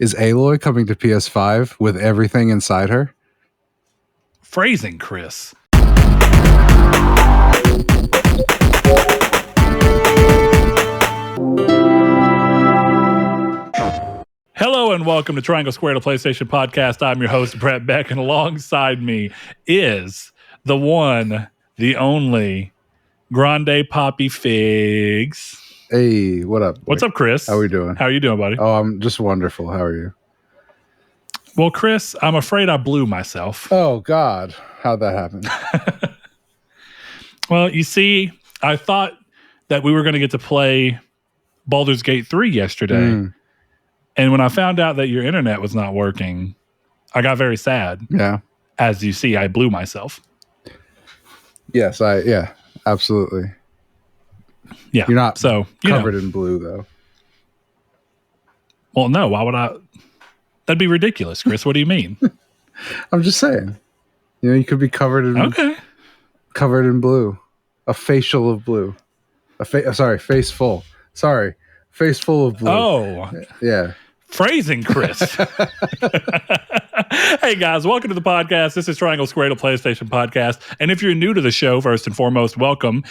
Is Aloy coming to PS5 with everything inside her? Phrasing, Chris. Hello and welcome to Triangle Square, the PlayStation Podcast. I'm your host, Brett Beck, and alongside me is the one, the only, Grande Poppy Figs. Hey, what up? What's up, Chris? How are we doing? How are you doing, buddy? Oh, I'm just wonderful. How are you? Well, Chris, I'm afraid I blew myself. Oh, God. How'd that happen? Well, you see, I thought that we were going to get to play Baldur's Gate 3 yesterday. And when I found out that your internet was not working, I got very sad. Yeah. As you see, I blew myself. Yes, yeah, absolutely. Yeah. You're not so covered in blue, though. Well, no. Why would I? That'd be ridiculous, Chris. What do you mean? I'm just saying. You know, you could be covered in blue. A facial of blue. Face full. Sorry. Face full of blue. Oh. Yeah. Phrasing, Chris. Hey, guys. Welcome to the podcast. This is Triangle Square, the PlayStation Podcast. And if you're new to the show, first and foremost, welcome.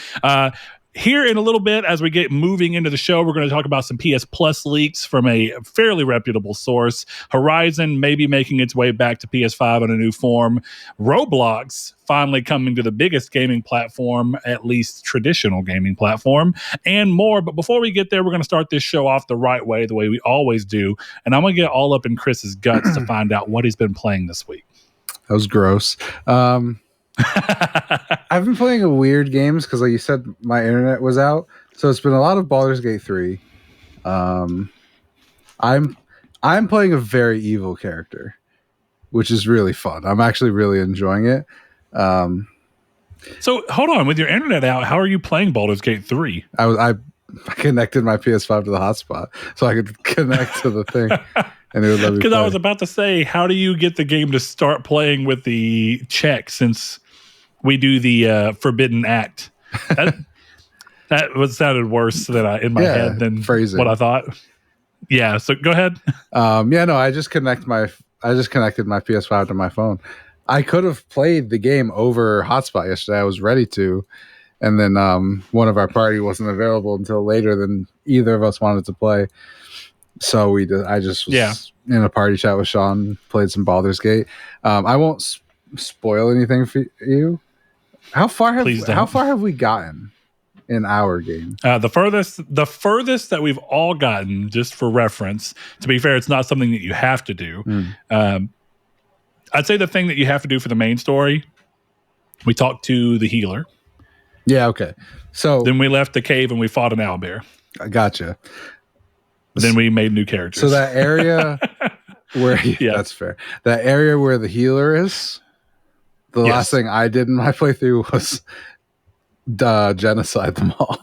Here in a little bit, as we get moving into the show, we're going to talk about some PS Plus leaks from a fairly reputable source. Horizon maybe making its way back to PS5 in a new form. Roblox finally coming to the biggest gaming platform, at least traditional gaming platform, and more. But before we get there, we're going to start this show off the right way, the way we always do. And I'm going to get all up in Chris's guts to find out what he's been playing this week. That was gross. I've been playing weird games because, like you said, my internet was out. So it's been a lot of Baldur's Gate 3. I'm playing a very evil character, which is really fun. I'm actually really enjoying it. So hold on, with your internet out, how are you playing Baldur's Gate 3? I connected my PS5 to the hotspot so I could connect to the thing. And it would let me because I was about to say, how do you get the game to start playing with the check since we do the Forbidden Act? That sounded worse than in my head than phrasing. What I thought. Yeah, so go ahead. I just connected my PS5 to my phone. I could have played the game over hotspot yesterday. I was ready to, and then one of our party wasn't available until later than either of us wanted to play. So I just was in a party chat with Sean, played some Baldur's Gate. I won't spoil anything for you. How far have we gotten in our game? The furthest that we've all gotten, just for reference. To be fair, it's not something that you have to do. I'd say the thing that you have to do for the main story. We talked to the healer. Yeah. Okay. So then we left the cave and we fought an owlbear. I gotcha. Then we made new characters. So that area where that's fair. That area where the healer is. The last thing I did in my playthrough was genocide them all.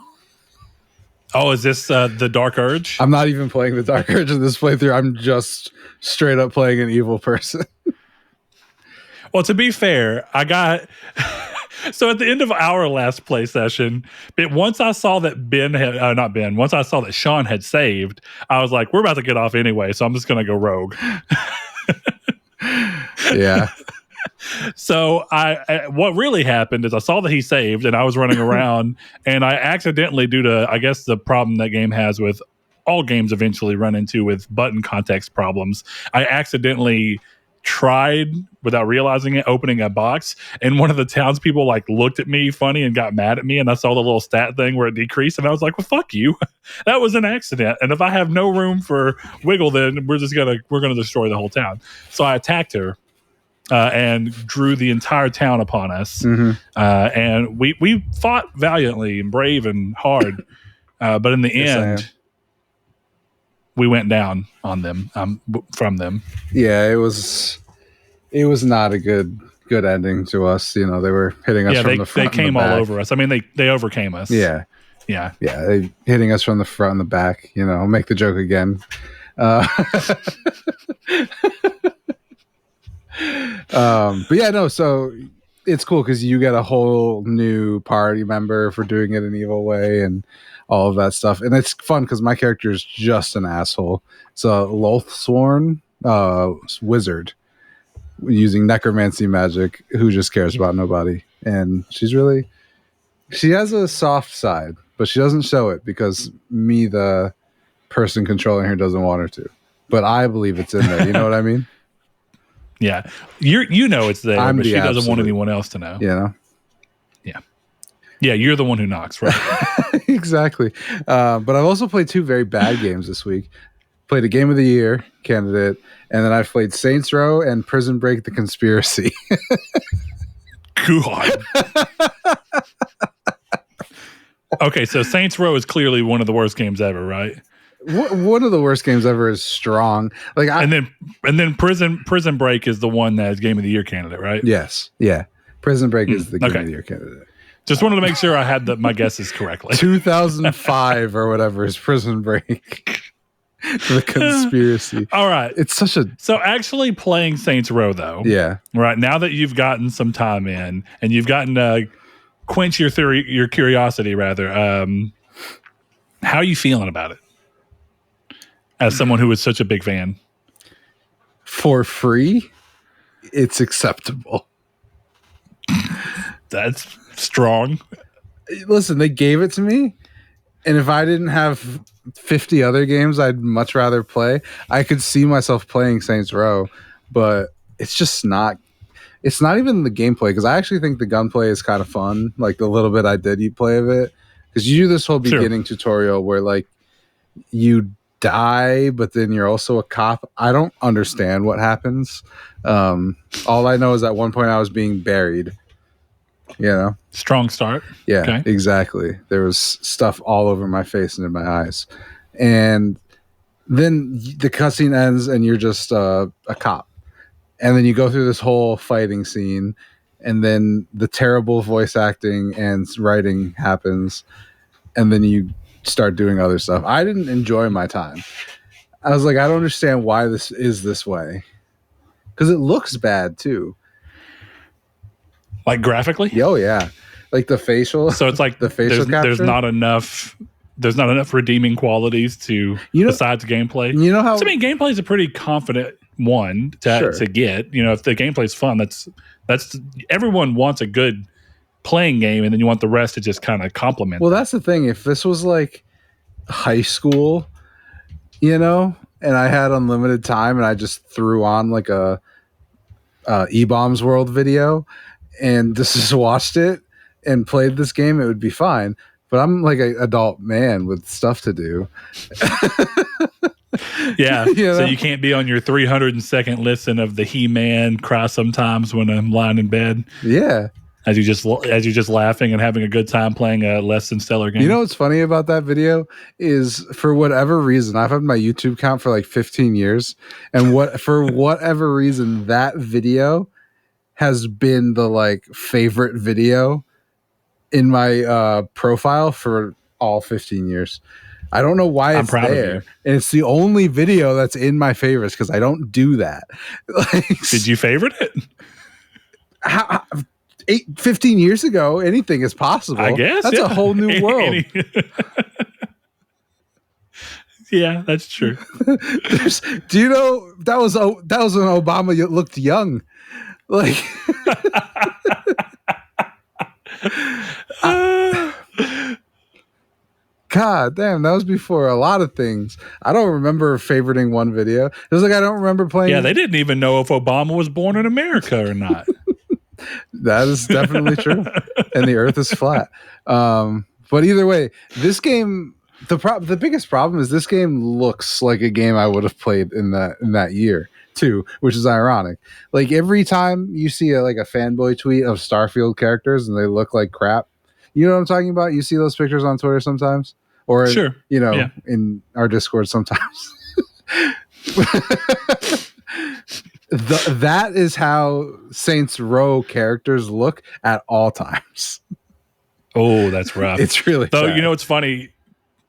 Oh, is this the Dark Urge? I'm not even playing the Dark Urge in this playthrough. I'm just straight up playing an evil person. Well, to be fair, I got... So at the end of our last play session, once I saw that once I saw that Sean had saved, I was like, we're about to get off anyway, so I'm just going to go rogue. Yeah. So what really happened is I saw that he saved and I was running around and I accidentally, due to, I guess, the problem that game has with all games eventually run into with button context problems, I accidentally tried, without realizing it, opening a box, and one of the townspeople looked at me funny and got mad at me, and I saw the little stat thing where it decreased, and I was like, well, fuck you. That was an accident, and if I have no room for wiggle, then we're gonna destroy the whole town. So I attacked her and drew the entire town upon us. And we fought valiantly and brave and hard, but in the end we went down on them from them. Yeah, it was not a good ending to us. You know, they were hitting us from the front. They came all over us. I mean, they overcame us. Yeah. They hitting us from the front and the back. You know, make the joke again. But yeah, no. So it's cool because you get a whole new party member for doing it an evil way, and all of that stuff. And it's fun because my character is just an asshole. It's a Lothsworn wizard using necromancy magic who just cares about nobody. And she has a soft side, but she doesn't show it because me, the person controlling her, doesn't want her to. But I believe it's in there. You know what I mean? Yeah. You know it's there, but she doesn't want anyone else to know. You know? Yeah. Yeah, you're the one who knocks, right? Exactly. But I've also played 2 very bad games this week. Played a Game of the Year candidate, and then I've played Saints Row and Prison Break: The Conspiracy. God. Okay, so Saints Row is clearly one of the worst games ever, right? One of the worst games ever is strong. And then Prison Break is the one that is Game of the Year candidate, right? Yes. Yeah. Prison Break is the Game of the Year candidate. Just wanted to make sure I had my guesses correctly. 2005 or whatever is Prison Break. The Conspiracy. All right. It's such a... So actually playing Saints Row, though. Yeah. Right. Now that you've gotten some time in and you've gotten quench your curiosity, rather, how are you feeling about it? As someone who is such a big fan. For free, it's acceptable. That's strong. Listen, they gave it to me, and if I didn't have 50 other games I'd much rather play, I could see myself playing Saints Row, but it's just not. It's not even the gameplay, because I actually think the gunplay is kind of fun. Like the little bit I did play of it, because you do this whole beginning tutorial where like you die, but then you're also a cop. I don't understand what happens. All I know is at one point I was being buried. You know, strong start. Yeah, okay. Exactly. There was stuff all over my face and in my eyes, and then the cutscene ends, and you're just a cop, and then you go through this whole fighting scene, and then the terrible voice acting and writing happens, and then you start doing other stuff. I didn't enjoy my time. I was like, I don't understand why this is this way, because it looks bad too. Like graphically? Oh yeah, like the facial. So it's like the facial capture. There's not enough redeeming qualities to besides gameplay. You know how? So, I mean, gameplay is a pretty confident one to get. You know, if the gameplay is fun, that's everyone wants a good playing game, and then you want the rest to just kind of complement. Well, that's the thing. If this was like high school, you know, and I had unlimited time, and I just threw on like a E-Bombs World video and just watched it and played this game, it would be fine. But I'm like an adult man with stuff to do. Yeah. So you can't be on your 302nd listen of the He-Man cry sometimes when I'm lying in bed. Yeah. As you're just laughing and having a good time playing a less than stellar game. You know what's funny about that video is, for whatever reason, I've had my YouTube count for like 15 years, and for whatever reason, that video has been the like favorite video in my profile for all 15 years. I don't know why it's there, and it's the only video that's in my favorites because I don't do that. Like, did you favorite it? 15 years ago, anything is possible. I guess that's a whole new world. Yeah, that's true. Do you know that was when Obama looked young? Like, God damn, that was before a lot of things. I don't remember favoriting one video. It was like I don't remember playing. Yeah, they didn't even know if Obama was born in America or not. That is definitely true, and the Earth is flat. But either way, this game, the biggest problem is this game looks like a game I would have played in that year too, which is ironic. Like every time you see a fanboy tweet of Starfield characters and they look like crap, you know what I'm talking about? You see those pictures on Twitter sometimes, or sure, in our Discord sometimes. That is how Saints Row characters look at all times. Oh, that's rough. It's really though. sad. You know, it's funny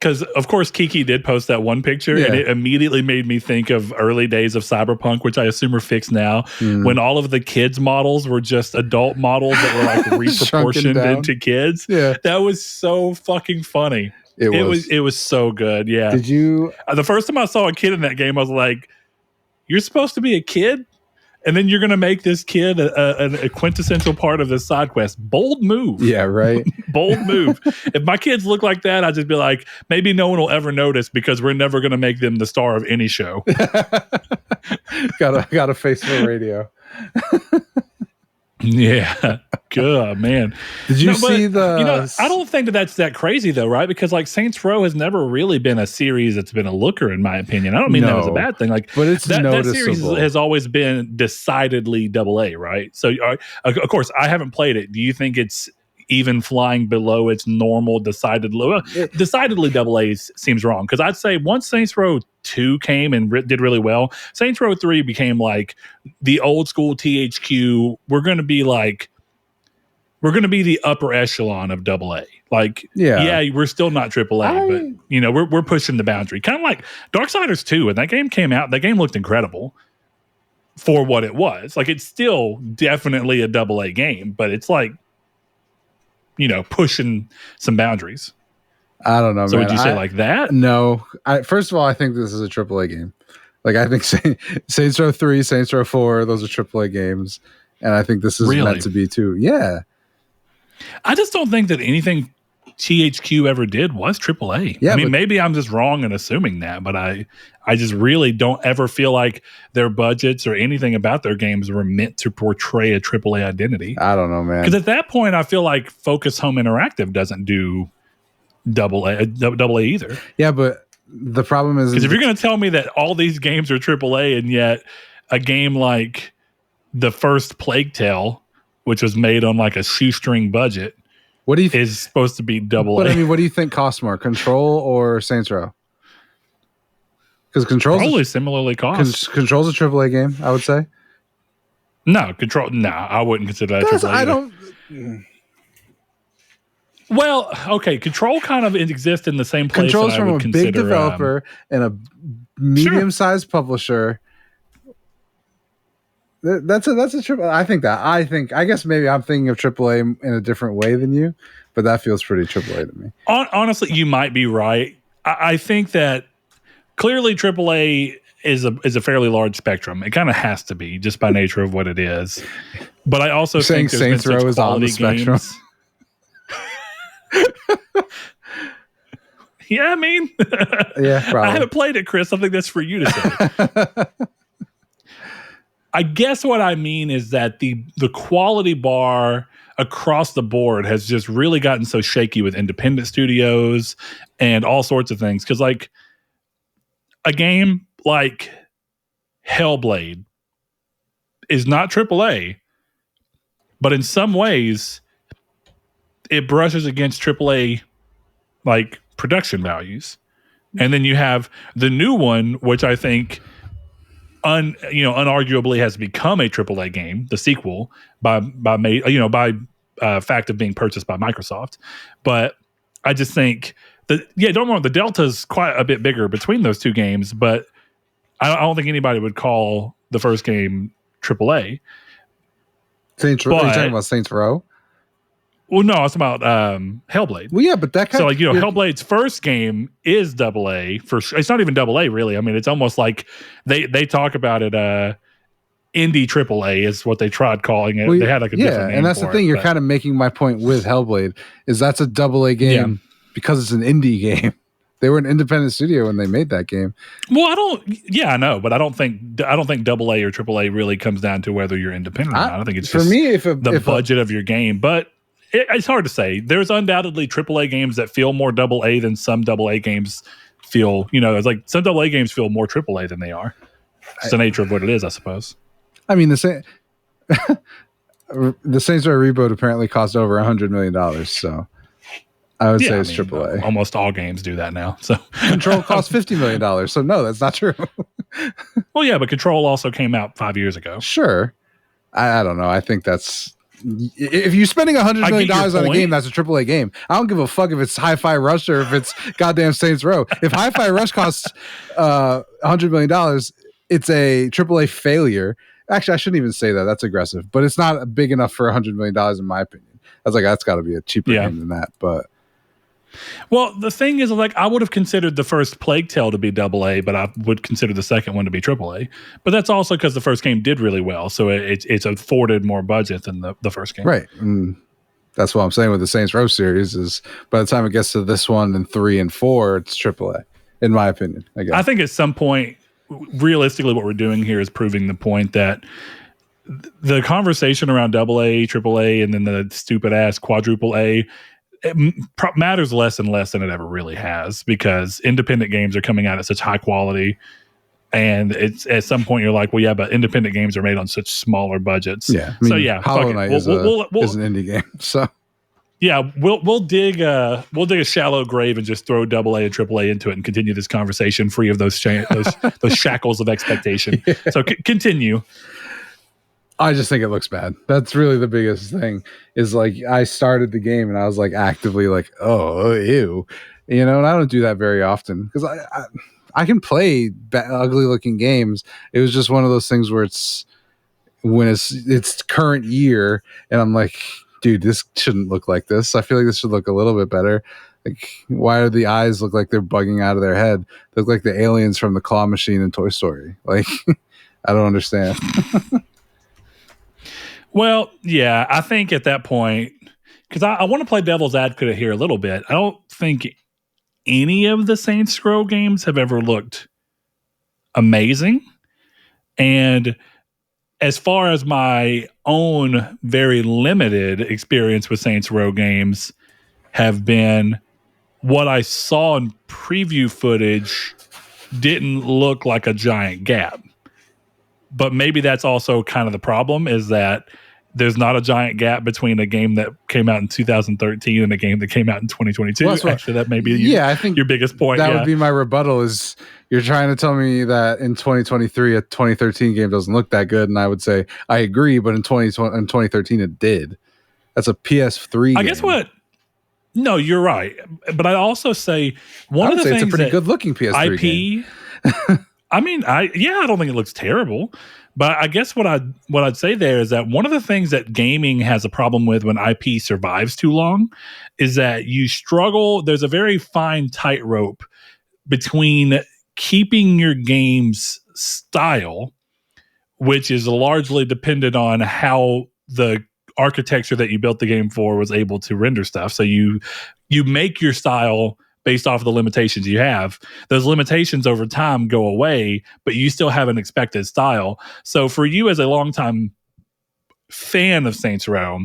because of course Kiki did post that one picture, and it immediately made me think of early days of Cyberpunk, which I assume are fixed now, when all of the kids models were just adult models that were like reproportioned into kids. Yeah, that was so fucking funny. It was. It was so good. Yeah. Did you? The first time I saw a kid in that game, I was like, "You're supposed to be a kid, and then you're going to make this kid a quintessential part of this side quest." Bold move. Yeah, right. Bold move. If my kids look like that, I'd just be like, maybe no one will ever notice because we're never going to make them the star of any show. got a face for radio. Yeah. Good, man. Did you see the... I don't think that's that crazy though, right? Because like Saints Row has never really been a series that's been a looker, in my opinion. I don't mean that was a bad thing. Like, but it's that series noticeable. has always been decidedly AA, right? So, of course, I haven't played it. Do you think it's even flying below its normal decidedly AA seems wrong? Because I'd say once Saints Row 2 came and did really well, Saints Row 3 became like the old school THQ. We're going to be the upper echelon of AA. Like, yeah, we're still not AAA, but we're pushing the boundary. Kind of like Darksiders 2, when that game came out, that game looked incredible for what it was. Like, it's still definitely a AA game, but it's like, pushing some boundaries. I don't know, so man. Would you say like that? No. First of all, I think this is a AAA game. Like, I think Saints Row 3, Saints Row 4, those are AAA games. And I think this is meant to be too. Yeah. I just don't think that anything THQ ever did was AAA. Yeah, I mean, maybe I'm just wrong in assuming that, but I just really don't ever feel like their budgets or anything about their games were meant to portray a AAA identity. I don't know, man. Because at that point, I feel like Focus Home Interactive doesn't do AA either. Yeah, but the problem is... Because if you're going to tell me that all these games are AAA and yet a game like the first Plague Tale, which was made on like a shoestring budget, is supposed to be AA. But I mean, what do you think costs more, Control or Saints Row? Because Control's probably similarly cost. Control's a AAA game, I would say. No, Control. No, I wouldn't consider that AAA. I don't. Well, okay, Control kind of exists in the same place. Control's from a big developer and a medium-sized publisher. That's a triple. I guess maybe I'm thinking of AAA in a different way than you, but that feels pretty AAA to me. Honestly, you might be right. I think that clearly AAA is a fairly large spectrum. It kind of has to be just by nature of what it is. But I also think Saints Row is on the spectrum. Yeah, I mean, yeah, probably. I haven't played it, Chris. I think that's for you to say. I guess what I mean is that the quality bar across the board has just really gotten so shaky with independent studios and all sorts of things. Because like a game like Hellblade is not AAA, but in some ways it brushes against AAA like production values. And then you have the new one, which I think unarguably has become a AAA game, the sequel by fact of being purchased by Microsoft. But I just think that, don't worry, the delta's quite a bit bigger between those two games, but I don't think anybody would call the first game AAA. Saints Row? Are you talking about Saints Row? Well, no, it's about Hellblade. Well, yeah, but that kind of... So, Hellblade's first game is AA for sure. It's not even AA, really. I mean, it's almost like they talk about it, indie AAA is what they tried calling it. Well, they had like a different name and that's for the thing. You're kind of making my point with Hellblade is that's a AA game because it's an indie game. They were an independent studio when they made that game. Well, I know, but I don't think AA or AAA really comes down to whether you're independent or not. I think it's just the budget of your game, but it's hard to say. There's undoubtedly AAA games that feel more AA than some AA games feel. It's like some AA games feel more AAA than they are. It's the nature of what it is, I suppose. I mean, the Saints Row reboot apparently cost over $100 million. So I would say it's AAA. Almost all games do that now. So Control cost $50 million. So no, that's not true. Well, yeah, but Control also came out 5 years ago. Sure. I don't know. I think that's... If you're spending $100 million on a game, that's a AAA game. I don't give a fuck if it's Hi-Fi Rush or if it's goddamn Saints Row. If Hi-Fi Rush costs $100 million, it's a AAA failure. Actually, I shouldn't even say that. That's aggressive. But it's not big enough for $100 million, in my opinion. That's got to be a cheaper game than that. But Well, the thing is, like, I would have considered the first Plague Tale to be AA, but I would consider the second one to be AAA. But that's also because the first game did really well, so it's afforded more budget than the first game. Right. That's what I'm saying with the Saints Row series is by the time it gets to this one and 3 and 4, it's AAA, in my opinion. Again. I think at some point, realistically, what we're doing here is proving the point that the conversation around AA, AAA, and then the stupid ass quadruple A matters less and less than it ever really has, because independent games are coming out at such high quality. And it's at some point you're like, well, yeah, but independent games are made on such smaller budgets. Yeah. I mean, so yeah, Hollow Knight is an indie game. So yeah, we'll dig a shallow grave and just throw AA and AAA into it and continue this conversation free of those those shackles of expectation. Yeah. So continue. I just think it looks bad. That's really the biggest thing. Is like I started the game and I was like actively like, oh ew, and I don't do that very often because I can play ugly looking games. It was just one of those things where it's current year and I'm like, dude, this shouldn't look like this. I feel like this should look a little bit better. Like, why do the eyes look like they're bugging out of their head? They look like the aliens from the claw machine in Toy Story. Like, I don't understand. Well, yeah, I think at that point, because I want to play devil's advocate here a little bit. I don't think any of the Saints Row games have ever looked amazing. And as far as my own very limited experience with Saints Row games have been, what I saw in preview footage didn't look like a giant gap. But maybe that's also kind of the problem, is that there's not a giant gap between a game that came out in 2013 and a game that came out in 2022. Well, actually, that may be I think your biggest point. That would be my rebuttal, is you're trying to tell me that in 2023, a 2013 game doesn't look that good. And I would say, I agree, but in 2013, it did. That's a PS3 game. I guess what? No, you're right. But I also say one of the things it's a pretty good looking PS3 IP, game. I mean, I don't think it looks terrible. But I guess what I'd say there is that one of the things that gaming has a problem with when IP survives too long is that you struggle. There's a very fine tightrope between keeping your game's style, which is largely dependent on how the architecture that you built the game for was able to render stuff. So you make your style based off of the limitations you have. Those limitations over time go away, but you still have an expected style. So for you as a longtime fan of Saints Row,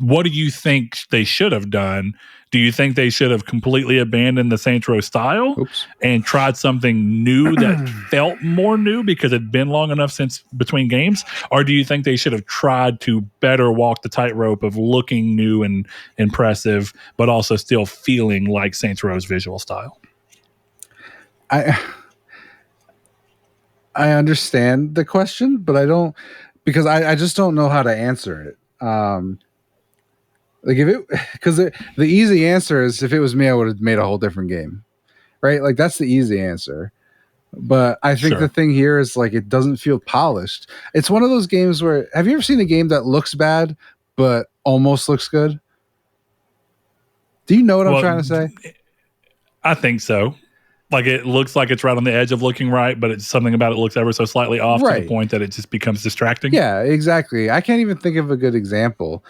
what do you think they should have done? Do you think they should have completely abandoned the Saints Row style and tried something new that felt more new because it'd been long enough since between games? Or do you think they should have tried to better walk the tightrope of looking new and impressive, but also still feeling like Saints Row's visual style? I understand the question, but I don't, because I just don't know how to answer it. Like because the easy answer is, if it was me, I would have made a whole different game, right? Like that's the easy answer. But I think the thing here is like, it doesn't feel polished. It's one of those games where, have you ever seen a game that looks bad but almost looks good? Do you know what I'm trying to say? I think so. Like, it looks like it's right on the edge of looking right, but it's something about it looks ever so slightly off to the point that it just becomes distracting. Yeah, exactly. I can't even think of a good example.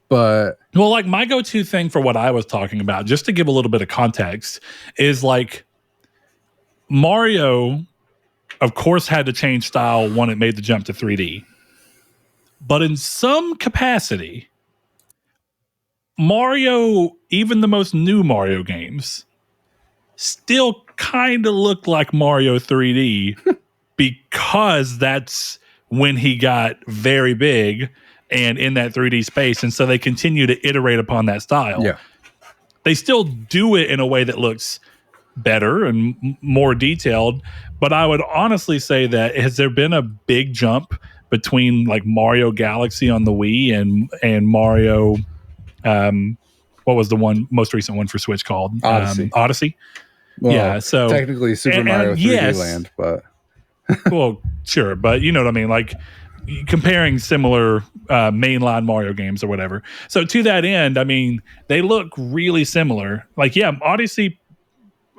But well, like my go-to thing for what I was talking about, just to give a little bit of context, is like Mario, of course, had to change style when it made the jump to 3D. But in some capacity, Mario, even the most new Mario games, still kind of look like Mario 3D because that's when he got very big and in that 3D space. And so they continue to iterate upon that style. Yeah. They still do it in a way that looks better and more detailed. But I would honestly say that, has there been a big jump between like Mario Galaxy on the Wii and Mario, what was the most recent one for Switch called? Odyssey. Well, yeah. So technically Super Mario 3D Land, but well, sure. But you know what I mean? Like, comparing similar mainline Mario games or whatever. So to that end, I mean, they look really similar. Like, yeah, Odyssey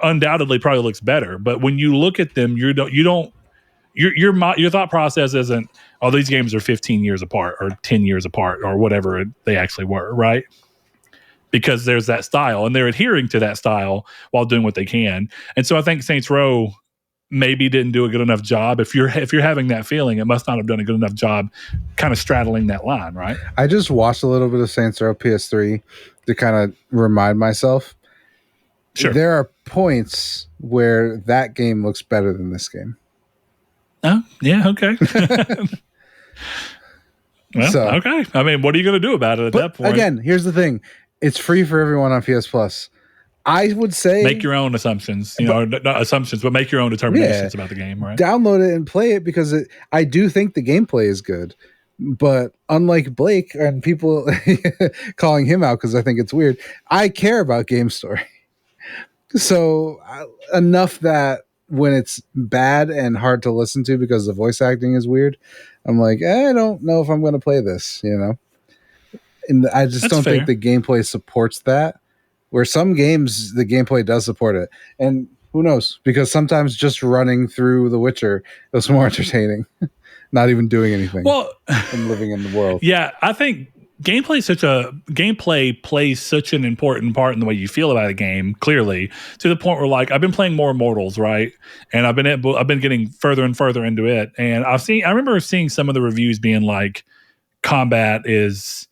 undoubtedly probably looks better, but when you look at them, your thought process isn't, oh, these games are 15 years apart or 10 years apart or whatever they actually were, right? Because there's that style and they're adhering to that style while doing what they can. And so I think Saints Row maybe didn't do a good enough job. If you're having that feeling, it must not have done a good enough job kind of straddling that line, right? I just watched a little bit of Saints Row PS3 to kind of remind myself. Sure. There are points where that game looks better than this game. Oh, yeah, okay. Well, so, okay. I mean, what are you going to do about it at that point? Again, here's the thing. It's free for everyone on PS Plus. I would say make your own assumptions, not assumptions, but make your own determinations about the game, right? Download it and play it because I do think the gameplay is good. But unlike Blake and people calling him out because I think it's weird, I care about game story. So enough that when it's bad and hard to listen to because the voice acting is weird, I'm like, I don't know if I'm going to play this, And I just don't think the gameplay supports that. Where some games, the gameplay does support it. And who knows? Because sometimes just running through The Witcher is more entertaining. Not even doing anything. Well, and living in the world. Yeah, I think gameplay plays such an important part in the way you feel about a game, clearly, to the point where, like, I've been playing more Immortals, right? And I've been getting further and further into it. And I remember seeing some of the reviews being like, combat is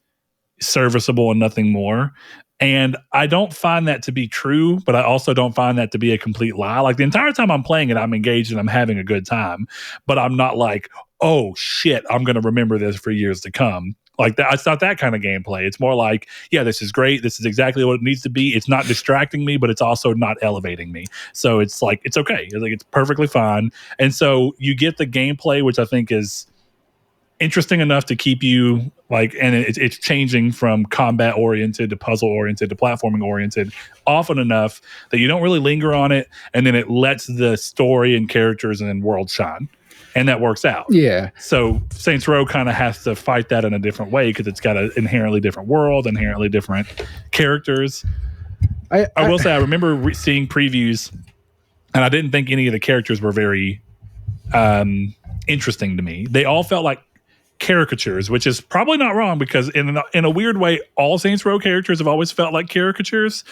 serviceable and nothing more. And I don't find that to be true, but I also don't find that to be a complete lie. Like, the entire time I'm playing it, I'm engaged and I'm having a good time, but I'm not like, oh shit, I'm going to remember this for years to come. Like that, it's not that kind of gameplay. It's more like, yeah, this is great. This is exactly what it needs to be. It's not distracting me, but it's also not elevating me. So it's like, it's okay. It's perfectly fine. And so you get the gameplay, which I think is interesting enough to keep you like, and it's changing from combat oriented to puzzle oriented to platforming oriented often enough that you don't really linger on it, and then it lets the story and characters and world shine, and that works out. Yeah. So Saints Row kind of has to fight that in a different way because it's got an inherently different world, inherently different characters. I will say I remember seeing previews, and I didn't think any of the characters were very interesting to me. They all felt like caricatures, which is probably not wrong because in a weird way, all Saints Row characters have always felt like caricatures,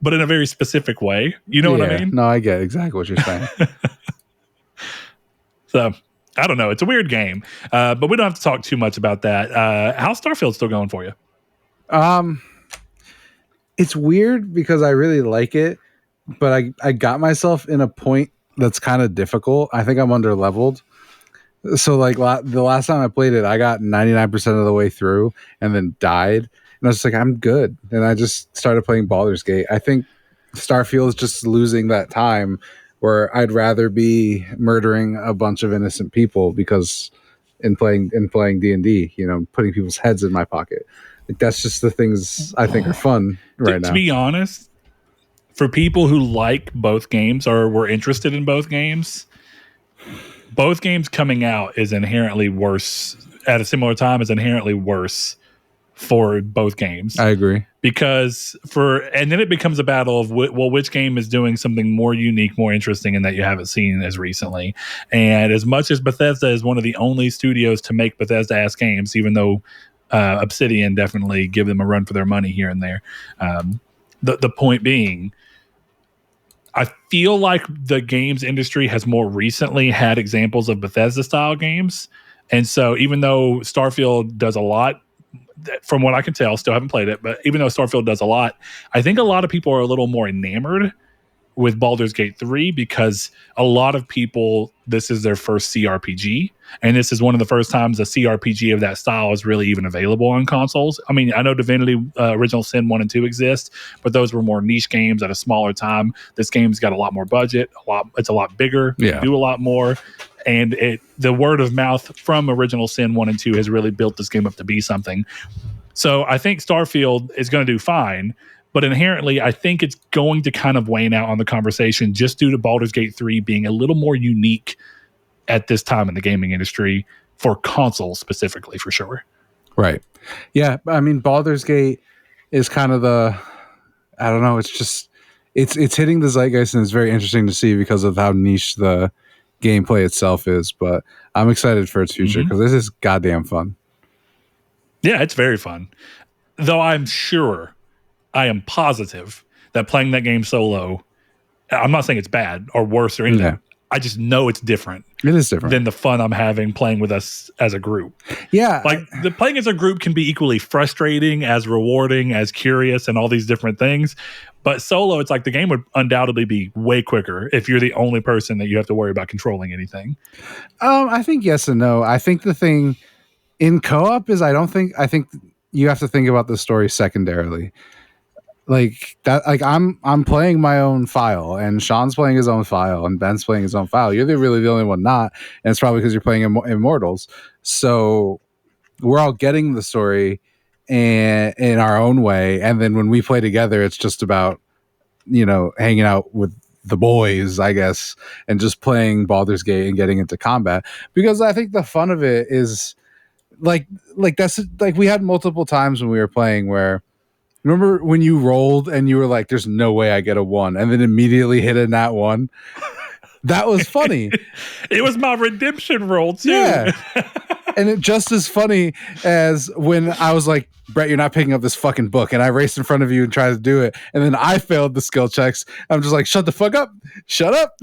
but in a very specific way. You know what I mean? No, I get exactly what you're saying. So I don't know. It's a weird game, but we don't have to talk too much about that. How's Starfield still going for you? It's weird because I really like it, but I got myself in a point that's kind of difficult. I think I'm under leveled. So like the last time I played it, I got 99% of the way through and then died. And I was just like, I'm good. And I just started playing Baldur's Gate. I think Starfield is just losing that time where I'd rather be murdering a bunch of innocent people because in playing D&D, putting people's heads in my pocket. Like, that's just the things I think are fun right now. To be honest, for people who like both games or were interested in both games coming out is inherently worse at a similar time is inherently worse for both games. I agree. And then it becomes a battle of, which game is doing something more unique, more interesting, and that you haven't seen as recently. And as much as Bethesda is one of the only studios to make Bethesda-ass games, even though Obsidian definitely give them a run for their money here and there, the point being, I feel like the games industry has more recently had examples of Bethesda-style games. And so even though Starfield does a lot, from what I can tell, still haven't played it, but even though Starfield does a lot, I think a lot of people are a little more enamored with Baldur's Gate 3 because a lot of people, this is their first CRPG, and this is one of the first times a CRPG of that style is really even available on consoles. I mean, I know Divinity Original Sin 1 and 2 exist, but those were more niche games at a smaller time. This game's got a lot more budget, it's a lot bigger, do a lot more, and the word of mouth from Original Sin 1 and 2 has really built this game up to be something. So I think Starfield is going to do fine, but inherently, I think it's going to kind of wane out on the conversation just due to Baldur's Gate 3 being a little more unique at this time in the gaming industry for console specifically, for sure. Right. Yeah. I mean, Baldur's Gate is kind of I don't know. It's just, it's hitting the zeitgeist, and it's very interesting to see because of how niche the gameplay itself is. But I'm excited for its future because this is goddamn fun. Yeah, it's very fun. Though I am positive that playing that game solo, I'm not saying it's bad or worse or anything. Yeah. I just know it's different. It is different than the fun I'm having playing with us as a group. Yeah. Like the playing as a group can be equally frustrating, as rewarding, as curious, and all these different things. But solo, it's like the game would undoubtedly be way quicker if you're the only person that you have to worry about controlling anything. I think yes and no. I think the thing in co-op is I think you have to think about the story secondarily. Like that, like I'm playing my own file, and Sean's playing his own file, and Ben's playing his own file. You're really the only one not, and it's probably because you're playing Immortals. So we're all getting the story and in our own way, and then when we play together, it's just about hanging out with the boys, I guess, and just playing Baldur's Gate and getting into combat. Because I think the fun of it is like that's like we had multiple times when we were playing where. Remember when you rolled and you were like, there's no way I get a 1, and then immediately hit a nat 1? That was funny. It was my redemption roll, too. Yeah. And it just as funny as when I was like, Brett, you're not picking up this fucking book. And I raced in front of you and tried to do it. And then I failed the skill checks. I'm just like, shut the fuck up. Shut up.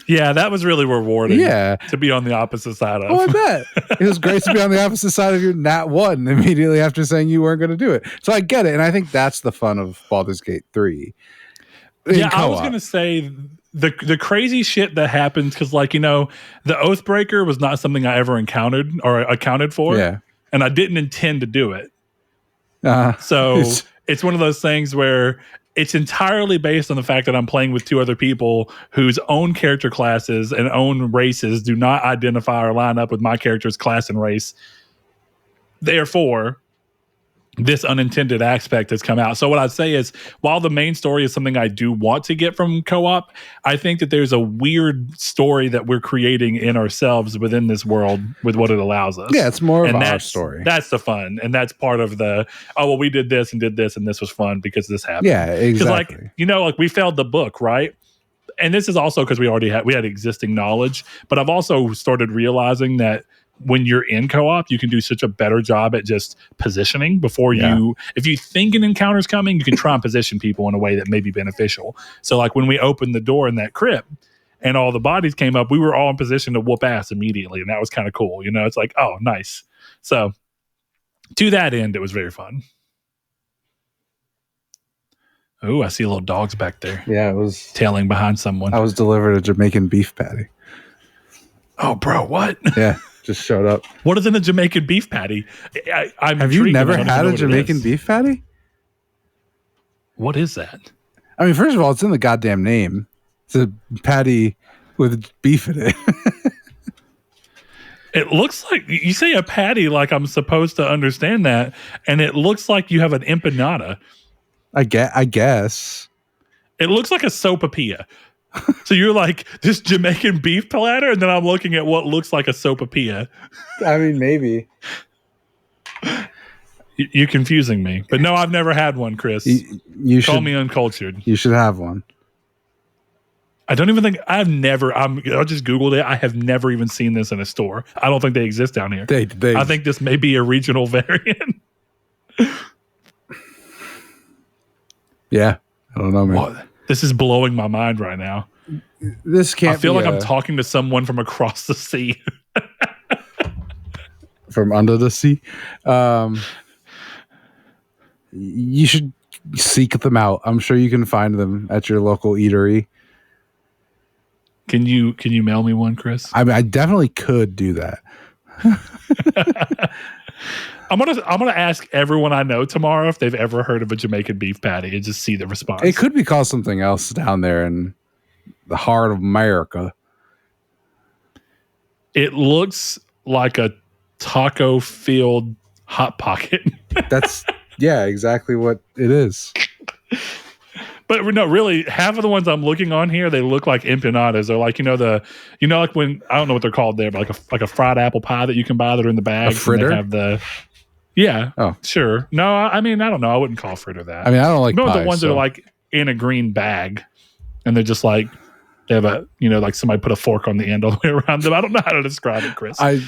Yeah, that was really rewarding. Yeah. To be on the opposite side of. Oh, I bet. It was great to be on the opposite side of your nat 1 immediately after saying you weren't going to do it. So I get it. And I think that's the fun of Baldur's Gate 3. Yeah, co-op. I was going to say the crazy shit that happens because, like, the Oathbreaker was not something I ever encountered or accounted for. Yeah. And I didn't intend to do it. So it's one of those things where it's entirely based on the fact that I'm playing with 2 other people whose own character classes and own races do not identify or line up with my character's class and race. Therefore, this unintended aspect has come out. So what I'd say is, while the main story is something I do want to get from co-op, I think that there's a weird story that we're creating in ourselves within this world with what it allows us. Yeah, it's more of our story. That's the fun. And that's part of the, we did this and this was fun because this happened. Yeah, exactly. Like, we failed the book, right? And this is also because we had existing knowledge, but I've also started realizing that when you're in co-op, you can do such a better job at just positioning before if you think an encounter's coming, you can try and position people in a way that may be beneficial. So like when we opened the door in that crypt and all the bodies came up, we were all in position to whoop ass immediately. And that was kind of cool. It's like, oh, nice. So to that end, it was very fun. Oh, I see little dogs back there. Yeah, it was tailing behind someone. I was delivered a Jamaican beef patty. Oh, bro, what? Yeah. Just showed up. What is in a Jamaican beef patty? Have you never had a Jamaican beef patty? What is that? I mean, first of all, it's in the goddamn name. It's a patty with beef in it. It looks like you say a patty like I'm supposed to understand that, and it looks like you have an empanada. I guess. It looks like a sopapilla. So you're like this Jamaican beef platter, and then I'm looking at what looks like a sopapilla. I mean, maybe. You're confusing me. But no, I've never had one, Chris. You Call me uncultured. You should have one. I don't even think I just Googled it. I have never even seen this in a store. I don't think they exist down here. I think this may be a regional variant. Yeah. I don't know, man. What? This is blowing my mind right now. This can't. I feel like I'm talking to someone from across the sea. From under the sea. You should seek them out. I'm sure you can find them at your local eatery. Can you mail me one, Chris? I mean, I definitely could do that. I'm gonna ask everyone I know tomorrow if they've ever heard of a Jamaican beef patty and just see the response. It could be called something else down there in the heart of America. It looks like a taco filled hot pocket. That's exactly what it is. But no, really, half of the ones I'm looking on here, they look like empanadas. They're like, like when, I don't know what they're called there, but like a fried apple pie that you can buy that are in the bags. A fritter? And they have yeah, Oh, sure. No, I mean, I don't know. I wouldn't call fritter that. I mean, I don't like the pie, ones that are like in a green bag, and they're just like, they have like somebody put a fork on the end all the way around them. I don't know how to describe it, Chris. I'm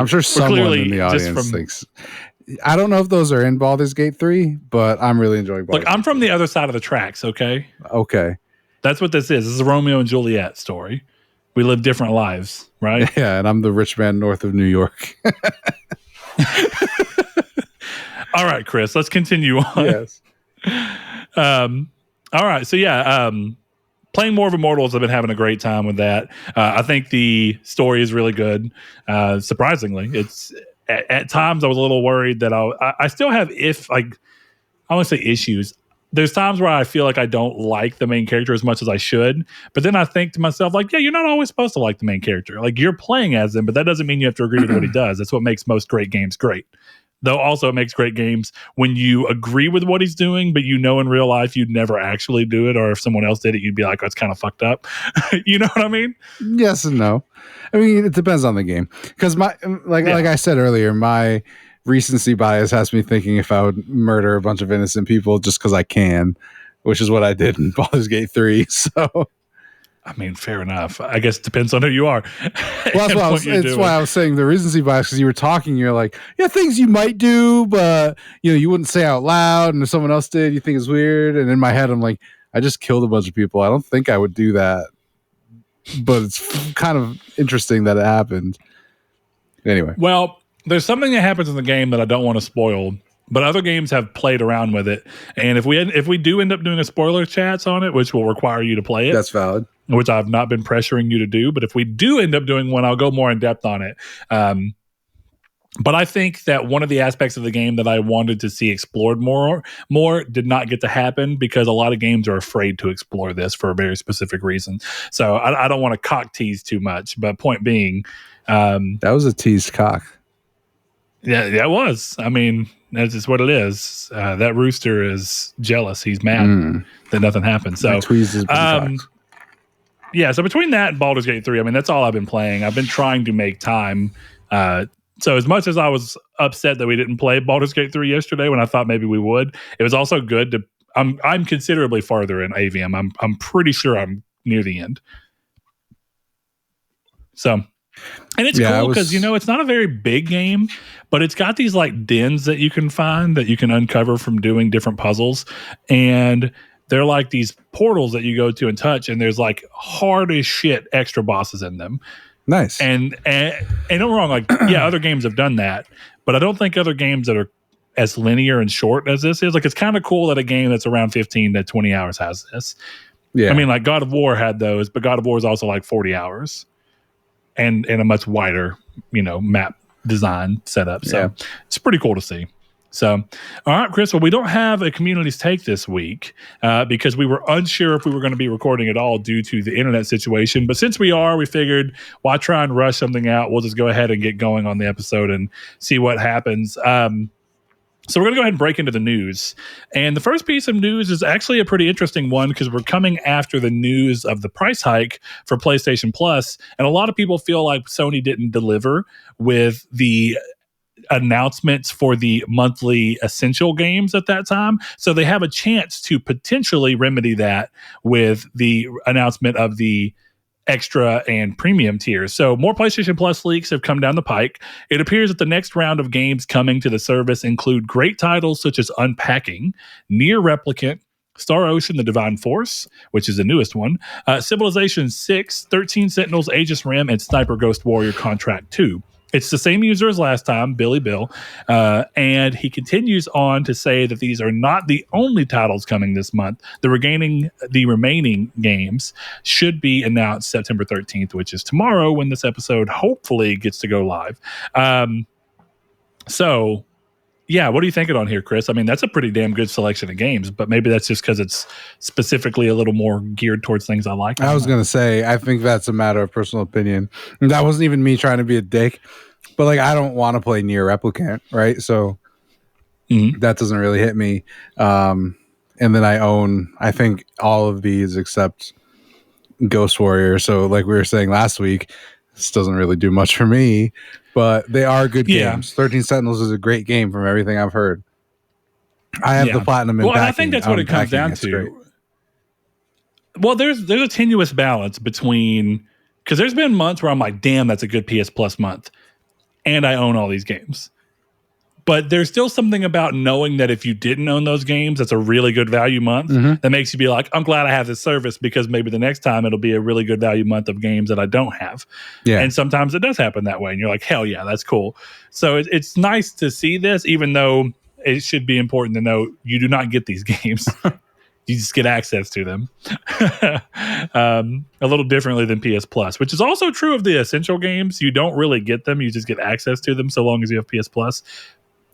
sure someone in the audience thinks. I don't know if those are in Baldur's Gate 3, but I'm really enjoying Baldur's Gate. Look, I'm from the other side of the tracks, okay? Okay. That's what this is. This is a Romeo and Juliet story. We live different lives, right? Yeah, and I'm the rich man north of New York. All right, Chris, let's continue on. Yes. All right, so playing more of Immortals, I've been having a great time with that. I think the story is really good. Surprisingly, it's at times I was a little worried that I still have I want to say issues. There's times where I feel like I don't like the main character as much as I should, but then I think to myself, like, yeah, you're not always supposed to like the main character. Like, you're playing as him, but that doesn't mean you have to agree with what he does. That's what makes most great games great. Though also it makes great games when you agree with what he's doing, but in real life you'd never actually do it, or if someone else did it, you'd be like, oh, it's kind of fucked up. You know what I mean? Yes and no. I mean, it depends on the game. Because like I said earlier, my recency bias has me thinking if I would murder a bunch of innocent people just because I can, which is what I did in Baldur's Gate 3. So I mean, fair enough. I guess it depends on who you are. Well, that's why I was saying the recency bias, because you were talking, you're like, yeah, things you might do, but you wouldn't say out loud, and if someone else did, you think it's weird. And in my head, I'm like, I just killed a bunch of people. I don't think I would do that, but it's kind of interesting that it happened. Anyway. Well, there's something that happens in the game that I don't want to spoil, but other games have played around with it. And if we do end up doing a spoiler chats on it, which will require you to play it. That's valid. Which I've not been pressuring you to do. But if we do end up doing one, I'll go more in depth on it. But I think that one of the aspects of the game that I wanted to see explored more did not get to happen, because a lot of games are afraid to explore this for a very specific reason. So I don't want to cock tease too much. But point being, that was a teased cock. Yeah, it was. I mean, that's just what it is. That rooster is jealous. He's mad that nothing happened. So, yeah. So between that and Baldur's Gate 3, I mean, that's all I've been playing. I've been trying to make time. So as much as I was upset that we didn't play Baldur's Gate 3 yesterday, when I thought maybe we would, it was also good to. I'm considerably farther in AVM. I'm pretty sure I'm near the end. So. And it's cool because, it's not a very big game, but it's got these like dens that you can find that you can uncover from doing different puzzles. And they're like these portals that you go to and touch, and there's like hard as shit extra bosses in them. Nice. And don't wrong, like, yeah, other games have done that, but I don't think other games that are as linear and short as this is. Like, it's kind of cool that a game that's around 15 to 20 hours has this. Yeah. I mean, like God of War had those, but God of War is also like 40 hours. And a much wider, map design setup. So It's pretty cool to see. So, all right, Chris. Well, we don't have a community's take this week because we were unsure if we were going to be recording at all due to the internet situation. But since we are, we figured, why try and rush something out? We'll just go ahead and get going on the episode and see what happens. So we're going to go ahead and break into the news. And the first piece of news is actually a pretty interesting one, because we're coming after the news of the price hike for PlayStation Plus. And a lot of people feel like Sony didn't deliver with the announcements for the monthly essential games at that time. So they have a chance to potentially remedy that with the announcement of the extra and premium tiers. So more PlayStation Plus leaks have come down the pike. It appears that the next round of games coming to the service include great titles such as Unpacking, Near Replicant, Star Ocean: The Divine Force, which is the newest one, Civilization 6, 13 Sentinels, Aegis Rim, and Sniper Ghost Warrior Contract 2. It's the same user as last time, Billy Bill, and he continues on to say that these are not the only titles coming this month. The remaining games should be announced September 13th, which is tomorrow, when this episode hopefully gets to go live. So, yeah, what are you thinking on here, Chris? I mean, that's a pretty damn good selection of games, but maybe that's just because it's specifically a little more geared towards things I like. I was going to say, I think that's a matter of personal opinion. And that wasn't even me trying to be a dick, but like, I don't want to play Near Replicant, right? So that doesn't really hit me. and then I own, I think, all of these except Ghost Warrior. So, like we were saying last week, this doesn't really do much for me, but they are good games. 13 Sentinels is a great game from everything I've heard. I have the platinum in well, packing. and I think that's what it comes down to. Great. Well, there's a tenuous balance between, because there's been months where I'm like, damn, that's a good PS Plus month, and I own all these games. But there's still something about knowing that if you didn't own those games, that's a really good value month that makes you be like, I'm glad I have this service because maybe the next time it'll be a really good value month of games that I don't have. Yeah. And sometimes it does happen that way. And you're like, hell yeah, that's cool. So it's nice to see this, even though it should be important to know you do not get these games. You just get access to them a little differently than PS Plus, which is also true of the essential games. You don't really get them. You just get access to them so long as you have PS Plus.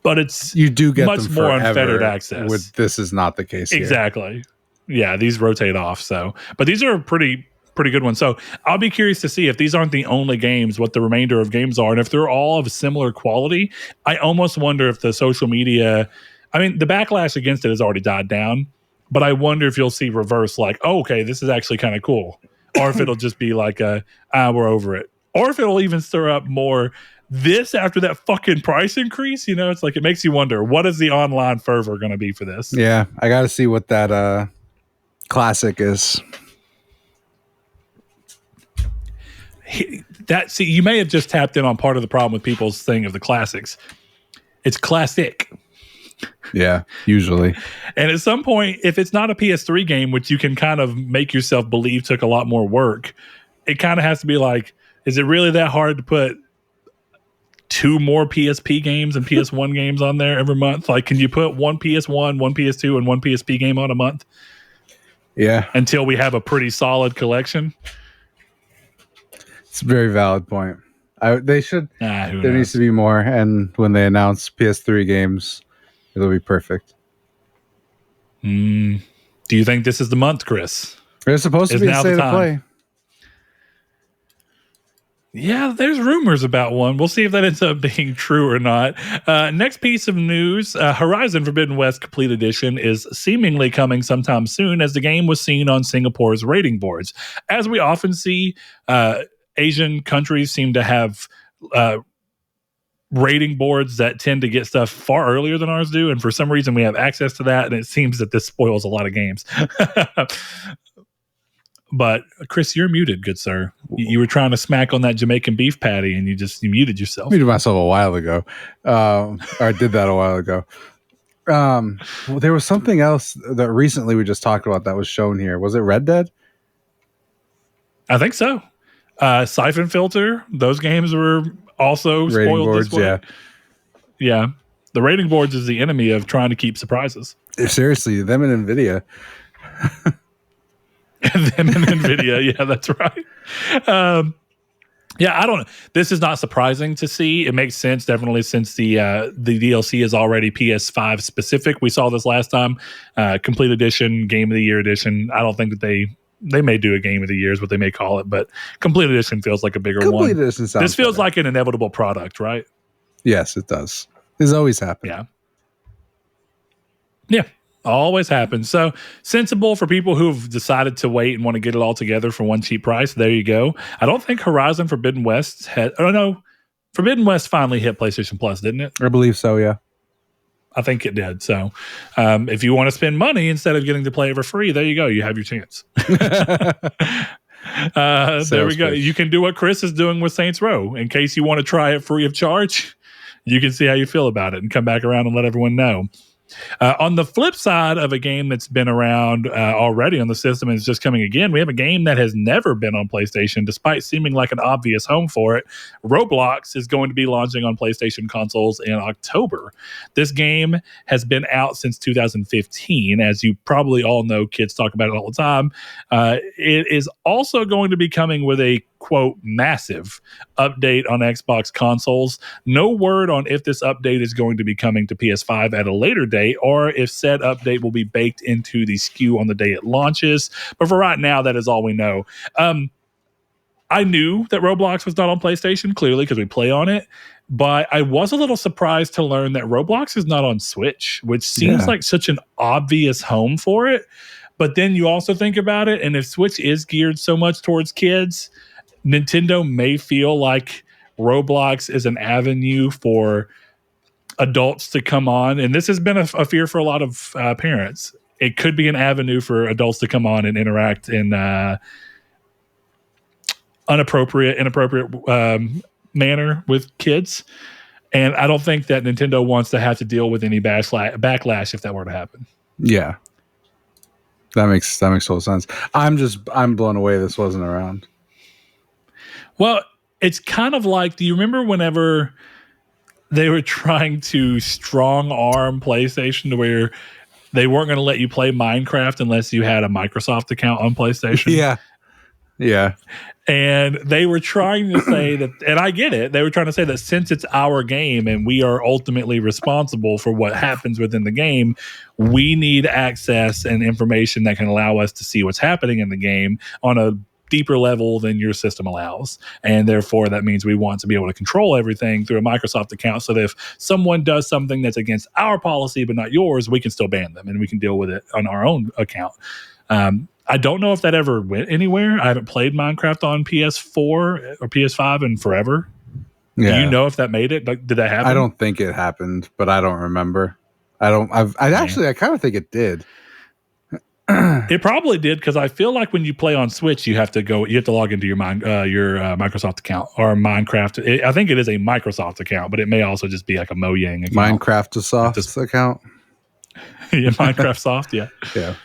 But you do get much more unfettered access. This is not the case. Exactly. Yeah, these rotate off. So, but these are pretty good ones. So I'll be curious to see if these aren't the only games, what the remainder of games are, and if they're all of similar quality. I almost wonder if the social media, I mean, the backlash against it has already died down, but I wonder if you'll see reverse, like, oh, okay, this is actually kind of cool, or if it'll just be like we're over it, or if it'll even stir up more. This after that fucking price increase, it's like it makes you wonder, what is the online fervor going to be for this? Yeah, I got to see what that classic is. You may have just tapped in on part of the problem with people's thing of the classics. It's classic. Yeah, usually. And at some point, if it's not a PS3 game, which you can kind of make yourself believe took a lot more work, it kind of has to be like, is it really that hard to put 2 more PSP games and PS1 games on there every month? Like, can you put one PS1, one PS2, and one PSP game on a month? Yeah. Until we have a pretty solid collection. It's a very valid point. They should. There needs to be more, and when they announce PS3 games, it'll be perfect. Do you think this is the month, Chris? There's supposed to be a state of play. Yeah, there's rumors about one. We'll see if that ends up being true or not. Next piece of news, Horizon Forbidden West Complete Edition is seemingly coming sometime soon, as the game was seen on Singapore's rating boards. As we often see, Asian countries seem to have rating boards that tend to get stuff far earlier than ours do, and for some reason we have access to that, and it seems that this spoils a lot of games. But Chris, you're muted, good sir. You were trying to smack on that Jamaican beef patty, and you muted yourself. I muted myself a while ago. Or I did that a while ago. Well, there was something else that recently we just talked about that was shown here. Was it Red Dead? I think so. Siphon Filter. Those games were also rating spoiled boards, this way. Yeah. The rating boards is the enemy of trying to keep surprises. Seriously, them and NVIDIA. Them and NVIDIA, yeah, that's right. Yeah, I don't know. This is not surprising to see. It makes sense, definitely, since the DLC is already PS5 specific. We saw this last time. Complete Edition, Game of the Year Edition. I don't think that they may do a Game of the Year is what they may call it, but Complete Edition feels like a bigger one. Complete Edition sounds This feels better. like an inevitable product, right? Yes, it does. This always happens. Yeah. Always happens. So sensible for people who've decided to wait and want to get it all together for one cheap price. There you go. I don't think Horizon Forbidden West Forbidden West finally hit PlayStation Plus, didn't it? I believe so, yeah. I think it did. So if you want to spend money instead of getting to play it for free, there you go. You have your chance. There we go. You can do what Chris is doing with Saints Row. In case you want to try it free of charge, you can see how you feel about it and come back around and let everyone know. On the flip side of a game that's been around already on the system and is just coming again, we have a game that has never been on PlayStation, despite seeming like an obvious home for it. Roblox is going to be launching on PlayStation consoles in October. This game has been out since 2015. As you probably all know, kids talk about it all the time. It is also going to be coming with a, quote, massive update on Xbox consoles. No word on if this update is going to be coming to PS5 at a later date or if said update will be baked into the SKU on the day it launches. But for right now, that is all we know. I knew that Roblox was not on PlayStation, clearly, because we play on it. But I was a little surprised to learn that Roblox is not on Switch, which seems like such an obvious home for it. But then you also think about it, and if Switch is geared so much towards kids, Nintendo may feel like Roblox is an avenue for adults to come on. And this has been a fear for a lot of parents. It could be an avenue for adults to come on and interact in inappropriate manner with kids. And I don't think that Nintendo wants to have to deal with any backlash if that were to happen. Yeah. That makes total sense. I'm blown away this wasn't around. Well, it's kind of like, do you remember whenever they were trying to strong arm PlayStation to where they weren't going to let you play Minecraft unless you had a Microsoft account on PlayStation? Yeah. Yeah. And they were trying to say that, and I get it, they were trying to say that since it's our game and we are ultimately responsible for what happens within the game, we need access and information that can allow us to see what's happening in the game on a deeper level than your system allows. And therefore, that means we want to be able to control everything through a Microsoft account so that if someone does something that's against our policy but not yours, we can still ban them and we can deal with it on our own account. I don't know if that ever went anywhere. I haven't played Minecraft on PS4 or PS5 in forever. Yeah. Do you know if that made it? Like, did that happen? I don't think it happened, but I don't remember. I kind of think it did. It probably did, because I feel like when you play on Switch, you have to log into your Microsoft account or Minecraft. I think it is a Microsoft account, but it may also just be like a Mojang account. Minecraft account. Yeah, Minecraft Soft. Yeah. Yeah.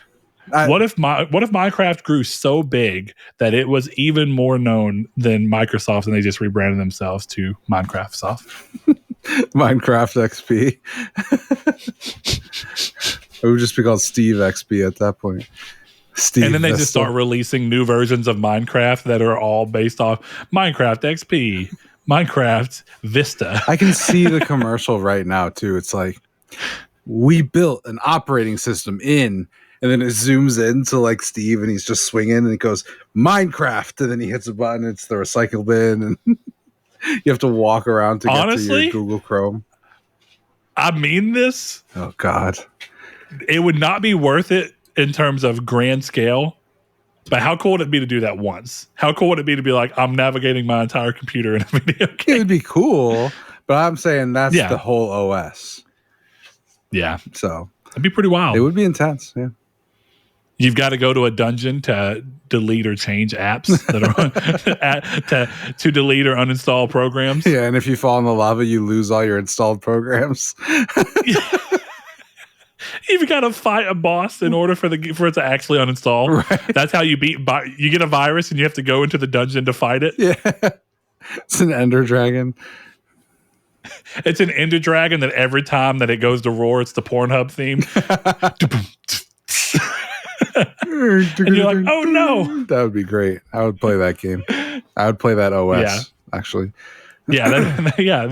What if Minecraft grew so big that it was even more known than Microsoft, and they just rebranded themselves to Minecraft Soft? Minecraft XP. It would just be called Steve XP at that point. And then they just start releasing new versions of Minecraft that are all based off Minecraft XP, Minecraft Vista. I can see the commercial right now too. It's like, we built an operating system and then it zooms into like Steve and he's just swinging and it goes Minecraft, and then he hits a button. It's the recycle bin, and you have to walk around to get to your Google Chrome. I mean this. Oh God. It would not be worth it in terms of grand scale, but how cool would it be to do that once? How cool would it be to be like, I'm navigating my entire computer in a video game? It would be cool, but I'm saying that's the whole OS. Yeah. So it'd be pretty wild. It would be intense. Yeah. You've got to go to a dungeon to delete or change apps that are to delete or uninstall programs. Yeah, and if you fall in the lava, you lose all your installed programs. You've got to fight a boss in order for it to actually uninstall. Right. That's how you you get a virus and you have to go into the dungeon to fight it. Yeah, it's an Ender Dragon. It's an Ender Dragon that every time that it goes to roar, it's the Pornhub theme. And you're like, oh no. That would be great. I would play that game. I would play that OS, actually. Yeah,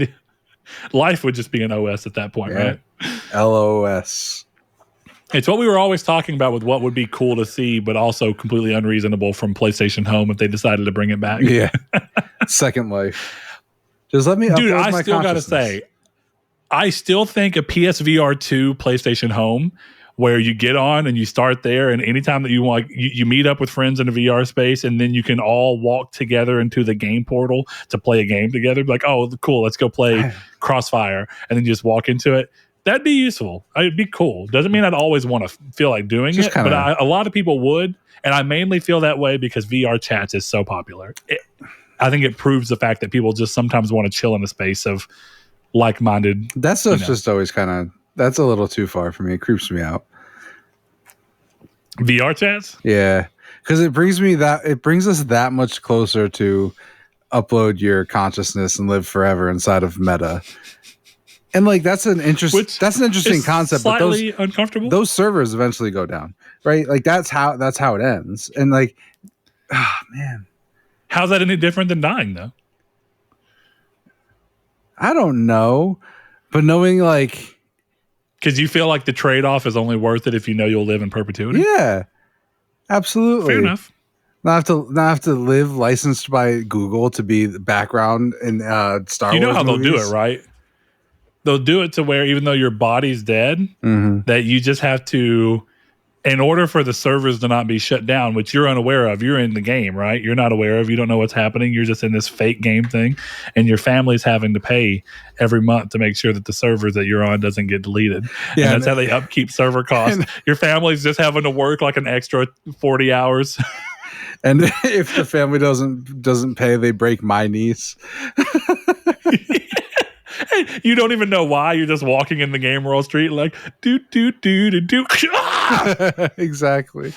life would just be an OS at that point, right? LOS. It's what we were always talking about with what would be cool to see, but also completely unreasonable from PlayStation Home if they decided to bring it back. Yeah. Second Life. Just let me Dude, I still got to say, I still think a PSVR 2 PlayStation Home, where you get on and you start there, and anytime that you want, you meet up with friends in a VR space, and then you can all walk together into the game portal to play a game together. Be like, oh, cool, let's go play Crossfire, and then you just walk into it. That'd be useful. It'd be cool. Doesn't mean I'd always want to feel like doing it, but a lot of people would, and I mainly feel that way because VR chats is so popular. I think it proves the fact that people just sometimes want to chill in the space of like-minded. That stuff's just always kind of, that's a little too far for me. It creeps me out. VR chats? Yeah. Because it brings us that much closer to upload your consciousness and live forever inside of Meta. And like that's an interesting concept. Slightly but uncomfortable. Those servers eventually go down. Right? Like that's how it ends. And like, man. How's that any different than dying though? I don't know. But knowing like, because you feel like the trade-off is only worth it if you know you'll live in perpetuity? Yeah, absolutely. Fair enough. Not have to live licensed by Google to be the background in Star Wars. You know how movies. they'll do it, right? They'll do it to where even though your body's dead, that you just have to, in order for the servers to not be shut down, which you're unaware of, you're in the game, right? You're not aware of, you don't know what's happening. You're just in this fake game thing, and your family's having to pay every month to make sure that the servers that you're on doesn't get deleted. Yeah, and that's how they upkeep server costs. Your family's just having to work like an extra 40 hours. And if the family doesn't pay, they break my knees. You don't even know why. You're just walking in the game world street like do. Exactly.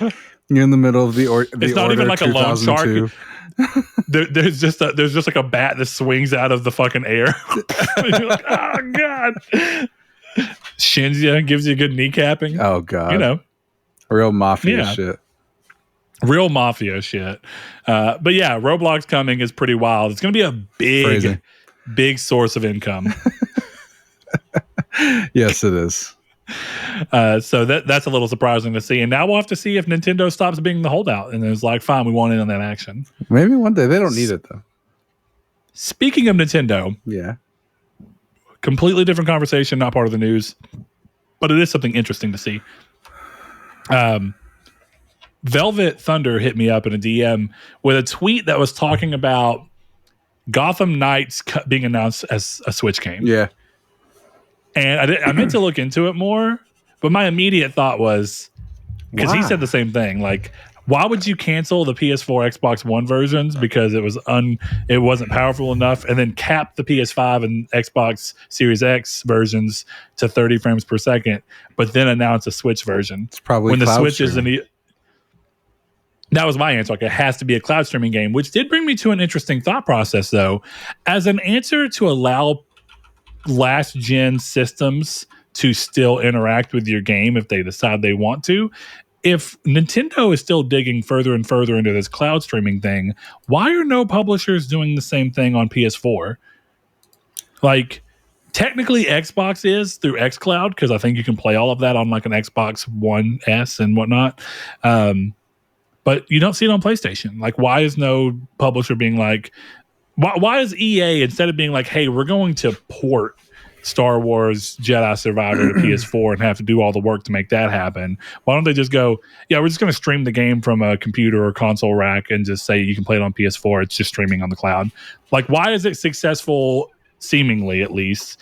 You're in the middle of the it's not even like a lone shark. There's just like a bat that swings out of the fucking air. You're like, oh god. Shins you, gives you a good kneecapping. Oh god. You know. Real mafia shit. Real mafia shit. But yeah, Roblox coming is pretty wild. It's going to be a big source of income. Yes, it is. So that's a little surprising to see. And now we'll have to see if Nintendo stops being the holdout and is like, fine, we want in on that action. Maybe one day. They don't need it, though. Speaking of Nintendo. Yeah. Completely different conversation, not part of the news. But it is something interesting to see. Velvet Thunder hit me up in a DM with a tweet that was talking about Gotham Knights being announced as a Switch game. Yeah. And I meant to look into it more, but my immediate thought was, because he said the same thing, like, why would you cancel the PS4, Xbox One versions because it wasn't powerful enough, and then cap the PS5 and Xbox Series X versions to 30 frames per second, but then announce a Switch version? It's probably when the Switch isn't. That was my answer. Like, it has to be a cloud streaming game, which did bring me to an interesting thought process, though. As an answer to allow last gen systems to still interact with your game if they decide they want to, if Nintendo is still digging further and further into this cloud streaming thing, why are no publishers doing the same thing on PS4? Like, technically Xbox is through xCloud, because I think you can play all of that on like an Xbox One S and whatnot. But you don't see it on PlayStation. Like, why is no publisher being like, why is EA, instead of being like, hey, we're going to port Star Wars Jedi Survivor to PS4 and have to do all the work to make that happen, why don't they just go, yeah, we're just going to stream the game from a computer or console rack and just say you can play it on PS4. It's just streaming on the cloud. Like, why is it successful, seemingly at least,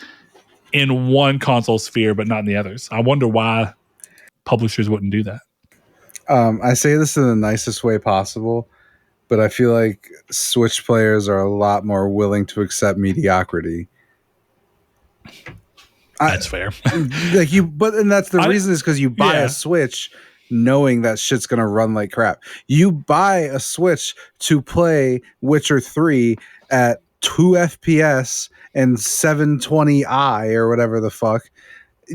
in one console sphere but not in the others? I wonder why publishers wouldn't do that. I say this in the nicest way possible, but I feel like Switch players are a lot more willing to accept mediocrity. That's fair. And that's the reason is because you buy a Switch knowing that shit's gonna run like crap. You buy a Switch to play Witcher 3 at 2 FPS and 720i or whatever the fuck.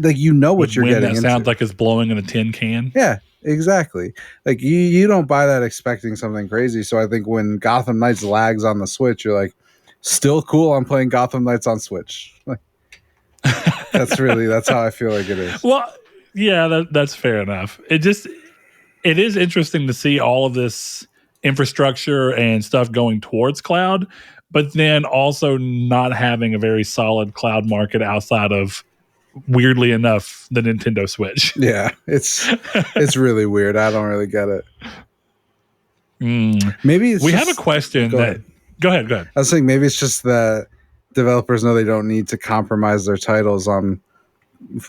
Like, you know what you're getting into. Sounds like it's blowing in a tin can. Yeah. Exactly. Like, you don't buy that expecting something crazy. So I think when Gotham Knights lags on the Switch, you're like, still cool. I'm playing Gotham Knights on Switch. Like, that's how I feel like it is. Well, yeah, that's fair enough. It is interesting to see all of this infrastructure and stuff going towards cloud, but then also not having a very solid cloud market outside of, weirdly enough, the Nintendo Switch. Yeah, it's really weird. I don't really get it. Maybe we have a question that. Go ahead. I was saying maybe it's just that developers know they don't need to compromise their titles on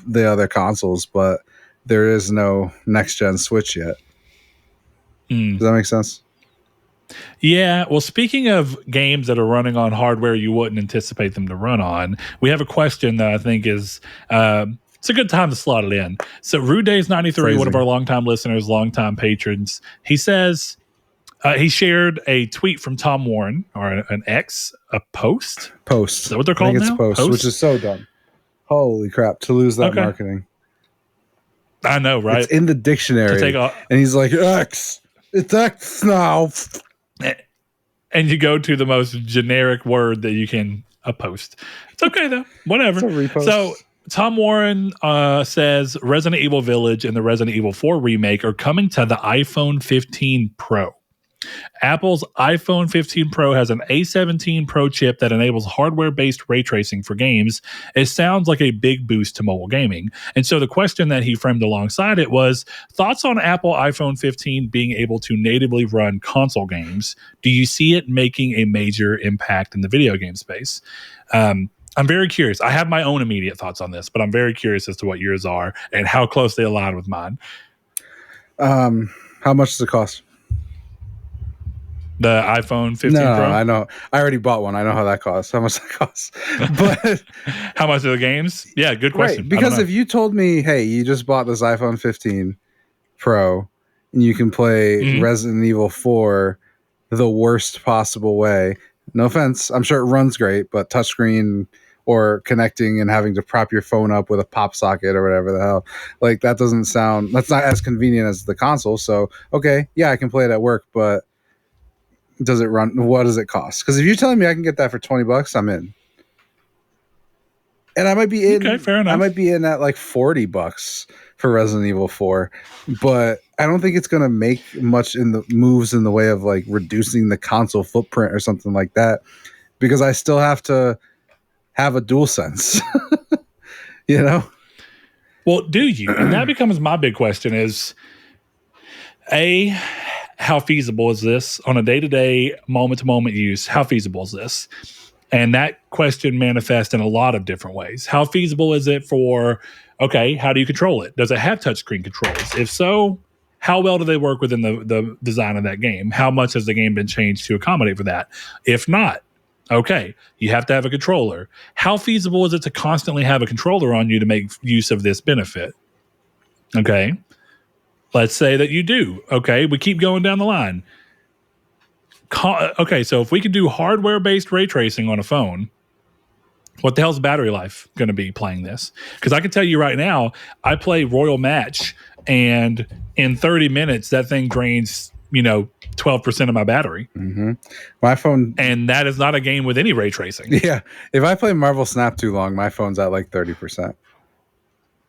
the other consoles, but there is no next gen Switch yet. Does that make sense? Yeah, well, speaking of games that are running on hardware you wouldn't anticipate them to run on, we have a question that I think is it's a good time to slot it in. So Rude Days 93, one of our longtime listeners, longtime patrons, he says he shared a tweet from Tom Warren, or an X, a post. Post. Is that what they're called now? I think it's post, which is so dumb. Holy crap, to lose that marketing. I know, right? It's in the dictionary. And he's like, X. It's X now. And you go to the most generic word that you can, a post. It's okay, though. Whatever. It's a repost. So Tom Warren says Resident Evil Village and the Resident Evil 4 remake are coming to the iPhone 15 Pro. Apple's iPhone 15 Pro has an A17 Pro chip that enables hardware-based ray tracing for games. It sounds like a big boost to mobile gaming. And so the question that he framed alongside it was, thoughts on Apple iPhone 15 being able to natively run console games? Do you see it making a major impact in the video game space? I'm very curious. I have my own immediate thoughts on this, but I'm very curious as to what yours are and how close they align with mine. How much does it cost? The iPhone 15 No, Pro? I know. I already bought one. I know how that costs. How much that costs. But how much are the games? Yeah, good question. Right, because if you told me, hey, you just bought this iPhone 15 Pro and you can play Resident Evil 4 the worst possible way. No offense. I'm sure it runs great, but touchscreen or connecting and having to prop your phone up with a pop socket or whatever the hell, like that's not as convenient as the console. So, okay, yeah, I can play it at work, but does it run? What does it cost? Because if you're telling me I can get that for $20, I'm in. And I might be in. Okay, fair enough. I might be in at like $40 for Resident Evil 4, but I don't think it's going to make much in the moves in the way of like reducing the console footprint or something like that, because I still have to have a DualSense. You know? Well, do you? And that becomes my big question: is how feasible is this on a day-to-day, moment-to-moment use? How feasible is this? And that question manifests in a lot of different ways. How feasible is it for, okay, how do you control it? Does it have touchscreen controls? If so, how well do they work within the design of that game? How much has the game been changed to accommodate for that? If not, okay, you have to have a controller. How feasible is it to constantly have a controller on you to make use of this benefit? Okay, let's say that you do. Okay, we keep going down the line. Okay, so if we could do hardware-based ray tracing on a phone, what the hell's the battery life going to be playing this? Because I can tell you right now, I play Royal Match, and in 30 minutes, that thing drains, 12% of my battery. Mm-hmm. My phone, and that is not a game with any ray tracing. Yeah, if I play Marvel Snap too long, my phone's at like 30%.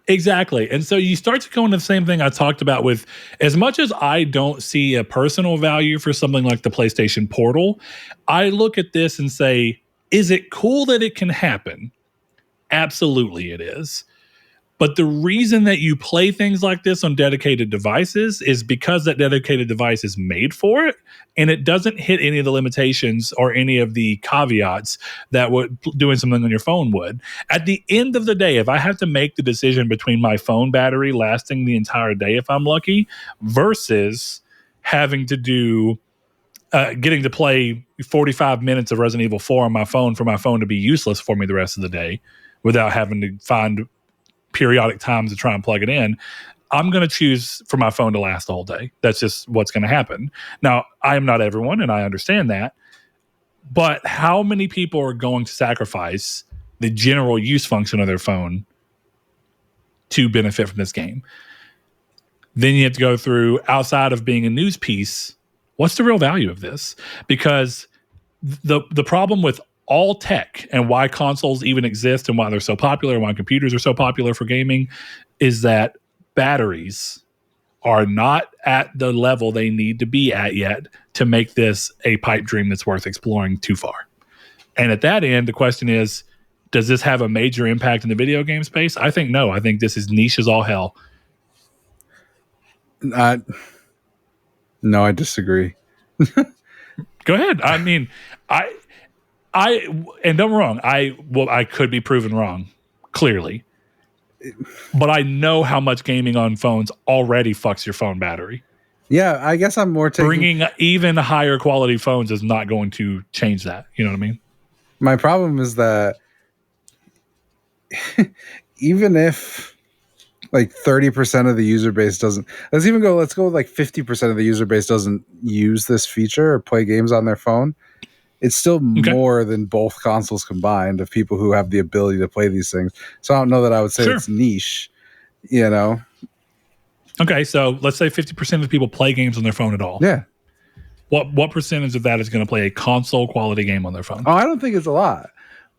Exactly. And so you start to go into the same thing I talked about with, as much as I don't see a personal value for something like the PlayStation Portal, I look at this and say, is it cool that it can happen? Absolutely it is. But the reason that you play things like this on dedicated devices is because that dedicated device is made for it, and it doesn't hit any of the limitations or any of the caveats that doing something on your phone would. At the end of the day, if I have to make the decision between my phone battery lasting the entire day if I'm lucky versus having to do getting to play 45 minutes of Resident Evil 4 on my phone for my phone to be useless for me the rest of the day without having to find periodic times to try and plug it in, I'm going to choose for my phone to last the whole day. That's just what's going to happen. Now, I am not everyone, and I understand that. But how many people are going to sacrifice the general use function of their phone to benefit from this game? Then you have to go through, outside of being a news piece, what's the real value of this? Because the problem with all tech and why consoles even exist and why they're so popular and why computers are so popular for gaming is that batteries are not at the level they need to be at yet to make this a pipe dream that's worth exploring too far. And at that end, the question is, does this have a major impact in the video game space? I think no. I think this is niche as all hell. No, I disagree. Go ahead. I mean, and don't get me wrong, I could be proven wrong, clearly. But I know how much gaming on phones already fucks your phone battery. Yeah, I guess I'm more taking... Bringing even higher quality phones is not going to change that. You know what I mean? My problem is that even if like 30% of the user base doesn't... let's go with like 50% of the user base doesn't use this feature or play games on their phone. It's still more than both consoles combined of people who have the ability to play these things. So I don't know that I would say it's niche, Okay, so let's say 50% of the people play games on their phone at all. Yeah. What percentage of that is going to play a console quality game on their phone? Oh, I don't think it's a lot,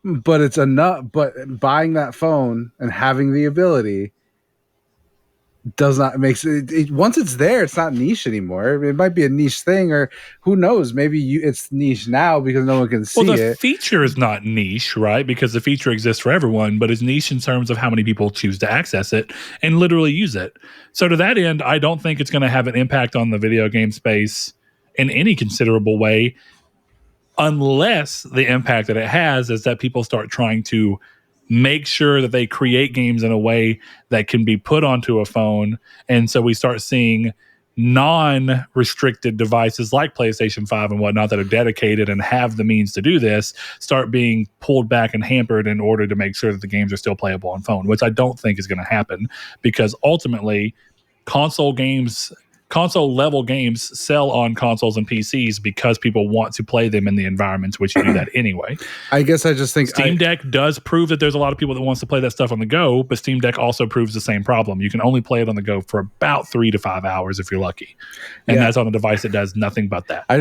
but it's enough. But buying that phone and having the ability does not makes it, once it's there, it's not niche anymore. It might be a niche thing, or who knows, maybe it's niche now because no one can Well, see the it. feature is not niche, right? Because the feature exists for everyone, but it's niche in terms of how many people choose to access it and literally use it. So to that end, I don't think it's going to have an impact on the video game space in any considerable way, unless the impact that it has is that people start trying to make sure that they create games in a way that can be put onto a phone. And so we start seeing non-restricted devices like PlayStation 5 and whatnot that are dedicated and have the means to do this start being pulled back and hampered in order to make sure that the games are still playable on phone, which I don't think is going to happen, because ultimately console level games sell on consoles and PCs because people want to play them in the environments which you do that anyway. I guess I just think Steam Deck does prove that there's a lot of people that wants to play that stuff on the go, but Steam Deck also proves the same problem. You can only play it on the go for about 3 to 5 hours if you're lucky. And that's on a device that does nothing but that. I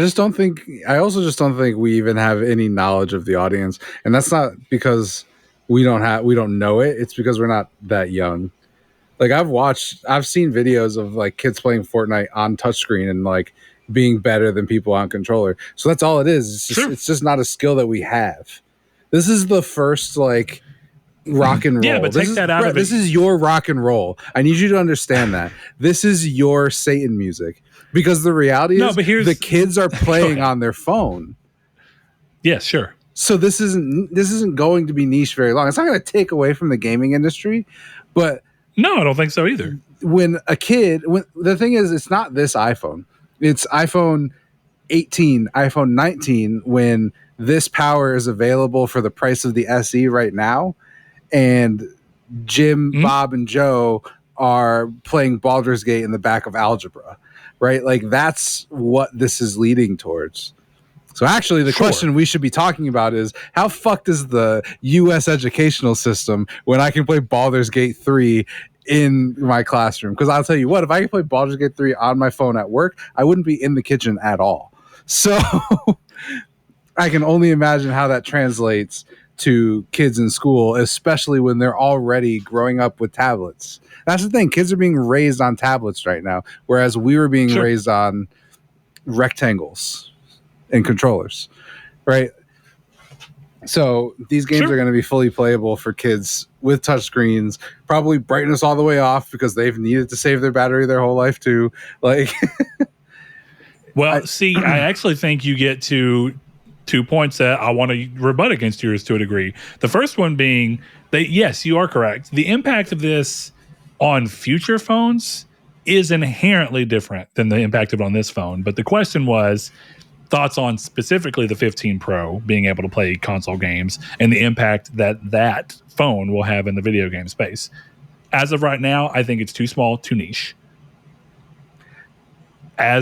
also just don't think we even have any knowledge of the audience. And that's not because we don't know it. It's because we're not that young. Like I've seen videos of like kids playing Fortnite on touchscreen and like being better than people on controller. So that's all it is. It's just not a skill that we have. This is the first like rock and roll. Yeah, but take that out of it. This is your rock and roll. I need you to understand that. This is your Satan music, because the reality is the kids are playing on their phone. Yes, sure. So this isn't going to be niche very long. It's not going to take away from the gaming industry, but no, I don't think so either. The thing is, it's not this iPhone. It's iPhone 18, iPhone 19, when this power is available for the price of the SE right now. And Jim, Bob, and Joe are playing Baldur's Gate in the back of Algebra, right? Like that's what this is leading towards. So actually, the question we should be talking about is, how fucked is the U.S. educational system when I can play Baldur's Gate 3 in my classroom? Because I'll tell you what, if I could play Baldur's Gate 3 on my phone at work, I wouldn't be in the kitchen at all. So I can only imagine how that translates to kids in school, especially when they're already growing up with tablets. That's the thing. Kids are being raised on tablets right now, whereas we were being raised on rectangles and controllers, right? So these games are going to be fully playable for kids with touchscreens, probably brightness all the way off because they've needed to save their battery their whole life too. Like, well, I actually think you get to 2 points that I want to rebut against yours to a degree. The first one being that, yes, you are correct. The impact of this on future phones is inherently different than the impact of it on this phone. But the question was, thoughts on specifically the 15 Pro being able to play console games and the impact that phone will have in the video game space. As of right now, I think it's too small, too niche. Go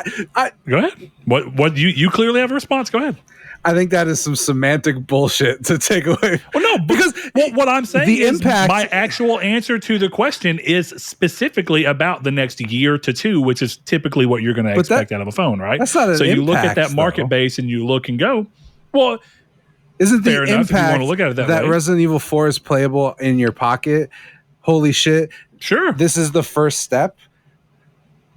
ahead. What you clearly have a response. Go ahead. I think that is some semantic bullshit to take away. Well, no, because what I'm saying is my actual answer to the question is specifically about the next year to two, which is typically what you're going to expect out of a phone, right? That's not an so you look at that though. market base and you look and go, well, isn't the impact if you want to look at it that way. Resident Evil 4 is playable in your pocket? Holy shit. Sure. This is the first step.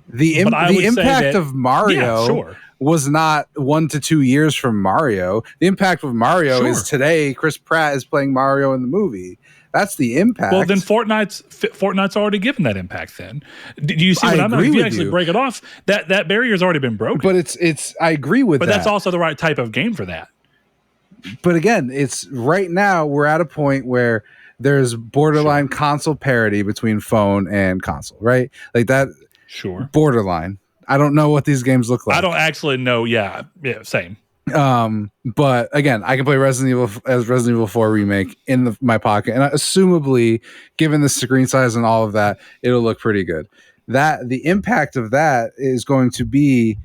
The impact of Mario was not 1 to 2 years from Mario. The impact of Mario is today. Chris Pratt is playing Mario in the movie. That's the impact. Well, then Fortnite's already given that impact. Then, do you see what I'm saying? If you actually break it off, that barrier's already been broken. But it's I agree with that. But that's also the right type of game for that. But again, it's right now we're at a point where there's borderline console parity between phone and console, right? Like that. Sure. Borderline. I don't know what these games look like. I don't actually know. Yeah, same. But again, I can play Resident Evil 4 remake in my pocket, and assumably, given the screen size and all of that, it'll look pretty good. The impact of that is going to be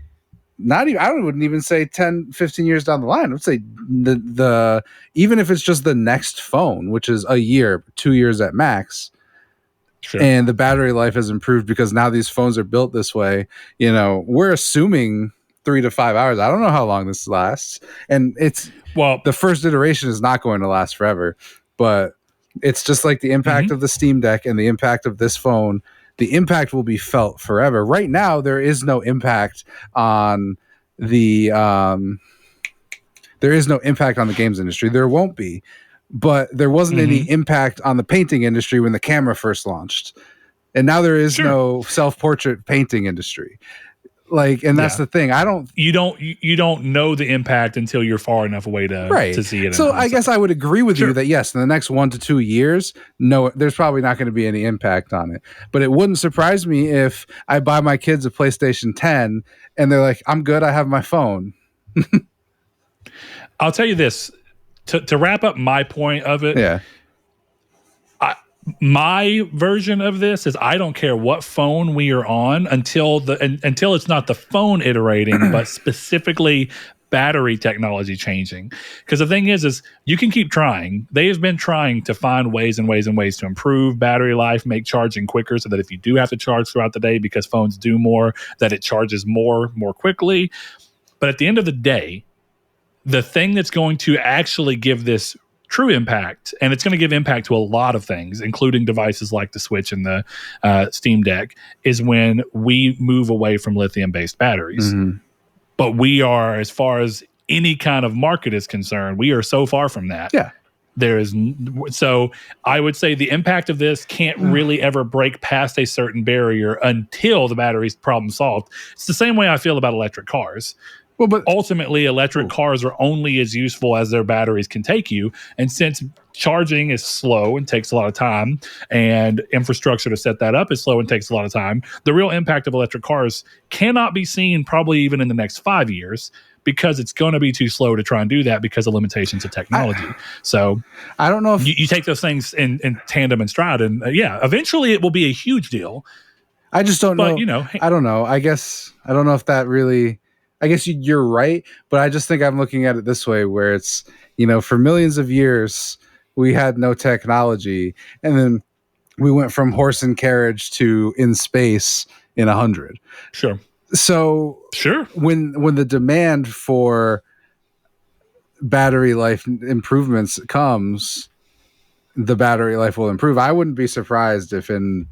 not even, I wouldn't even say 10, 15 years down the line. I would say the even if it's just the next phone, which is a year, 2 years at max. Sure. And the battery life has improved because now these phones are built this way. You know, we're assuming 3 to 5 hours. I don't know how long this lasts. And the first iteration is not going to last forever, but it's just like the impact of the Steam Deck and the impact of this phone. the impact will be felt forever. Right now, there is no impact on the games industry. There won't be, but there wasn't any impact on the painting industry when the camera first launched, and now there is no self-portrait painting industry. Like, and that's the thing. You don't know the impact until you're far enough away to see it. So I guess I would agree with you that yes, in the next 1 to 2 years, no, there's probably not going to be any impact on it. But it wouldn't surprise me if I buy my kids a PlayStation 10 and they're like, "I'm good. I have my phone." I'll tell you this to wrap up my point of it. Yeah. My version of this is I don't care what phone we are on until it's not the phone iterating, but specifically battery technology changing. Because the thing is you can keep trying. They have been trying to find ways and ways and ways to improve battery life, make charging quicker so that if you do have to charge throughout the day because phones do more, that it charges more quickly. But at the end of the day, the thing that's going to actually give this true impact, and it's going to give impact to a lot of things, including devices like the Switch and the Steam Deck, is when we move away from lithium-based batteries. But we are, as far as any kind of market is concerned, we are so far from that. Yeah. So I would say the impact of this can't really ever break past a certain barrier until the battery's problem solved. It's the same way I feel about electric cars. Well, but ultimately, electric cars are only as useful as their batteries can take you. And since charging is slow and takes a lot of time, and infrastructure to set that up is slow and takes a lot of time, the real impact of electric cars cannot be seen probably even in the next 5 years, because it's going to be too slow to try and do that because of limitations of technology. So I don't know if you take those things in tandem and stride, and eventually it will be a huge deal. I just don't know. I don't know. I guess I don't know if that really. I guess you're right, but I just think I'm looking at it this way, where it's, for millions of years, we had no technology, and then we went from horse and carriage to in space in 100. Sure. So when the demand for battery life improvements comes, the battery life will improve. I wouldn't be surprised if in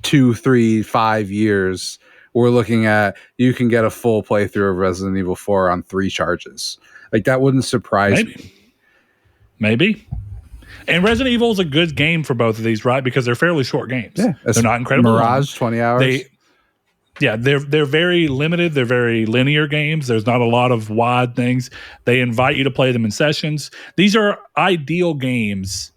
2, 3, 5 years, we're looking at you can get a full playthrough of Resident Evil 4 on 3 charges. Like, that wouldn't surprise me. Maybe. And Resident Evil is a good game for both of these, right? Because they're fairly short games. Yeah, they're not incredible. Mirage, 20 hours. They're very limited. They're very linear games. There's not a lot of wide things. They invite you to play them in sessions. These are ideal games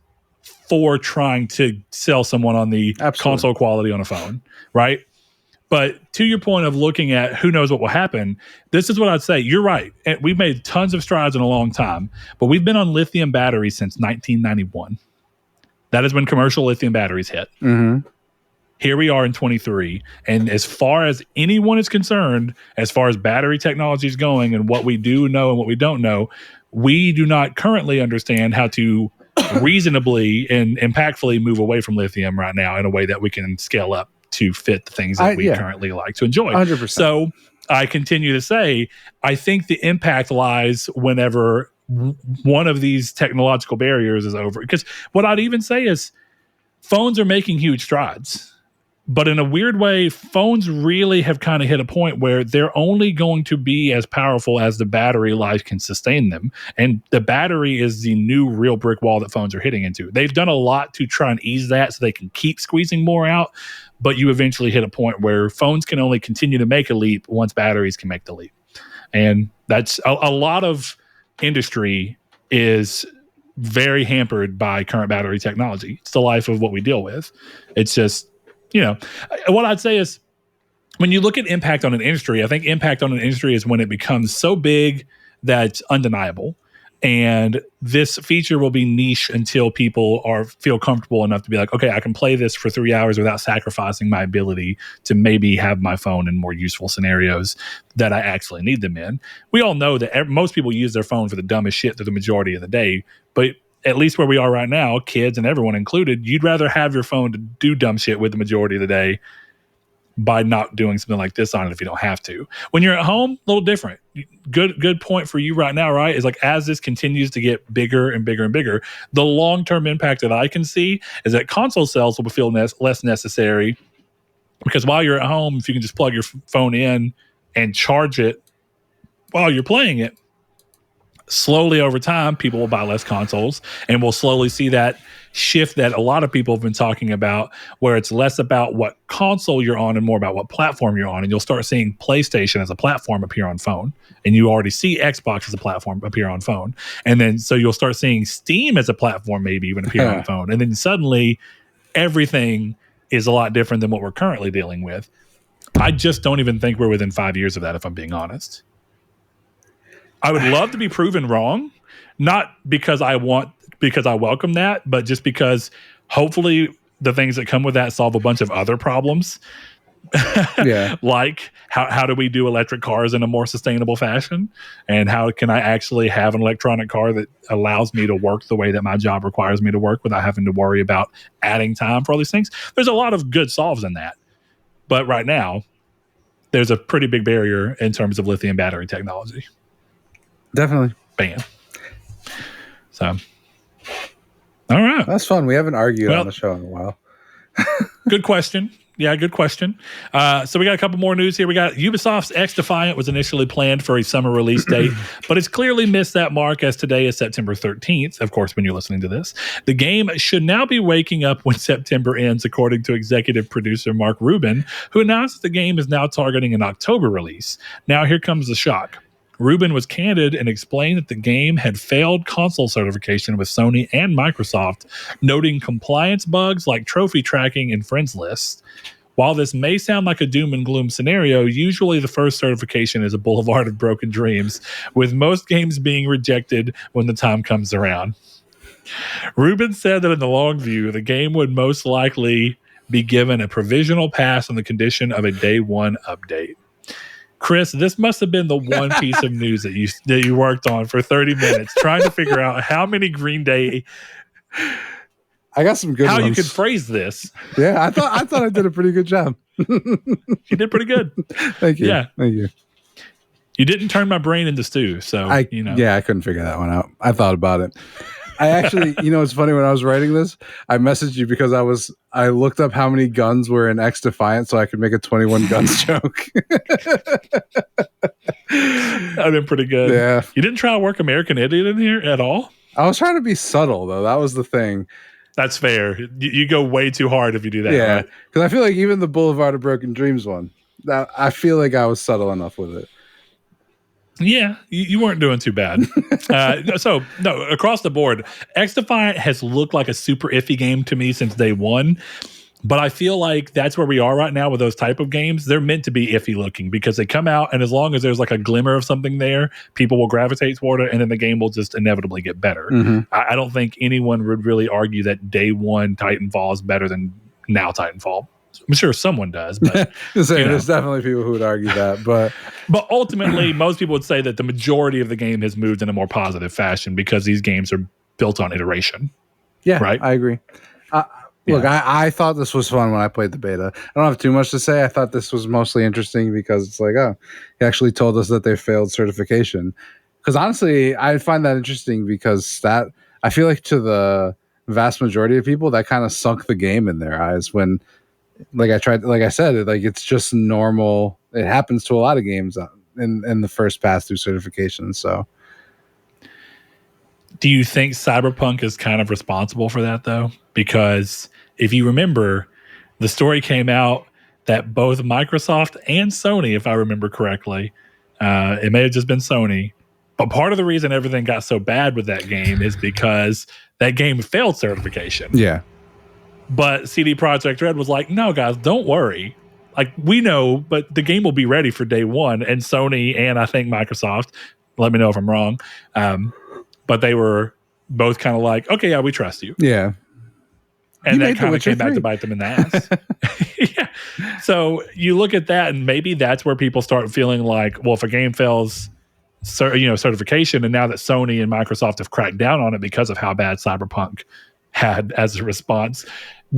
for trying to sell someone on the console quality on a phone, right? But to your point of looking at who knows what will happen, this is what I'd say. You're right. We've made tons of strides in a long time, but we've been on lithium batteries since 1991. That is when commercial lithium batteries hit. Here we are in 23. And as far as anyone is concerned, as far as battery technology is going and what we do know and what we don't know, we do not currently understand how to reasonably and impactfully move away from lithium right now in a way that we can scale up to fit the things that we currently like to enjoy. 100%. So I continue to say, I think the impact lies whenever one of these technological barriers is over. Because what I'd even say is phones are making huge strides. But in a weird way, phones really have kind of hit a point where they're only going to be as powerful as the battery life can sustain them. And the battery is the new real brick wall that phones are hitting into. They've done a lot to try and ease that so they can keep squeezing more out. But you eventually hit a point where phones can only continue to make a leap once batteries can make the leap. And that's a lot of industry is very hampered by current battery technology. It's the life of what we deal with. It's just, what I'd say is when you look at impact on an industry, I think impact on an industry is when it becomes so big that it's undeniable. And this feature will be niche until people feel comfortable enough to be like, okay, I can play this for 3 hours without sacrificing my ability to maybe have my phone in more useful scenarios that I actually need them in. We all know that most people use their phone for the dumbest shit through the majority of the day, but at least where we are right now, kids and everyone included, you'd rather have your phone to do dumb shit with the majority of the day by not doing something like this on it if you don't have to. When you're at home, a little different. Good point for you right now, right? Is like as this continues to get bigger and bigger and bigger, the long-term impact that I can see is that console sales will feel less necessary, because while you're at home, if you can just plug your phone in and charge it while you're playing it, slowly over time, people will buy less consoles, and we'll slowly see that shift that a lot of people have been talking about, where it's less about what console you're on and more about what platform you're on. And you'll start seeing PlayStation as a platform appear on phone, and you already see Xbox as a platform appear on phone. And then so you'll start seeing Steam as a platform maybe even appear on phone. And then suddenly everything is a lot different than what we're currently dealing with. I just don't even think we're within 5 years of that, if I'm being honest. I would love to be proven wrong, not because I welcome that, but just because hopefully the things that come with that solve a bunch of other problems. Yeah. Like how do we do electric cars in a more sustainable fashion? And how can I actually have an electronic car that allows me to work the way that my job requires me to work without having to worry about adding time for all these things? There's a lot of good solves in that. But right now, there's a pretty big barrier in terms of lithium battery technology. Definitely. Bam. So, all right. That's fun. We haven't argued on the show in a while. Good question. Yeah, good question. So we got a couple more news here. We got Ubisoft's xDefiant was initially planned for a summer release date, but it's clearly missed that mark, as today is September 13th, of course, when you're listening to this. The game should now be waking up when September ends, according to executive producer Mark Rubin, who announced the game is now targeting an October release. Now, here comes the shock. Rubin was candid and explained that the game had failed console certification with Sony and Microsoft, noting compliance bugs like trophy tracking and friends lists. While this may sound like a doom and gloom scenario, usually the first certification is a boulevard of broken dreams, with most games being rejected when the time comes around. Rubin said that in the long view, the game would most likely be given a provisional pass on the condition of a day one update. Chris, this must have been the one piece of news that you worked on for 30 minutes, trying to figure out how many Green Day. I got some good ones. How you could phrase this. Yeah, I thought I did a pretty good job. You did pretty good. Thank you. Yeah. Thank you. You didn't turn my brain into stew, so Yeah, I couldn't figure that one out. I thought about it. I actually, it's funny, when I was writing this, I messaged you because I looked up how many guns were in xDefiant so I could make a 21 guns joke. That'd been pretty good. Yeah. You didn't try to work American Idiot in here at all? I was trying to be subtle, though. That was the thing. That's fair. You go way too hard if you do that. Yeah, because I feel like even the Boulevard of Broken Dreams one, I feel like I was subtle enough with it. Yeah, you weren't doing too bad. So, across the board, xDefiant has looked like a super iffy game to me since day one. But I feel like that's where we are right now with those type of games. They're meant to be iffy looking because they come out, and as long as there's like a glimmer of something there, people will gravitate toward it, and then the game will just inevitably get better. Mm-hmm. I don't think anyone would really argue that day one Titanfall is better than now Titanfall. I'm sure someone does, but there's definitely people who would argue that. But ultimately, most people would say that the majority of the game has moved in a more positive fashion because these games are built on iteration. Yeah, right. I agree. Look, I thought this was fun when I played the beta. I don't have too much to say. I thought this was mostly interesting because it's like, he actually told us that they failed certification. Because honestly, I find that interesting because I feel like to the vast majority of people, that kind of sunk the game in their eyes when, like I said, it's just normal. It happens to a lot of games in the first pass through certification. So, do you think Cyberpunk is kind of responsible for that, though? Because if you remember, the story came out that both Microsoft and Sony, if I remember correctly, it may have just been Sony, but part of the reason everything got so bad with that game is because that game failed certification. Yeah. But CD Projekt Red was like, no, guys, don't worry. Like, we know, but the game will be ready for day one. And Sony and I think Microsoft, let me know if I'm wrong, but they were both kind of like, okay, yeah, we trust you. Yeah. And that kind of came back to bite them in the ass. Yeah. So you look at that, and maybe that's where people start feeling like, well, if a game fails certification, and now that Sony and Microsoft have cracked down on it because of how bad Cyberpunk had as a response.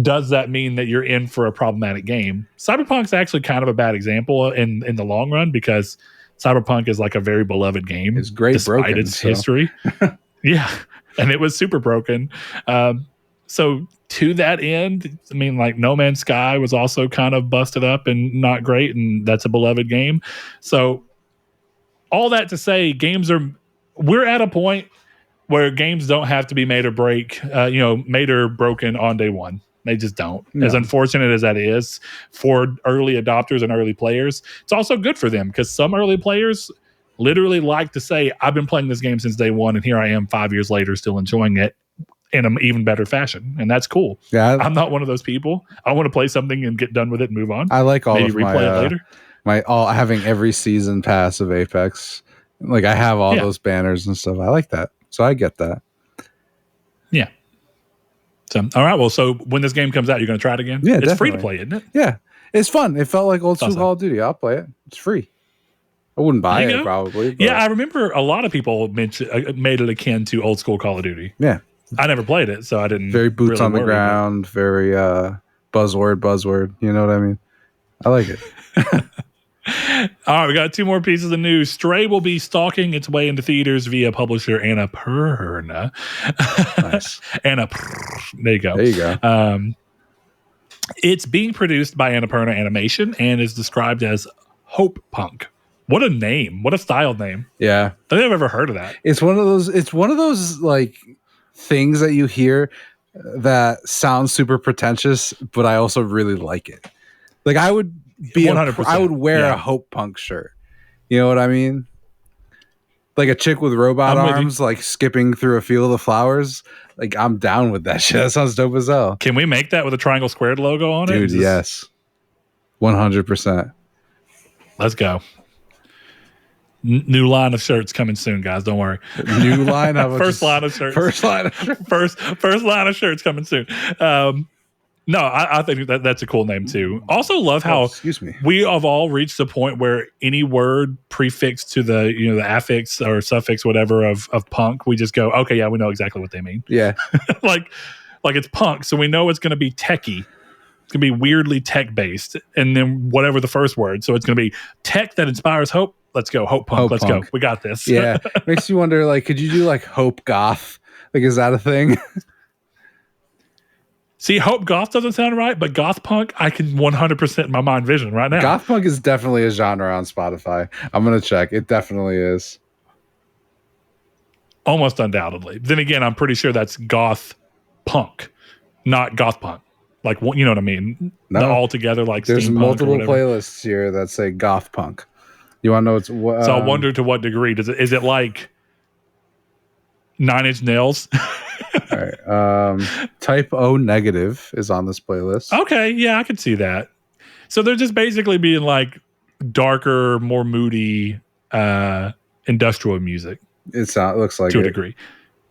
Does that mean that you're in for a problematic game? Cyberpunk's actually kind of a bad example in the long run, because Cyberpunk is like a very beloved game. It's great despite broken, its so. history. Yeah, and it was super broken. So to that end, I mean, like No Man's Sky was also kind of busted up and not great, and that's a beloved game. So all that to say, we're at a point where games don't have to be made or made or broken on day one. They just don't. No. As unfortunate as that is for early adopters and early players, it's also good for them, because some early players literally like to say, I've been playing this game since day one, and here I am 5 years later still enjoying it in an even better fashion. And that's cool. Yeah, I'm not one of those people. I want to play something and get done with it and move on. I like all maybe of replay it later. Having every season pass of Apex. Like, I have all those banners and stuff. I like that. So I get that. Yeah. So, all right. Well, so when this game comes out, you're going to try it again? Yeah, it's free to play, isn't it? Yeah. It's fun. It felt like old school Call of Duty. I'll play it. It's free. I wouldn't buy it probably. But. Yeah, I remember a lot of people made it akin to old school Call of Duty. Yeah. I never played it, so I didn't. Very boots really on the ground, very buzzword. You know what I mean? I like it. All right, we got 2 more pieces of news. Stray will be stalking its way into theaters via publisher Annapurna. Nice. There you go. There you go. It's being produced by Annapurna Animation and is described as Hope Punk. What a name! What a styled name! Yeah, I don't think I've ever heard of that. It's one of those like things that you hear that sounds super pretentious, but I also really like it. Like, I would be, I would wear a Hope Punk shirt. You know what I mean? Like a chick with robot arms, like skipping through a field of flowers. Like, I'm down with that shit. That sounds dope as hell. Can we make that with a triangle squared logo on it? Dude, yes. 100%. Let's go. New line of shirts coming soon, guys. Don't worry. New line of first line of shirts. First line of shirts coming soon. No, I think that's a cool name too. Also, love how we have all reached the point where any word prefixed to the the affix or suffix whatever of punk, we just go, okay, yeah, we know exactly what they mean. Yeah, like it's punk, so we know it's going to be techie. It's going to be weirdly tech based, and then whatever the first word, so it's going to be tech that inspires hope. Let's go, Hope Punk. Let's go. We got this. Yeah, makes you wonder. Like, could you do like Hope Goth? Like, is that a thing? See, Hope Goth doesn't sound right, but Goth Punk, I can 100% in my mind vision right now. Goth Punk is definitely a genre on Spotify. I'm going to check. It definitely is. Almost undoubtedly. Then again, I'm pretty sure that's Goth Punk, not Goth Punk. Like, you know what I mean? No. All together, like there's multiple playlists here that say Goth Punk. You want to know what's... so I wonder to what degree. Is it like 9 Inch Nails? All right. Type O Negative is on this playlist. Okay, yeah, I could see that. So they're just basically being like darker, more moody industrial music. It looks like to a degree.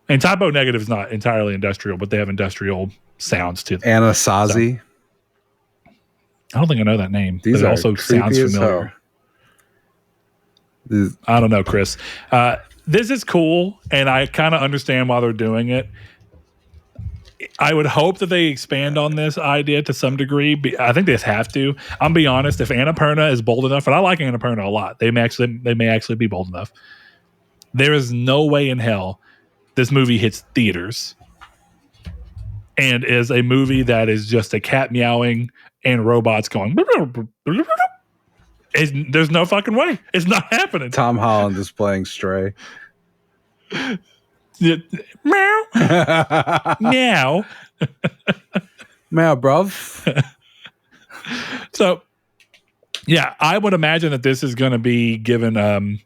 And Type O Negative is not entirely industrial, but they have industrial sounds to them. Anasazi. So, I don't think I know that name. These but it also sounds familiar. I don't know, Chris. This is cool, and I kind of understand why they're doing it. I would hope that they expand on this idea to some degree. I think they have to. I'm be honest. If Annapurna is bold enough, and I like Annapurna a lot, they may actually be bold enough. There is no way in hell this movie hits theaters and is a movie that is just a cat meowing and robots going. There's no fucking way. It's not happening. Tom Holland is playing Stray. Meow. Meow. Meow, bruv. So, yeah, I would imagine that this is going to be given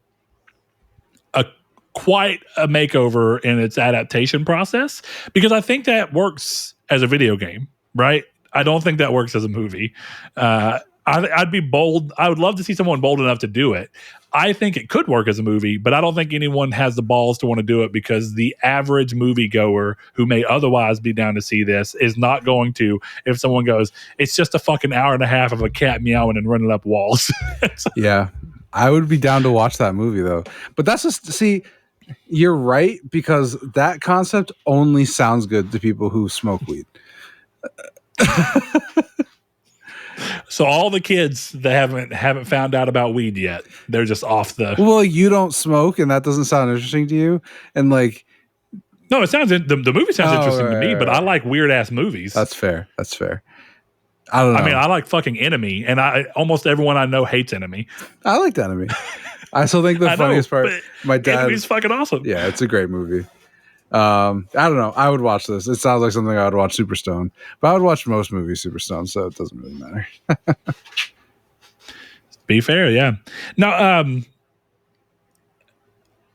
quite a makeover in its adaptation process, because I think that works as a video game, right? I don't think that works as a movie. I'd be bold. I would love to see someone bold enough to do it. I think it could work as a movie, but I don't think anyone has the balls to want to do it, because the average moviegoer who may otherwise be down to see this is not going to, if someone goes, it's just a fucking hour and a half of a cat meowing and running up walls. Yeah. I would be down to watch that movie though. But that's just, see, You're right, because that concept only sounds good to people who smoke weed. So all the kids that haven't found out about weed yet, they're just off the. Well, you don't smoke, and that doesn't sound interesting to you, and like. No, it sounds the movie sounds interesting to me, but I right. like weird ass movies. That's fair. That's fair. I don't know. I mean, I like fucking Enemy, and almost everyone I know hates Enemy. I liked Enemy. I still think the funniest part. My dad. Enemy's fucking awesome. Yeah, it's a great movie. I don't know. I would watch this. It sounds like something I would watch super stoned, but I would watch most movies super stoned, so it doesn't really matter. Be fair, yeah. Now,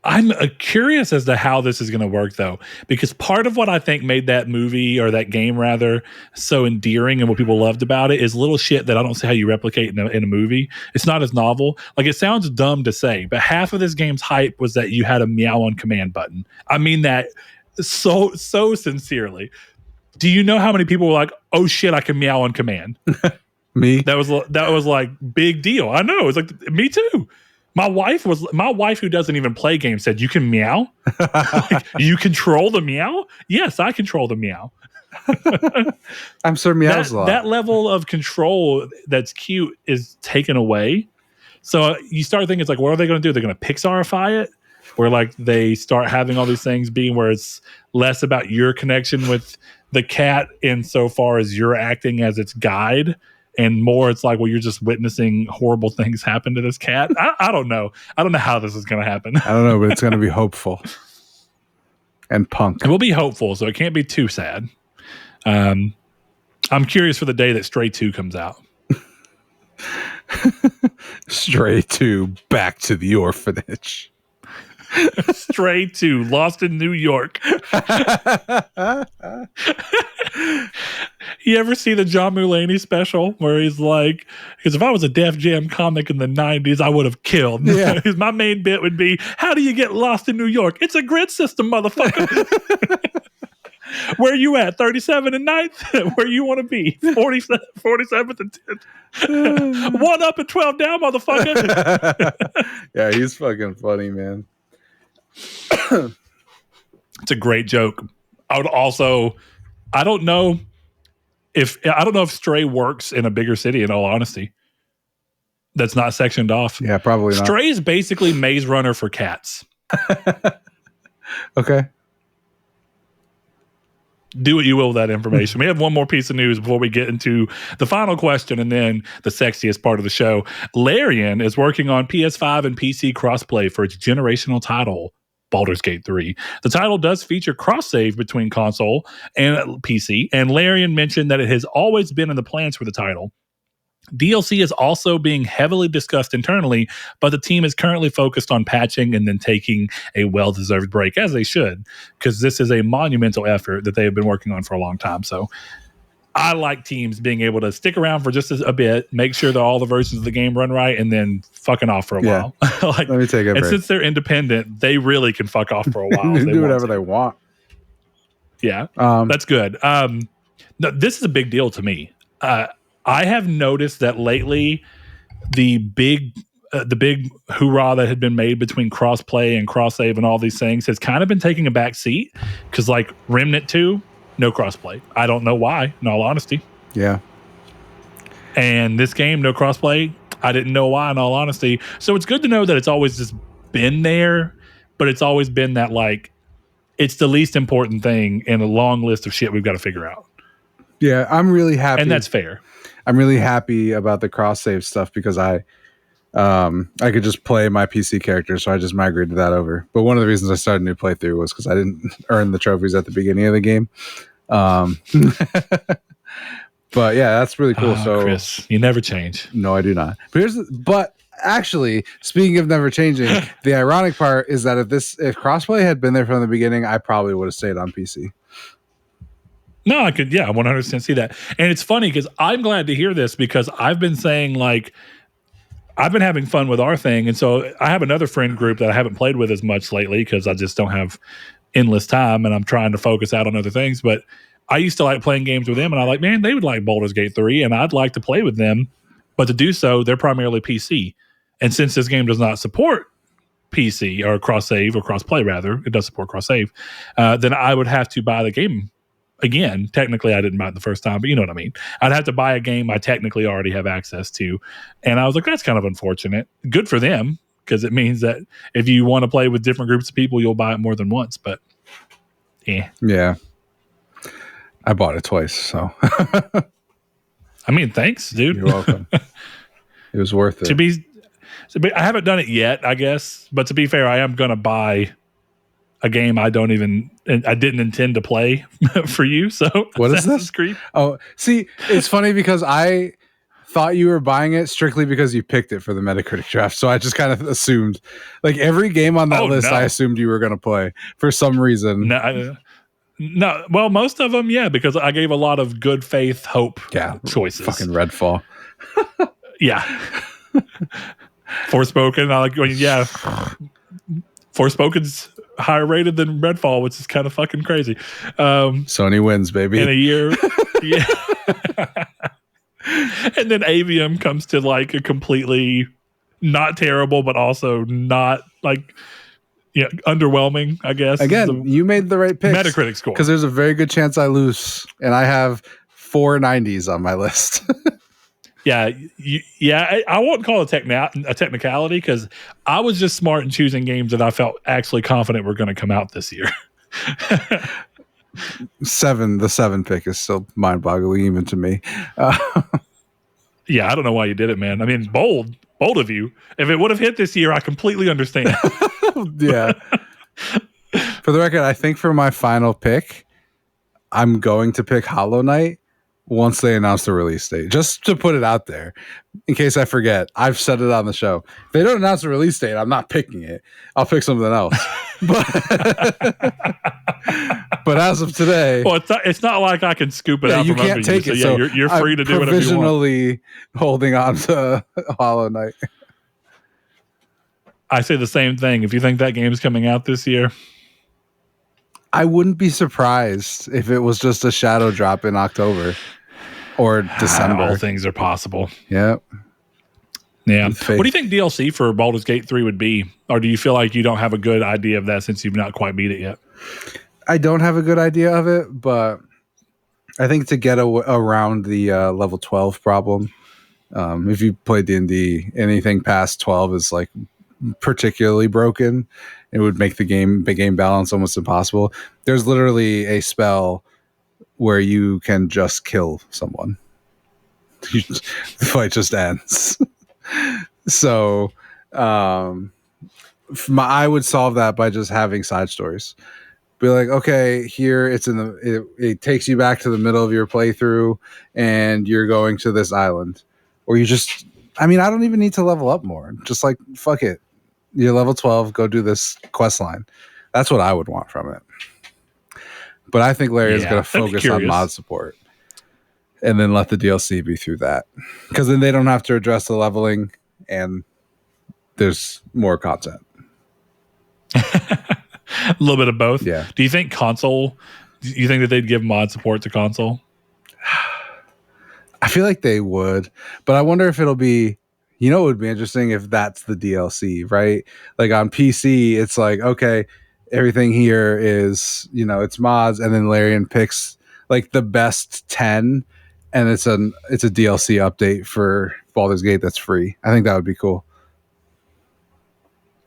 I'm curious as to how this is going to work, though, because part of what I think made that movie, or that game rather, so endearing and what people loved about it is little shit that I don't see how you replicate in a movie. It's not as novel. Like, it sounds dumb to say, but half of this game's hype was that you had a meow on command button. I mean that so sincerely. Do you know how many people were like, "Oh shit, I can meow on command"? Me? That was like big deal. I know. It's like, me too. My wife, who doesn't even play games, said, "You can meow? Like, you control the meow?" Yes, I control the meow. I'm sure meows a lot. That level of control that's cute is taken away. So you start thinking, it's like, what are they going to do? They're going to Pixarify it, where like they start having all these things being where it's less about your connection with the cat insofar as you're acting as its guide, and more it's like, well, you're just witnessing horrible things happen to this cat. I don't know. I don't know how this is going to happen. I don't know, but it's going to be hopeful and punk. It will be hopeful, so it can't be too sad. I'm curious for the day that Stray 2 comes out. Stray 2, back to the orphanage. Stray 2, Lost in New York. You ever see the John Mulaney special where he's like, because if I was a Def Jam comic in the 90s, I would have killed. Yeah. My main bit would be, how do you get lost in New York? It's a grid system, motherfucker. Where you at? 37 and 9th? Where you want to be? 47th and 10th? 1 up and 12 down, motherfucker. Yeah, he's fucking funny, man. It's a great joke. I don't know if Stray works in a bigger city, in all honesty. That's not sectioned off. Yeah, probably not. Stray is basically Maze Runner for cats. Okay. Do what you will with that information. We have one more piece of news before we get into the final question and then the sexiest part of the show. Larian is working on PS5 and PC crossplay for its generational title, Baldur's Gate 3. The title does feature cross-save between console and PC, and Larian mentioned that it has always been in the plans for the title. DLC is also being heavily discussed internally, but the team is currently focused on patching and then taking a well-deserved break, as they should, because this is a monumental effort that they have been working on for a long time. So I like teams being able to stick around for just a bit, make sure that all the versions of the game run right, and then fucking off for a while. Let me take a break. And since they're independent, they really can fuck off for a while. They do whatever they want. Yeah, that's good. No, this is a big deal to me. I have noticed that lately, the big hoorah that had been made between crossplay and cross save and all these things has kind of been taking a back seat, because like Remnant 2, no crossplay. I don't know why, in all honesty. Yeah. And this game, no crossplay. I didn't know why, in all honesty. So it's good to know that it's always just been there, but it's always been that like it's the least important thing in a long list of shit we've got to figure out. Yeah, I'm really happy. And that's fair. I'm really happy about the cross save stuff because I could just play my PC character, so I just migrated that over. But one of the reasons I started a new playthrough was because I didn't earn the trophies at the beginning of the game. But yeah, that's really cool. So Chris, you never change. No, I do not. But actually, speaking of never changing, the ironic part is that if crossplay had been there from the beginning, I probably would have stayed on PC. No, I could, 100% see that. And it's funny because I'm glad to hear this, because I've been saying, like, I've been having fun with our thing. And so I have another friend group that I haven't played with as much lately because I just don't have endless time and I'm trying to focus out on other things. But I used to like playing games with them, and I like, man, they would like Baldur's Gate 3 and I'd like to play with them. But to do so, they're primarily PC. And since this game does not support PC or cross save or cross play, rather, it does support cross save, then I would have to buy the game again. Technically, I didn't buy it the first time, but you know what I mean. I'd have to buy a game I technically already have access to. And I was like, that's kind of unfortunate. Good for them, because it means that if you want to play with different groups of people, you'll buy it more than once. But yeah, I bought it twice, so I mean, thanks, dude. You're welcome. It was worth it. I haven't done it yet, I guess. But to be fair, I am going to buy a game I didn't intend to play for you. So what is this? Creed. Oh, see, it's funny because I thought you were buying it strictly because you picked it for the Metacritic draft. So I just kind of assumed, like, every game on that list, I assumed you were going to play for some reason. No, well, most of them, yeah, because I gave a lot of good faith hope choices. Fucking Redfall. Yeah. Forspoken, Forspoken's higher rated than Redfall, which is kind of fucking crazy. Sony wins, baby. In a year. Yeah. And then Avium comes to like a completely not terrible, but also not like underwhelming, I guess. Again, you made the right pick. Metacritic score. Because there's a very good chance I lose, and I have 4 90s on my list. Yeah, I won't call it a technicality, because I was just smart in choosing games that I felt actually confident were going to come out this year. The 7 pick is still mind-boggling even to me. Yeah, I don't know why you did it, man. I mean, bold of you. If it would have hit this year, I completely understand. Yeah. For the record, I think for my final pick, I'm going to pick Hollow Knight once they announce the release date, just to put it out there in case I forget. I've said it on the show. If they don't announce the release date, I'm not picking it. I'll pick something else. But as of today, well, it's not like I can scoop it out. You can't take it. So you're free to do whatever you want. Provisionally holding on to Hollow Knight. I say the same thing. If you think that game's coming out this year, I wouldn't be surprised if it was just a shadow drop in October or December. All things are possible. Yep. Yeah. What do you think DLC for Baldur's Gate 3 would be? Or do you feel like you don't have a good idea of that since you've not quite beat it yet? I don't have a good idea of it, but I think to get around the level 12 problem, if you play D&D, anything past 12 is like particularly broken. It would make the game balance almost impossible. There's literally a spell where you can just kill someone. The fight just ends. So I would solve that by just having side stories. Be like, okay, here it takes you back to the middle of your playthrough and you're going to this island. Or you just, I don't even need to level up more. Just like, fuck it. You're level 12, go do this quest line. That's what I would want from it. But I think Larry is going to focus on mod support and then let the DLC be through that. Because then they don't have to address the leveling and there's more content. A little bit of both. Yeah. Do you think that they'd give mod support to console? I feel like they would, but I wonder if it'll be, it would be interesting if that's the DLC, right? Like on PC, it's like, okay, everything here is, it's mods, and then Larian picks like the best 10, and it's a DLC update for Baldur's Gate that's free. I think that would be cool.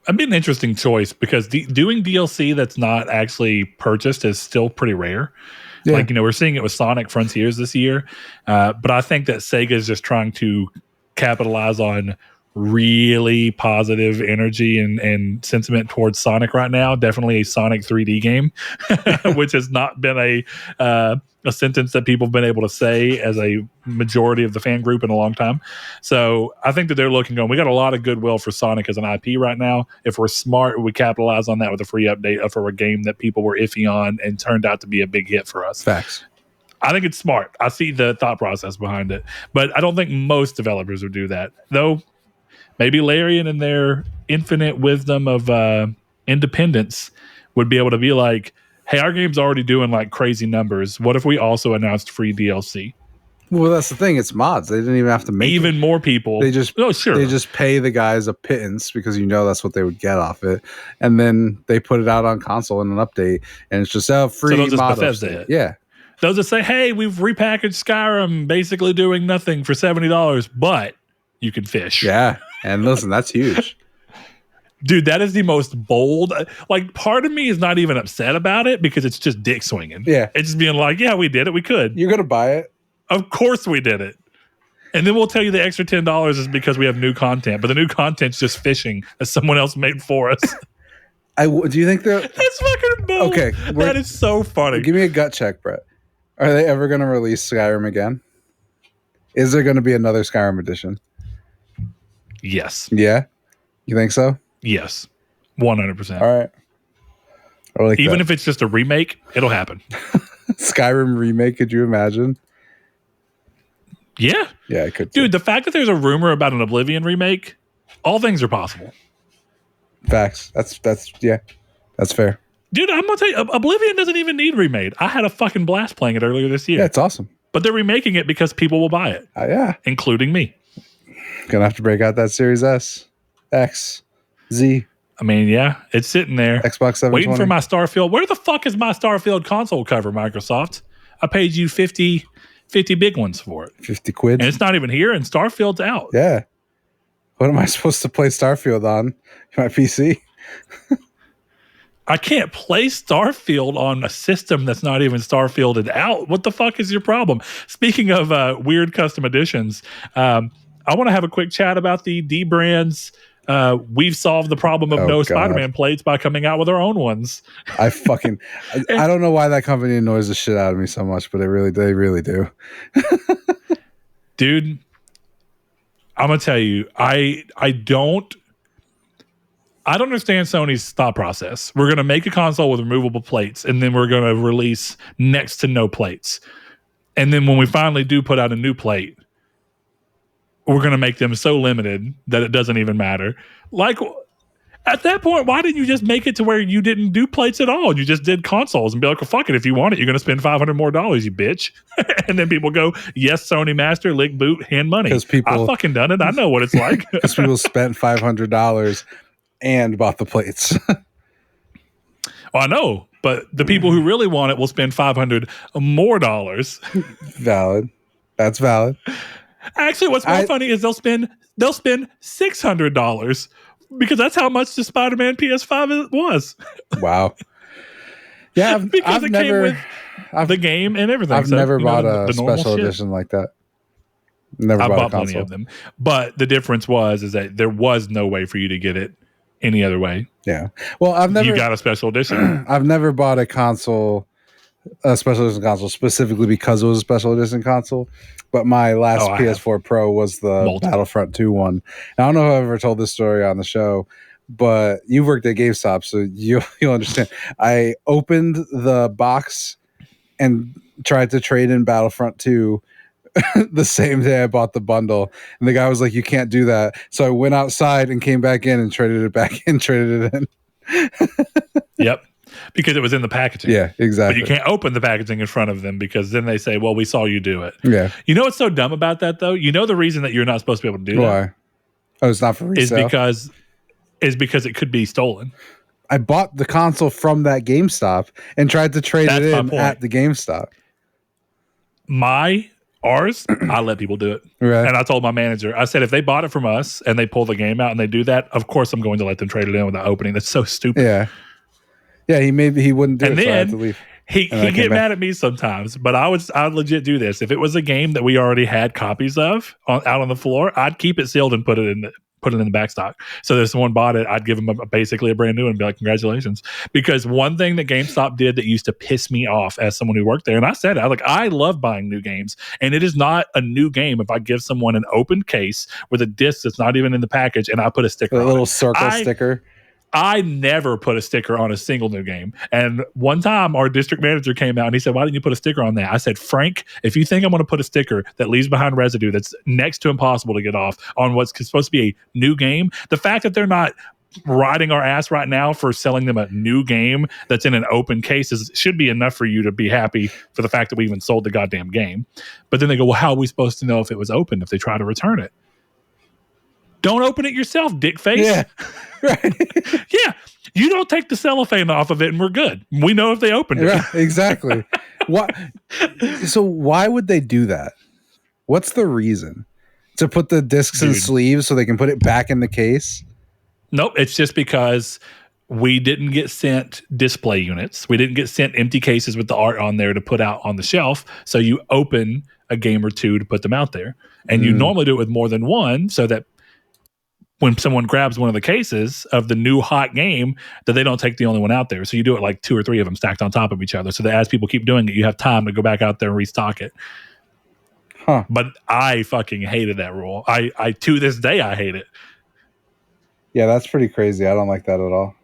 That'd be an interesting choice, because doing DLC that's not actually purchased is still pretty rare. Yeah. Like, we're seeing it with Sonic Frontiers this year, but I think that Sega is just trying to capitalize on really positive energy and sentiment towards Sonic right now. Definitely a Sonic 3D game, which has not been a sentence that people have been able to say as a majority of the fan group in a long time. So I think that they're looking on, we got a lot of goodwill for Sonic as an IP right now. If we're smart, we capitalize on that with a free update for a game that people were iffy on and turned out to be a big hit for us. Facts. I think it's smart. I see the thought process behind it, but I don't think most developers would do that. Though maybe Larian and their infinite wisdom of independence would be able to be like, hey, our game's already doing like crazy numbers. What if we also announced free DLC? Well, that's the thing. It's mods. They didn't even have to make even more people. They just sure. They just pay the guys a pittance because that's what they would get off it, and then they put it out on console in an update, and it's just free. So they'll just mod Bethesda update. it. Yeah, they'll just say, "Hey, we've repackaged Skyrim, basically doing nothing for $70, but you can fish." Yeah, and listen, that's huge. Dude, that is the most bold. Like, part of me is not even upset about it because it's just dick swinging. Yeah, it's just being like, "Yeah, we did it. We could. You're gonna buy it? Of course we did it." And then we'll tell you the extra $10 is because we have new content, but the new content's just fishing that someone else made for us. Do you think they're... That's fucking bold. Okay, that is so funny. Give me a gut check, Brett. Are they ever going to release Skyrim again? Is there going to be another Skyrim edition? Yes. Yeah? You think so? Yes. 100%. All right. I like Even that. if it's just a remake, it'll happen. Skyrim remake, could you imagine? Yeah. Yeah, I could. Dude, the fact that there's a rumor about an Oblivion remake, all things are possible. Facts. That's fair. Dude, I'm going to tell you, Oblivion doesn't even need remade. I had a fucking blast playing it earlier this year. Yeah, it's awesome. But they're remaking it because people will buy it. Yeah. Including me. Gonna have to break out that Series S, X, Z. I mean, yeah, it's sitting there. Xbox 720. Waiting for my Starfield. Where the fuck is my Starfield console cover, Microsoft? I paid you 50 big ones for it. 50 quid. And it's not even here, and Starfield's out. Yeah. What am I supposed to play Starfield on? My PC? I can't play Starfield on a system that's not even Starfielded out. What the fuck is your problem? Speaking of weird custom editions, I want to have a quick chat about the D brands. We've solved the problem of no Spider-Man plates by coming out with our own ones. I don't know why that company annoys the shit out of me so much, but they really do. Dude, I'm gonna tell you, I don't understand Sony's thought process. We're gonna make a console with removable plates, and then we're gonna release next to no plates. And then when we finally do put out a new plate, we're going to make them so limited that it doesn't even matter. Like, at that point, why didn't you just make it to where you didn't do plates at all? You just did consoles and be like, well, fuck it. If you want it, you're going to spend $500 more, you bitch. And then people go, yes, Sony Master, lick boot, hand money. I've fucking done it. I know what it's like. Because people spent $500 and bought the plates. Well, I know, but the people who really want it will spend $500 more. Valid. That's valid. Actually, what's more funny is they'll spend $600 because that's how much the Spider-Man PS5 was. Wow. Yeah, because it came with the game and everything. I've never bought a special edition like that. Never bought plenty of them. But the difference is that there was no way for you to get it any other way. Yeah. Well, you got a special edition. I've never bought a special edition console specifically because it was a special edition console. But my last PS4 Pro was the Battlefront 2 one. And I don't know if I've ever told this story on the show, but you've worked at GameStop, so you'll understand. I opened the box and tried to trade in Battlefront 2 the same day I bought the bundle. And the guy was like, you can't do that. So I went outside and came back in and traded it in. Yep. Because it was in the packaging. Yeah, exactly. But you can't open the packaging in front of them because then they say, well, we saw you do it. Yeah. You know what's so dumb about that, though? You know the reason that you're not supposed to be able to do that? Why? Oh, it's not for resale? Is because it could be stolen. I bought the console from that GameStop and tried to trade it in at the GameStop. Ours, I let people do it. Right. And I told my manager, I said, if they bought it from us and they pull the game out and they do that, of course I'm going to let them trade it in without opening. That's so stupid. Yeah. Yeah, he wouldn't do and it, then, so I had to leave. He get mad at me sometimes, but I'd legit do this. If it was a game that we already had copies of out on the floor, I'd keep it sealed and put it in the back stock. So if someone bought it, I'd give them basically a brand new one and be like, congratulations. Because one thing that GameStop did that used to piss me off as someone who worked there, and I said it, I love buying new games, and it is not a new game if I give someone an open case with a disc that's not even in the package and I put a sticker on it. A little circle sticker. I never put a sticker on a single new game. And one time our district manager came out and he said, why didn't you put a sticker on that? I said, Frank, if you think I'm going to put a sticker that leaves behind residue that's next to impossible to get off on what's supposed to be a new game, the fact that they're not riding our ass right now for selling them a new game that's in an open case should be enough for you to be happy for the fact that we even sold the goddamn game. But then they go, well, how are we supposed to know if it was open if they try to return it? Don't open it yourself, dick face. Yeah. Right. Yeah. You don't take the cellophane off of it and we're good. We know if they opened it. Right, exactly. So why would they do that? What's the reason? To put the discs in sleeves so they can put it back in the case? Nope. It's just because we didn't get sent display units. We didn't get sent empty cases with the art on there to put out on the shelf. So you open a game or two to put them out there. And you normally do it with more than one so that when someone grabs one of the cases of the new hot game, that they don't take the only one out there. So you do it like 2 or 3 of them stacked on top of each other. So that as people keep doing it, you have time to go back out there and restock it. Huh. But I fucking hated that rule. I to this day, I hate it. Yeah, that's pretty crazy. I don't like that at all.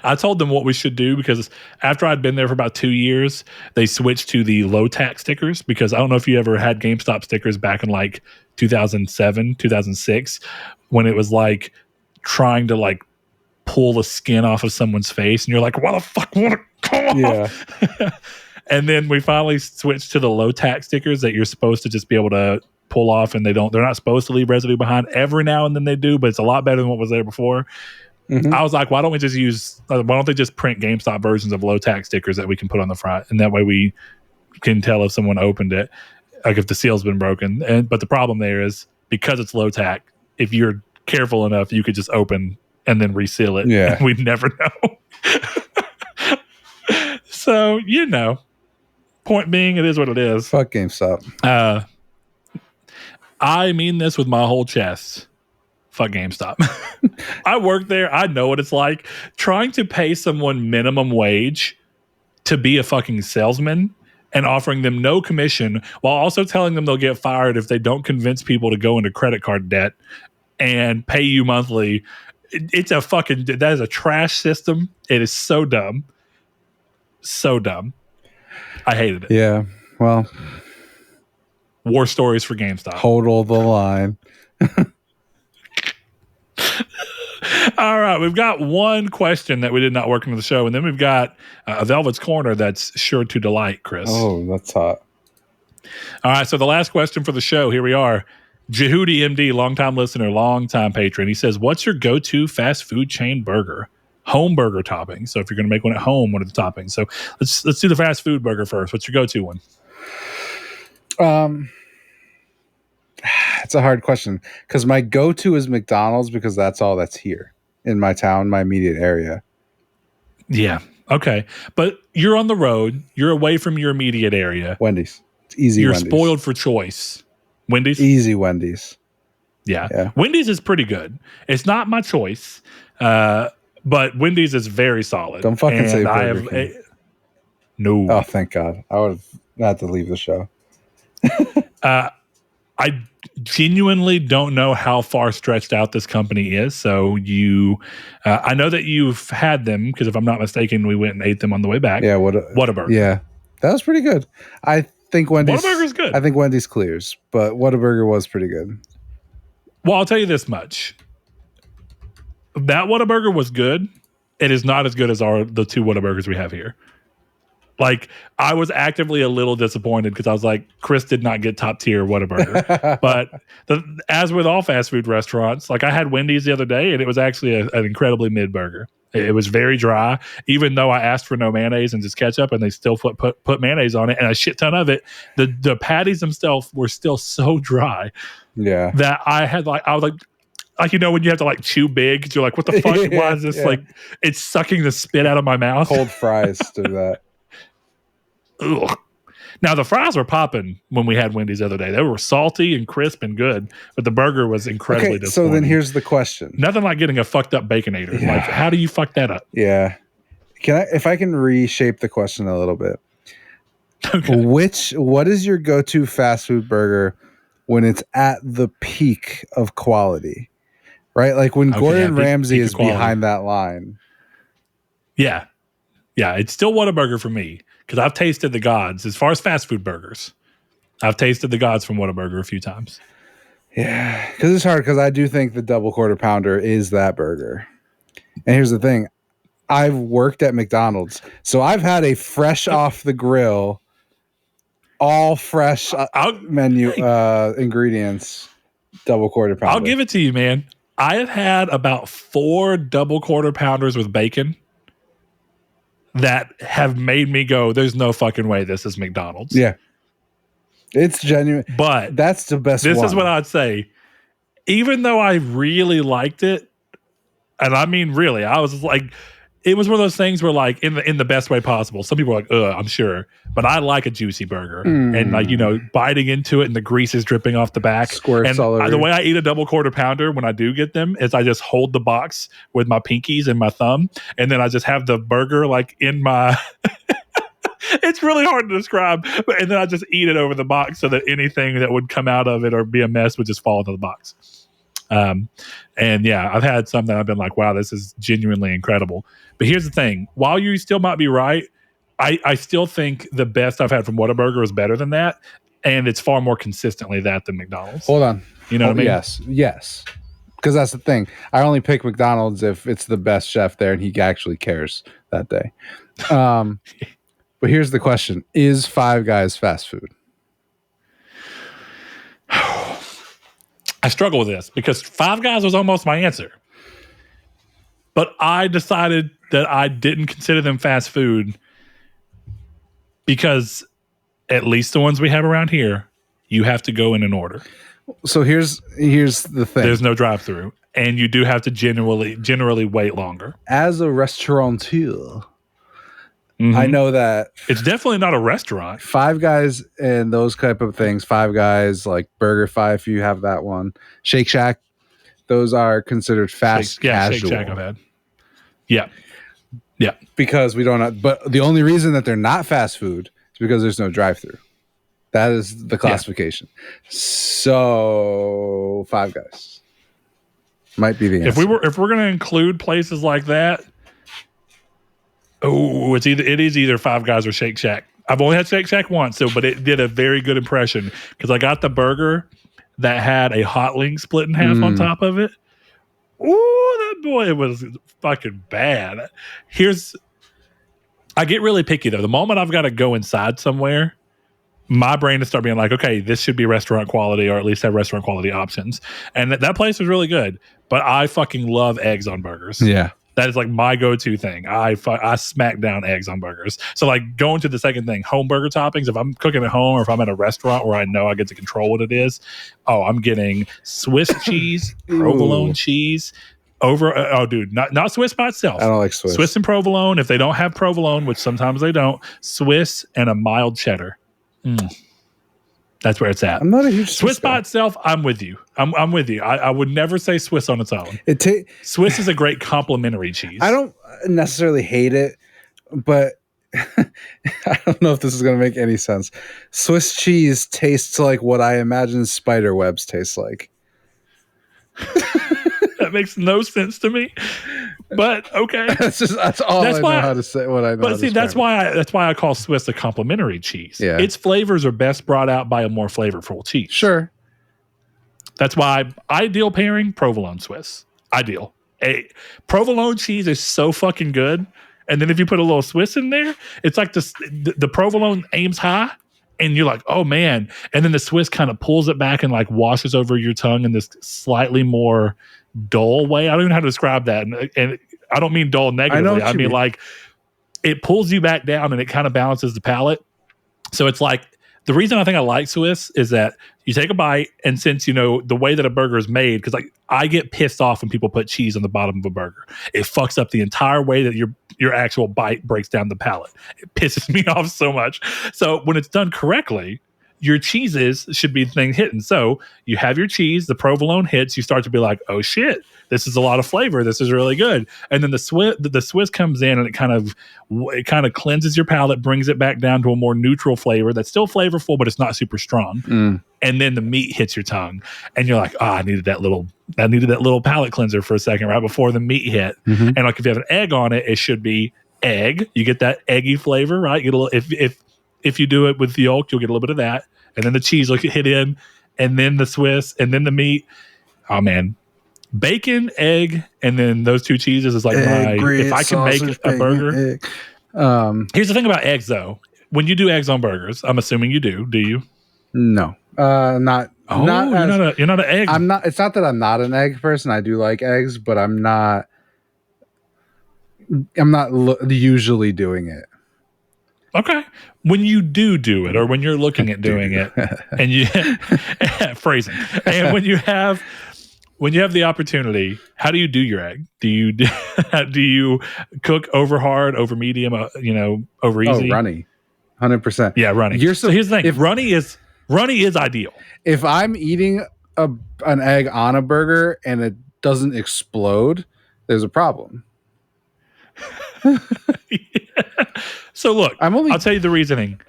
I told them what we should do because after I'd been there for about 2 years, they switched to the low tax stickers because I don't know if you ever had GameStop stickers back in like 2007, 2006, when it was like trying to like pull the skin off of someone's face and you're like, why the fuck won't it come off? Yeah. And then we finally switched to the low tax stickers that you're supposed to just be able to pull off, and they're not supposed to leave residue behind. Every now and then they do, but it's a lot better than what was there before. Mm-hmm. I was like, why don't they just print GameStop versions of low tax stickers that we can put on the front, and that way we can tell if someone opened it, like if the seal's been broken. But the problem there is because it's low tax, if you're careful enough, you could just open and then reseal it. Yeah, and we'd never know. So point being, it is what it is. Fuck GameStop. I mean this with my whole chest. Fuck GameStop. I work there. I know what it's like trying to pay someone minimum wage to be a fucking salesman and offering them no commission while also telling them they'll get fired if they don't convince people to go into credit card debt and pay you monthly. That is a trash system. It is so dumb. So dumb. I hated it. Yeah. Well, war stories for GameStop. Total the line. All right, we've got one question that we did not work into the show, and then we've got a Velvet's Corner that's sure to delight, Chris. Oh, that's hot. All right, so the last question for the show, here we are. Jehudi MD, longtime listener, longtime patron. He says, what's your go-to fast food chain burger? Home burger topping. So if you're going to make one at home, what are the toppings? So let's do the fast food burger first. What's your go-to one? It's a hard question because my go-to is McDonald's because that's all that's here in my town, my immediate area. Yeah. Okay. But you're on the road. You're away from your immediate area. Wendy's. It's easy. You're Wendy's. Spoiled for choice. Wendy's? Easy Wendy's. Yeah. Wendy's is pretty good. It's not my choice, but Wendy's is very solid. Don't fucking say Burger King. No. Oh, thank God. I would have had to leave the show. I genuinely don't know how far stretched out this company is. So I know that you've had them because if I'm not mistaken, we went and ate them on the way back. Yeah. Whataburger. Yeah. That was pretty good. I think Wendy's. Whataburger's good. I think Wendy's clears, but Whataburger was pretty good. Well, I'll tell you this much. That Whataburger was good. It is not as good as the 2 Whataburgers we have here. Like, I was actively a little disappointed because I was like, Chris did not get top tier Whataburger. But as with all fast food restaurants, like I had Wendy's the other day and it was actually an incredibly mid burger. It was very dry, even though I asked for no mayonnaise and just ketchup, and they still put mayonnaise on it and a shit ton of it. The patties themselves were still so dry. Yeah. That I was like, when you have to like chew big, because you're like, what the fuck? Yeah, why is this like, it's sucking the spit out of my mouth? Cold fries do that. Ugh. Now, the fries were popping when we had Wendy's the other day. They were salty and crisp and good, but the burger was incredibly disappointing. So then here's the question. Nothing like getting a fucked up Baconator. Yeah. Like, how do you fuck that up? Yeah. If I can reshape the question a little bit. Okay. What is your go-to fast food burger when it's at the peak of quality? Right? Like when Gordon Ramsay is behind that line. Yeah. Yeah, it's still Whataburger for me. Because I've tasted the gods as far as fast food burgers. I've tasted the gods from Whataburger a few times. Yeah, because it's hard because I do think the double quarter pounder is that burger. And here's the thing. I've worked at McDonald's, so I've had a fresh off the grill, all fresh menu ingredients, double quarter pounder. I'll give it to you, man. I have had about 4 double quarter pounders with bacon that have made me go, there's no fucking way this is McDonald's. Yeah. It's genuine. But that's the best This one. is what I'd say. Even though I really liked it, and I mean really, I was like, it was one of those things where like in the best way possible. Some people are like, I'm sure. But I like a juicy burger. And like, biting into it and the grease is dripping off the back. Squirts and all over. The way I eat a double quarter pounder when I do get them is I just hold the box with my pinkies and my thumb. And then I just have the burger like in my... It's really hard to describe. And then I just eat it over the box so that anything that would come out of it or be a mess would just fall into the box. And yeah, I've had some that I've been like, wow, this is genuinely incredible. But here's the thing. While you still might be right, I still think the best I've had from Whataburger is better than that. And it's far more consistently that than McDonald's. Hold on. You know what I mean? Yes. Because that's the thing. I only pick McDonald's if it's the best chef there and he actually cares that day. But here's the question. Is Five Guys fast food? I struggle with this because Five Guys was almost my answer. But I decided that I didn't consider them fast food because at least the ones we have around here, you have to go in an order. So here's the thing. There's no drive-through, and you do have to generally wait longer. As a restaurateur, I know that it's definitely not a restaurant. Five Guys and those type of things, Five Guys, like Burger Fi, if you have that one, Shake Shack, those are considered fast casual. Shake Shack I've had. Yeah. Because we don't have, but the only reason that they're not fast food is because there's no drive-through. That is the classification. Yeah. So Five Guys might be the answer. If we're going to include places like that, it is either Five Guys or Shake Shack. I've only had Shake Shack once, but it did a very good impression because I got the burger that had a hot link split in half on top of it. Ooh, that boy, it was fucking bad. I get really picky though. The moment I've got to go inside somewhere, my brain will start being like, okay, this should be restaurant quality or at least have restaurant quality options. And that place was really good, but I fucking love eggs on burgers. Yeah. That is like my go-to thing. I smack down eggs on burgers. So like going to the second thing, home burger toppings. If I'm cooking at home or if I'm at a restaurant where I know I get to control what it is, I'm getting Swiss cheese, provolone cheese over. Dude, not Swiss by itself. I don't like Swiss. Swiss and provolone. If they don't have provolone, which sometimes they don't, Swiss and a mild cheddar. That's where it's at. I'm not a huge Swiss by itself. I'm with you. I'm with you. I would never say Swiss on its own. Swiss is a great complementary cheese. I don't necessarily hate it, but I don't know if this is going to make any sense. Swiss cheese tastes like what I imagine spider webs taste like. That makes no sense to me. But okay, that's all I know how to say. What I know. But see, that's why I call Swiss a complementary cheese. Yeah. Its flavors are best brought out by a more flavorful cheese. Sure. That's why ideal pairing provolone Swiss. Ideal. Provolone cheese is so fucking good, and then if you put a little Swiss in there, it's like the provolone aims high, and you're like, oh man, and then the Swiss kind of pulls it back and like washes over your tongue in this slightly more dull way. I don't even know how to describe that, and I don't mean dull negatively. I mean like it pulls you back down and it kind of balances the palate. So it's like the reason I think I like Swiss is that you take a bite, and since the way that a burger is made, because like I get pissed off when people put cheese on the bottom of a burger. It fucks up the entire way that your actual bite breaks down the palate. It pisses me off so much. So when it's done correctly, your cheeses should be the thing hitting. So you have your cheese, the provolone hits, you start to be like, oh shit, this is a lot of flavor. This is really good. And then the Swiss comes in and it kind of cleanses your palate, brings it back down to a more neutral flavor that's still flavorful, but it's not super strong. And then the meat hits your tongue and you're like, I needed that little palate cleanser for a second right before the meat hit. And like if you have an egg on it, it should be egg. You get that eggy flavor, right? You get a little, if you do it with the yolk, you'll get a little bit of that. And then the cheese will hit in. and then the Swiss, and then the meat. Oh man, bacon, egg, and then those two cheeses is like egg, grits, if I can sausage, make a bacon, burger. Egg. Here's the thing about eggs, though. When you do eggs on burgers, I'm assuming you do. Do you? No, not. Oh, not you're not an egg. I'm not. It's not that I'm not an egg person. I do like eggs, but I'm not. I'm not usually doing it. Okay. When you do it, or when you're looking at doing it, and you phrasing, and when you have the opportunity, how do you do your egg? Do you cook over hard, over medium, over easy? Oh, runny, 100%. Yeah, runny. So here's the thing: runny is ideal. If I'm eating an egg on a burger and it doesn't explode, there's a problem. So look, I'll tell you the reasoning.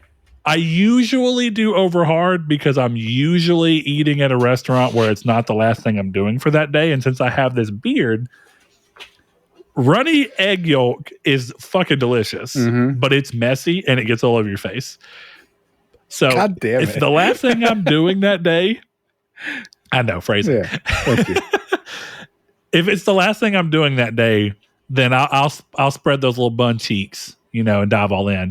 I usually do over hard because I'm usually eating at a restaurant where it's not the last thing I'm doing for that day. And since I have this beard, runny egg yolk is fucking delicious, but it's messy and it gets all over your face. So God damn if it. the last thing I'm doing that day, I know, phrasing. Yeah, thank you. If it's the last thing I'm doing that day, then I'll spread those little bun cheeks, and dive all in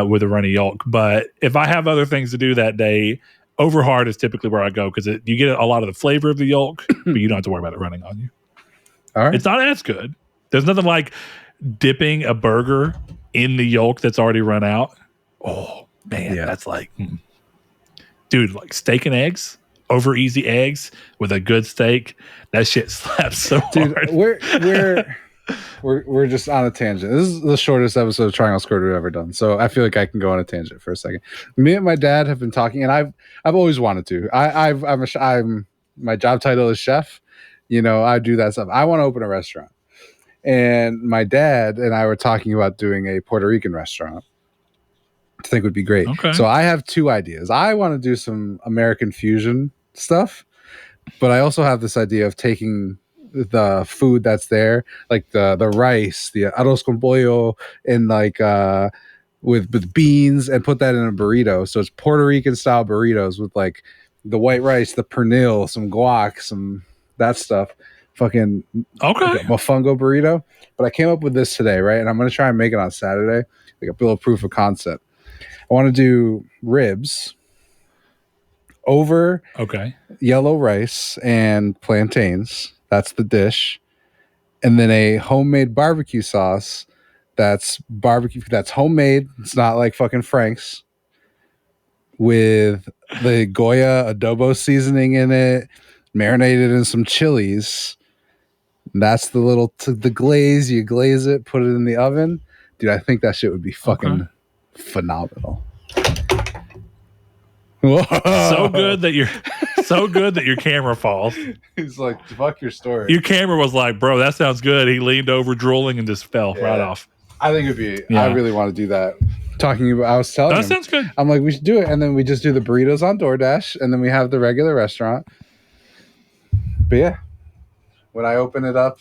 with a runny yolk. But if I have other things to do that day, over hard is typically where I go because you get a lot of the flavor of the yolk, but you don't have to worry about it running on you. All right. It's not as good. There's nothing like dipping a burger in the yolk that's already run out. Oh, man, that's like, dude, like steak and eggs, over easy eggs with a good steak. That shit slaps so hard. We're just on a tangent. This is the shortest episode of Triangle Squared we've ever done, so I feel like I can go on a tangent for a second. Me and my dad have been talking, and I've always wanted to. I'm my job title is chef. I do that stuff. I want to open a restaurant, and my dad and I were talking about doing a Puerto Rican restaurant. I think would be great. Okay. So I have two ideas. I want to do some American fusion stuff, but I also have this idea of taking the food that's there, like the rice, the arroz con pollo, and like with beans, and put that in a burrito. So it's Puerto Rican style burritos with like the white rice, the pernil, some guac, some that stuff. Fucking okay, like a mofongo burrito. But I came up with this today, right? And I'm gonna try and make it on Saturday, like a little proof of concept. I want to do ribs over yellow rice and plantains. That's the dish. And then a homemade barbecue sauce that's homemade. It's not like fucking Frank's, with the Goya adobo seasoning in it, marinated in some chilies. And that's the glaze. You glaze it, put it in the oven. Dude, I think that shit would be fucking phenomenal. Whoa. So good that your camera falls. He's like, fuck your story. Your camera was like, bro, that sounds good. He leaned over drooling and just fell right off. I think it'd be, I really want to do that. I was telling him. That sounds good. I'm like, we should do it. And then we just do the burritos on DoorDash, and then we have the regular restaurant. But yeah, when I open it up,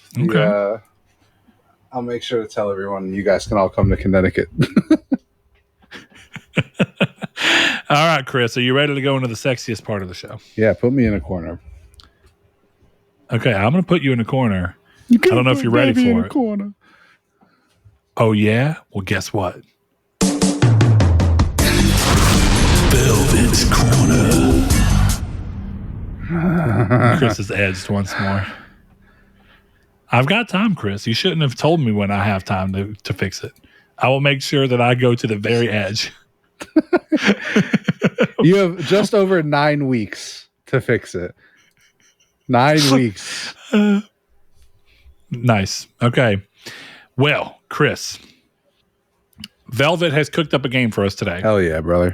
I'll make sure to tell everyone you guys can all come to Connecticut. All right, Chris, are you ready to go into the sexiest part of the show? Yeah, put me in a corner. Okay, I'm going to put you in a corner. I don't know if you're ready for it. Corner. Oh, yeah? Well, guess what? Velvet's Corner. Chris is edged once more. I've got time, Chris. You shouldn't have told me when I have time to fix it. I will make sure that I go to the very edge. You have just over 9 weeks to fix it. 9 weeks. Nice. Okay. Well, Chris, Velvet has cooked up a game for us today. Hell yeah, brother.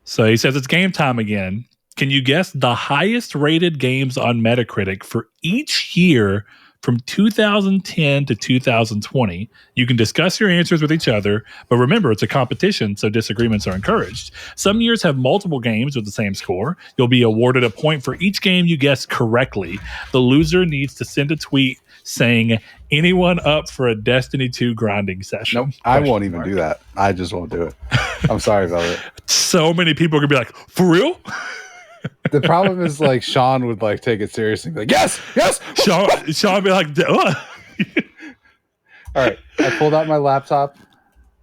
So he says it's game time again. Can you guess the highest rated games on Metacritic for each year from 2010 to 2020? You can discuss your answers with each other, but remember, it's a competition, so disagreements are encouraged. Some years have multiple games with the same score. You'll be awarded a point for each game you guessed correctly. The loser needs to send a tweet saying, anyone up for a Destiny 2 grinding session? Nope, I won't even do that. I just won't do it. I'm sorry, Velvet. So many people are going to be like, for real? The problem is like Sean would like take it seriously, be like yes. Sean would be like, "Ugh." All right, I pulled out my laptop.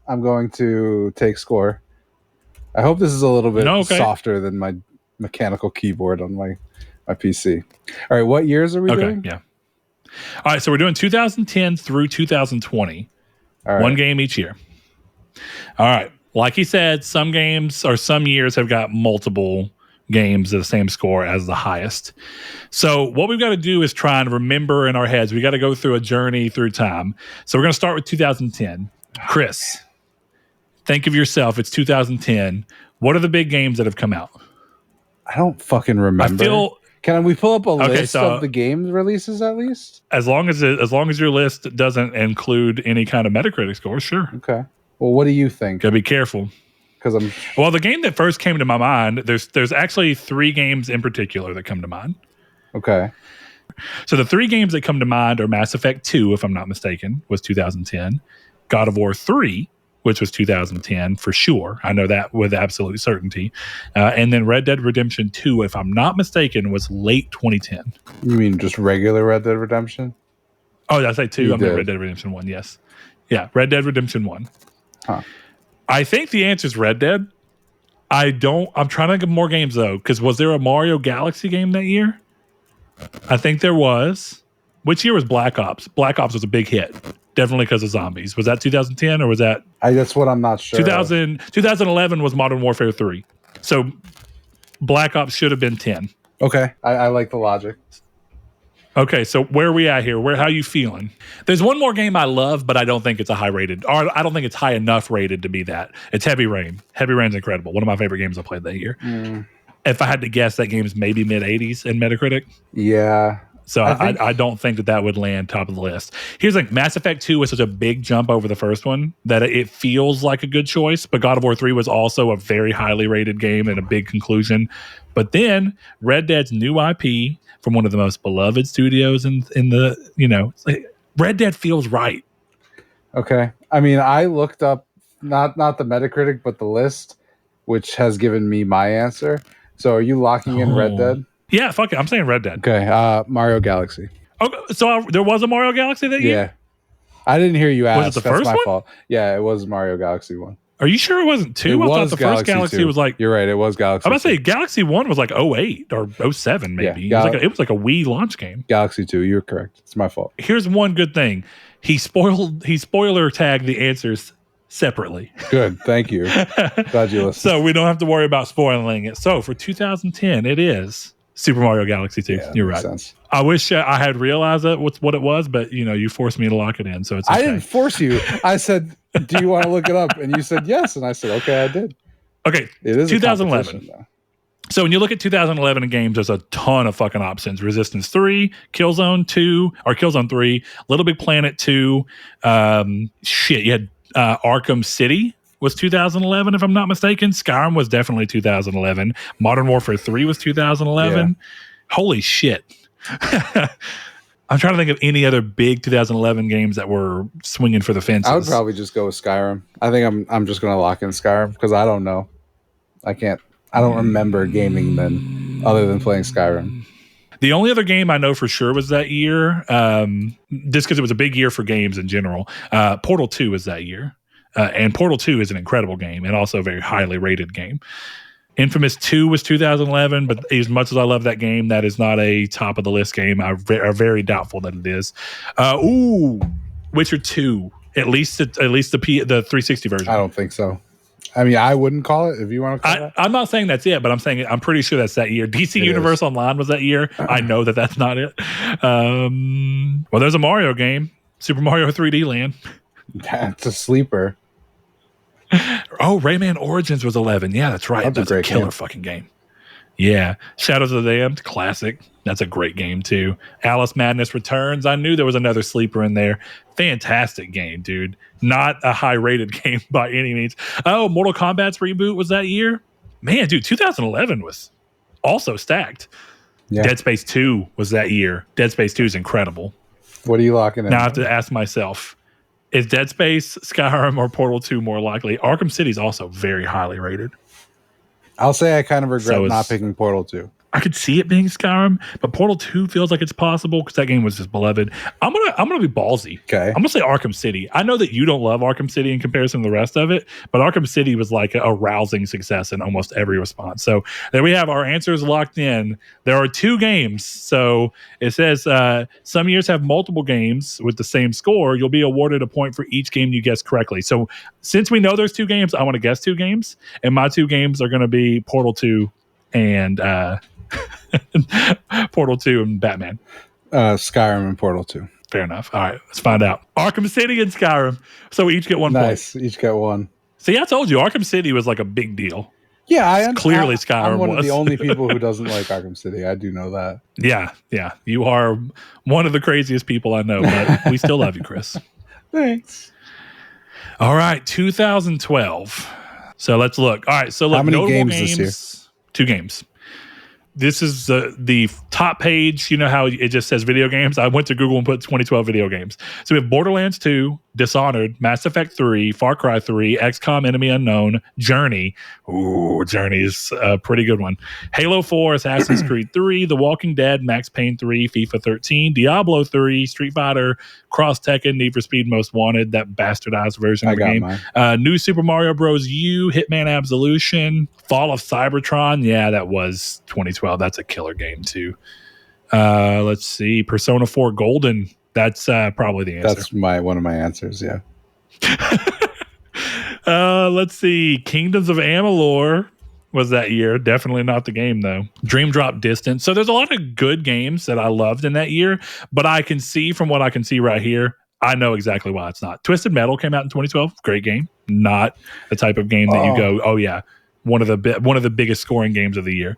I'm going to take score. I hope this is a little bit softer than my mechanical keyboard on my PC. All right, what years are we doing? Yeah. All right, so we're doing 2010 through 2020. All right. One game each year. All right. Like he said, some games or some years have got multiple games at the same score as the highest. So what we've got to do is try and remember in our heads. We got to go through a journey through time. So we're going to start with 2010. Chris, think of yourself. It's 2010. What are the big games that have come out? I don't fucking remember. Can we pull up a list of the game releases at least? As long as your list doesn't include any kind of Metacritic score, sure. Okay. Well, what do you think? Gotta be careful. Well, the game that first came to my mind, there's actually 3 games in particular that come to mind. Okay. So the 3 games that come to mind are Mass Effect 2, if I'm not mistaken, was 2010. God of War 3, which was 2010 for sure. I know that with absolute certainty. And then Red Dead Redemption 2, if I'm not mistaken, was late 2010. You mean just regular Red Dead Redemption? Oh, did I say 2? I mean Red Dead Redemption 1, yes. Yeah, Red Dead Redemption 1. Huh. I think the answer is Red Dead. I'm trying to think of more games though, because was there a Mario Galaxy game that year? I think there was. Which year was Black Ops? Black Ops was a big hit. Definitely because of zombies. Was that 2010 or was that? That's what I'm not sure. 2011 was Modern Warfare 3. So Black Ops should have been 10. Okay. I like the logic. Okay, so where are we at here? How are you feeling? There's one more game I love, but I don't think it's a high rated, or I don't think it's high enough rated to be that. It's Heavy Rain. Heavy Rain's incredible. One of my favorite games I played that year. If I had to guess, that game is maybe mid-80s in Metacritic. Yeah. So I don't think that would land top of the list. Here's like Mass Effect 2 was such a big jump over the first one that it feels like a good choice, but God of War 3 was also a very highly rated game and a big conclusion. But then Red Dead's new IP from one of the most beloved studios in the, Red Dead feels right. Okay. I mean, I looked up not the Metacritic, but the list, which has given me my answer. So are you locking in Red Dead? Yeah, fuck it. I'm saying Red Dead. Okay. Mario Galaxy. Okay, so there was a Mario Galaxy that year? Yeah. I didn't hear you ask. Was it the first That's my one? fault. Yeah, it was Mario Galaxy 1. Are you sure it wasn't 2? I thought the first Galaxy 2. Was like... You're right, it was Galaxy I'm about to say Galaxy 1 was like 08 or 07 maybe. Yeah, it was like a Wii launch game. Galaxy 2, you're correct. It's my fault. Here's one good thing. He spoiler tagged the answers separately. Good, thank you. Glad you listened. So we don't have to worry about spoiling it. So for 2010, it is Super Mario Galaxy 2. Yeah, you're right. Sense. I wish I had realized what it was, but you forced me to lock it in, so it's okay. I didn't force you. I said, do you want to look it up? And you said yes, and I said, okay, I did. Okay, it is 2011. So when you look at 2011 games, there's a ton of fucking options. Resistance 3, Killzone 2, or Killzone 3, Little Big Planet 2. You had Arkham City was 2011, if I'm not mistaken. Skyrim was definitely 2011. Modern Warfare 3 was 2011. Yeah. Holy shit. I'm trying to think of any other big 2011 games that were swinging for the fences. I would probably just go with Skyrim. I think I'm just going to lock in Skyrim because I don't know. I don't remember gaming then other than playing Skyrim. The only other game I know for sure was that year, just because it was a big year for games in general, Portal 2 was that year. And Portal 2 is an incredible game and also a very highly rated game. Infamous 2 was 2011, but as much as I love that game, that is not a top of the list game. I'm very doubtful that it is. Witcher 2, at least the 360 version. I don't think so. I mean, I wouldn't call it if you want to call it. I'm not saying that's it, but I'm pretty sure that's that year. DC Universe Online was that year. I know that's not it. Well, there's a Mario game, Super Mario 3D Land. That's a sleeper. Oh, Rayman Origins was 11. Yeah, that's right. That's a killer fucking game. Yeah. Shadows of the Damned, classic. That's a great game too. Alice Madness Returns. I knew there was another sleeper in there. Fantastic game, dude. Not a high rated game by any means. Oh, Mortal Kombat's reboot was that year. Man, dude, 2011 was also stacked. Yeah. Dead Space 2 was that year. Dead Space 2 is incredible. What are you locking in? Now I have to ask myself, is Dead Space, Skyrim, or Portal 2 more likely? Arkham City is also very highly rated. I'll say I kind of regret not picking Portal 2. I could see it being Skyrim, but Portal 2 feels like it's possible because that game was just beloved. I'm gonna be ballsy. Okay. I'm gonna say Arkham City. I know that you don't love Arkham City in comparison to the rest of it, but Arkham City was like a rousing success in almost every response. So there we have our answers locked in. There are 2 games. So it says some years have multiple games with the same score. You'll be awarded a point for each game you guess correctly. So since we know there's 2 games, I want to guess 2 games, and my 2 games are going to be Portal 2 and Portal 2 and Batman. Skyrim and Portal 2. Fair enough. All right, let's find out. Arkham City and Skyrim. So we each get 1 point. Nice. Each get 1. See, I told you, Arkham City was like a big deal. Yeah, clearly Skyrim I'm one was. of the only people who doesn't like Arkham City. I do know that. Yeah. You are one of the craziest people I know, but we still love you, Chris. Thanks. All right, 2012. So let's look. All right, so look, how many notable games this year? 2 games. This is the top page. You know how it just says video games? I went to Google and put 2012 video games. So we have Borderlands 2, Dishonored, Mass Effect 3, Far Cry 3, XCOM Enemy Unknown, Journey. Ooh, Journey is a pretty good one. Halo 4, Assassin's Creed 3, The Walking Dead, Max Payne 3, FIFA 13, Diablo 3, Street Fighter, Cross Tekken, Need for Speed Most Wanted, that bastardized version of the game. New Super Mario Bros. U, Hitman Absolution, Fall of Cybertron. Yeah, that was 2012. That's a killer game too. Let's see. Persona 4 Golden. That's probably the answer. That's one of my answers, yeah. Let's see. Kingdoms of Amalur was that year. Definitely not the game, though. Dream Drop Distance. So there's a lot of good games that I loved in that year, but I can see from what I can see right here, I know exactly why it's not. Twisted Metal came out in 2012. Great game. Not the type of game that you go, oh, yeah. One of the biggest scoring games of the year.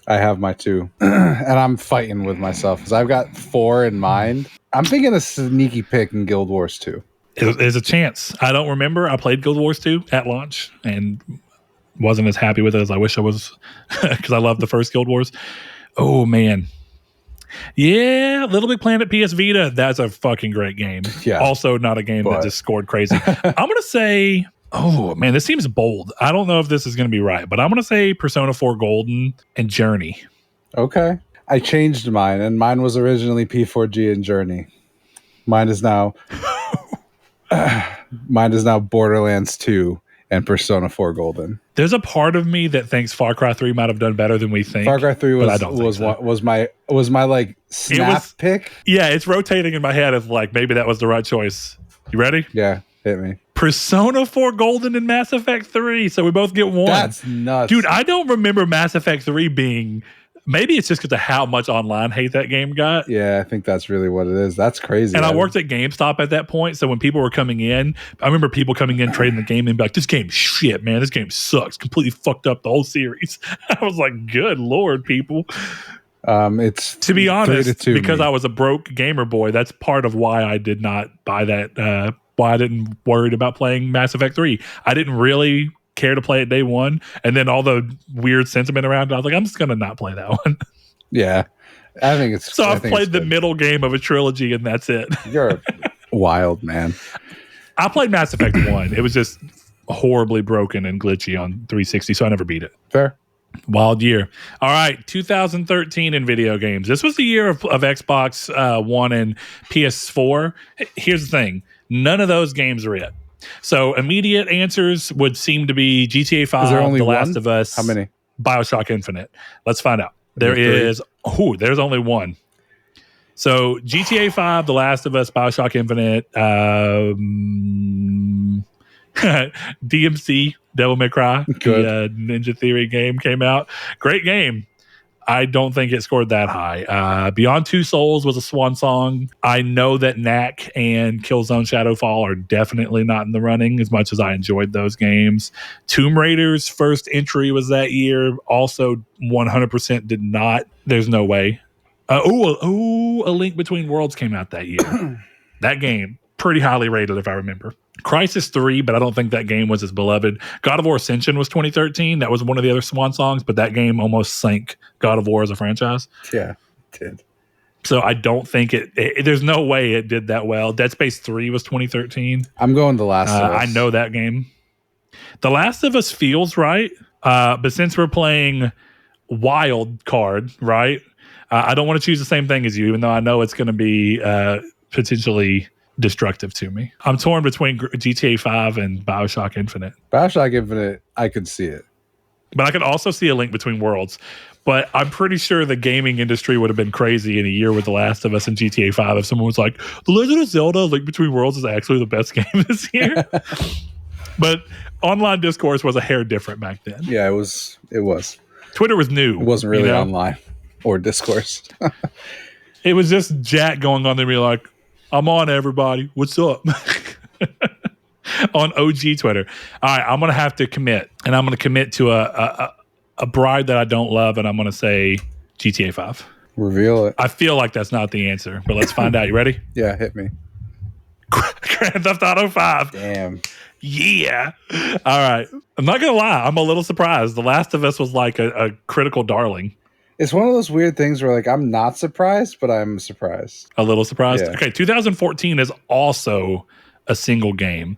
I have my 2. And I'm fighting with myself because I've got 4 in mind. I'm thinking a sneaky pick in Guild Wars 2. There's a chance. I don't remember. I played Guild Wars 2 at launch and wasn't as happy with it as I wish I was because I loved the first Guild Wars. Oh, man. Yeah, Little Big Planet PS Vita. That's a fucking great game. Yeah, also not a game that just scored crazy. I'm going to say... Oh, man, this seems bold. I don't know if this is going to be right, but I'm going to say Persona 4 Golden and Journey. Okay. I changed mine, and mine was originally P4G and Journey. Mine is now Borderlands 2 and Persona 4 Golden. There's a part of me that thinks Far Cry 3 might have done better than we think. Far Cry 3 was my like snap pick. Yeah, it's rotating in my head as like maybe that was the right choice. You ready? Yeah, hit me. Persona 4 Golden and Mass Effect 3. So we both get 1. That's nuts. Dude, I don't remember Mass Effect 3 being... Maybe it's just because of how much online hate that game got. Yeah, I think that's really what it is. That's crazy. And I worked at GameStop at that point. So when people were coming in, I remember people coming in, trading the game and be like, this game shit, man. This game sucks. Completely fucked up the whole series. I was like, good Lord, people. It's to be honest, because me. I was a broke gamer boy, that's part of why I did not buy that, why I didn't worry about playing Mass Effect 3. I didn't really care to play it day one, and then all the weird sentiment around it, I was like, I'm just gonna not play that one. Yeah, I think it's so I've played the middle game of a trilogy, and that's it. You're a wild man. I played Mass Effect 1. It was just horribly broken and glitchy on 360, so I never beat it. Fair. Wild year. All right, 2013 in video games. This was the year of Xbox One and PS4. Here's the thing. None of those games are it. So immediate answers would seem to be GTA 5, The Last of Us. How many? BioShock Infinite. Let's find out. There's only 1. So GTA 5, The Last of Us, BioShock Infinite, DMC, Devil May Cry, the Ninja Theory game came out. Great game. I don't think it scored that high. Beyond Two Souls was a swan song. I know that Knack and Killzone Shadowfall are definitely not in the running as much as I enjoyed those games. Tomb Raider's first entry was that year. Also 100% did not. There's no way. A Link Between Worlds came out that year. That game, pretty highly rated if I remember. Crysis 3, but I don't think that game was as beloved. God of War Ascension was 2013. That was one of the other swan songs, but that game almost sank God of War as a franchise. Yeah, it did. So I don't think there's no way it did that well. Dead Space 3 was 2013. I'm going The Last of Us. I know that game. The Last of Us feels right, but since we're playing wild card, right? I don't want to choose the same thing as you, even though I know it's going to be potentially destructive to me. I'm torn between GTA 5 and BioShock Infinite. BioShock Infinite, I could see it. But I could also see a Link Between Worlds. But I'm pretty sure the gaming industry would have been crazy in a year with The Last of Us and GTA 5 if someone was like, The Legend of Zelda Link Between Worlds is actually the best game this year. But online discourse was a hair different back then. Yeah, it was. Twitter was new. It wasn't really online or discourse. It was just Jack going on there and be like, I'm on, everybody. What's up? On OG Twitter. All right, I'm going to have to commit. And I'm going to commit to a bride that I don't love, and I'm going to say GTA 5. Reveal it. I feel like that's not the answer, but let's find out. You ready? Yeah, hit me. Grand Theft Auto 5. Damn. Yeah. All right. I'm not going to lie. I'm a little surprised. The Last of Us was like a critical darling. It's one of those weird things where like I'm not surprised, but I'm surprised. A little surprised? Yeah. Okay, 2014 is also a single game.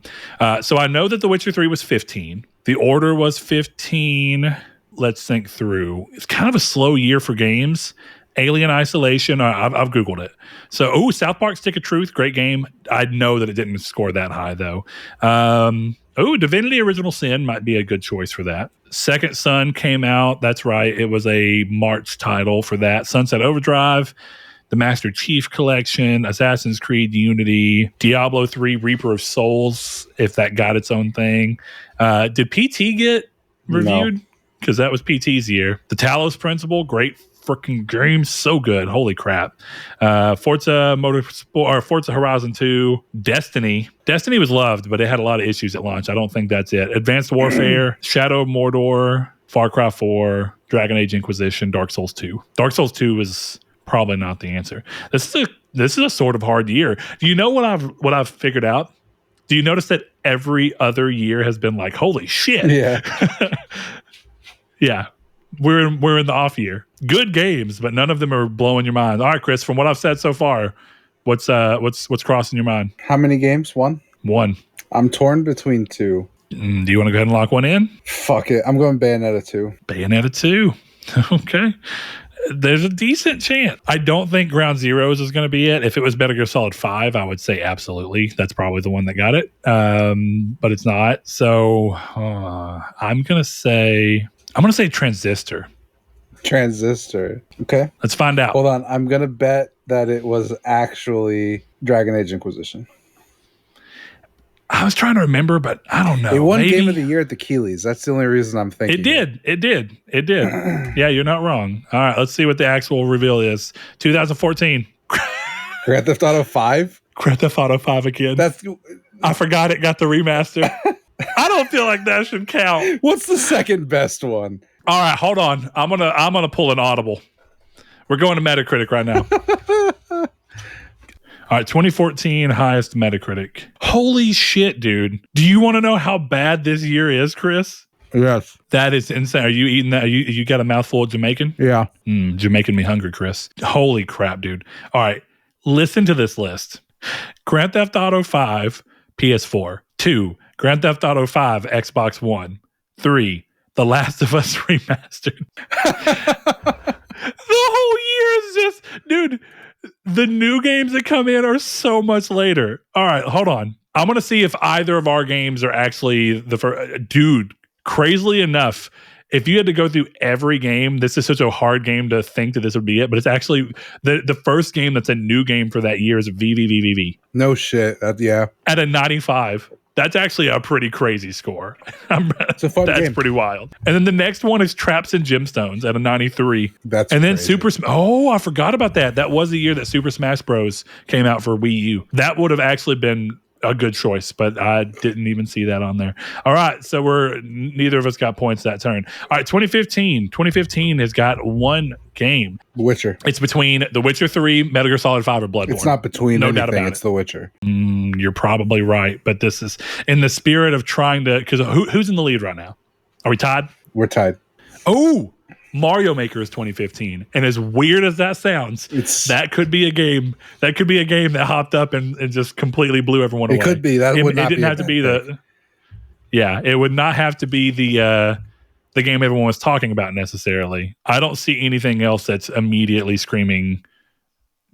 So I know that The Witcher 3 was 15. The Order was 15. Let's think through. It's kind of a slow year for games. Alien Isolation, I've Googled it. So, South Park Stick of Truth, great game. I know that it didn't score that high, though. Divinity Original Sin might be a good choice for that. Second Son came out. That's right. It was a March title for that. Sunset Overdrive, the Master Chief Collection, Assassin's Creed Unity, Diablo 3, Reaper of Souls, if that got its own thing. Did PT get reviewed? Because that was PT's year. The Talos Principle, great freaking game, so good. Holy crap. Forza Horizon 2, Destiny. Destiny was loved, but it had a lot of issues at launch. I don't think that's it. Advanced Warfare, Shadow of Mordor, Far Cry 4, Dragon Age Inquisition, Dark Souls 2. Dark Souls 2 is probably not the answer. This is a sort of hard year. Do you know what I've figured out? Do you notice that every other year has been like, holy shit? Yeah. Yeah. We're in the off year. Good games, but none of them are blowing your mind. All right, Chris, from what I've said so far, what's crossing your mind? How many games? One? I'm torn between two. Do you want to go ahead and lock one in? Fuck it. I'm going Bayonetta 2. Bayonetta 2. Okay. There's a decent chance. I don't think Ground Zeroes is going to be it. If it was Metal Gear Solid 5, I would say absolutely. That's probably the one that got it. But it's not. So I'm going to say Transistor. Okay. Let's find out. Hold on. I'm going to bet that it was actually Dragon Age Inquisition. I was trying to remember, but I don't know. It won Game of the Year at the Keeleys. That's the only reason I'm thinking. It did. Yeah, you're not wrong. All right, let's see what the actual reveal is. 2014. Grand Theft Auto 5? Grand Theft Auto 5 again. I forgot it got the remaster. I don't feel like that should count. What's the second best one? All right, hold on. I'm gonna pull an audible. We're going to Metacritic right now. All right, 2014 highest Metacritic. Holy shit, dude. Do you want to know how bad this year is, Chris? Yes. That is insane. Are you eating that? You got a mouthful of Jamaican? Yeah. Jamaican me hungry, Chris. Holy crap, dude. All right, listen to this list. Grand Theft Auto 5, PS4. 2, Grand Theft Auto 5, Xbox One. 3, The Last of Us Remastered. The whole year is just, dude, the new games that come in are so much later. All right, hold on. I'm going to see if either of our games are actually the first. Dude, crazily enough, if you had to go through every game, this is such a hard game to think that this would be it, but it's actually the first game that's a new game for that year is VVVVV. No shit. Yeah. At a 95. That's actually a pretty crazy score. It's a fun game. That's pretty wild. And then the next one is Traps and Gemstones at a 93. That's and then crazy. I forgot about that. That was the year that Super Smash Bros. Came out for Wii U. That would have actually been a good choice, but I didn't even see that on there. All right, so neither of us got points that turn. All right, 2015. 2015 has got one game. The Witcher. It's between The Witcher 3, Metal Gear Solid 5, or Bloodborne. It's not between no anything. Doubt about it's it. The Witcher. You're probably right, but this is in the spirit of trying to, because who's in the lead right now? Are we tied? We're tied. Oh, Mario Maker is 2015, and as weird as that sounds, that could be a game. That could be a game that hopped up and just completely blew everyone away. It could be. That would not. It didn't have to be the. Yeah, it would not have to be the the game everyone was talking about necessarily. I don't see anything else that's immediately screaming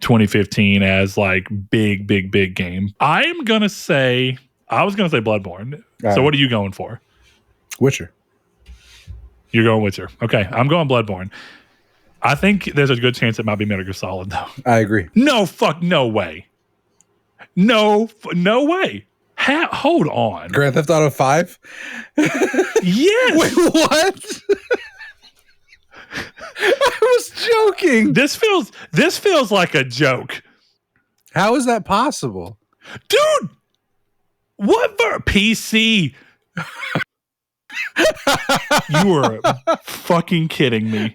2015 as like big game. I was gonna say Bloodborne. So what are you going for? Witcher. You're going Witcher. Okay, I'm going Bloodborne. I think there's a good chance it might be Metal Gear Solid though. I agree. No way. No way. Hold on. Grand Theft Auto 5? Yes. Wait, what? I was joking. This feels like a joke. How is that possible? Dude, what for PC? You were fucking kidding me.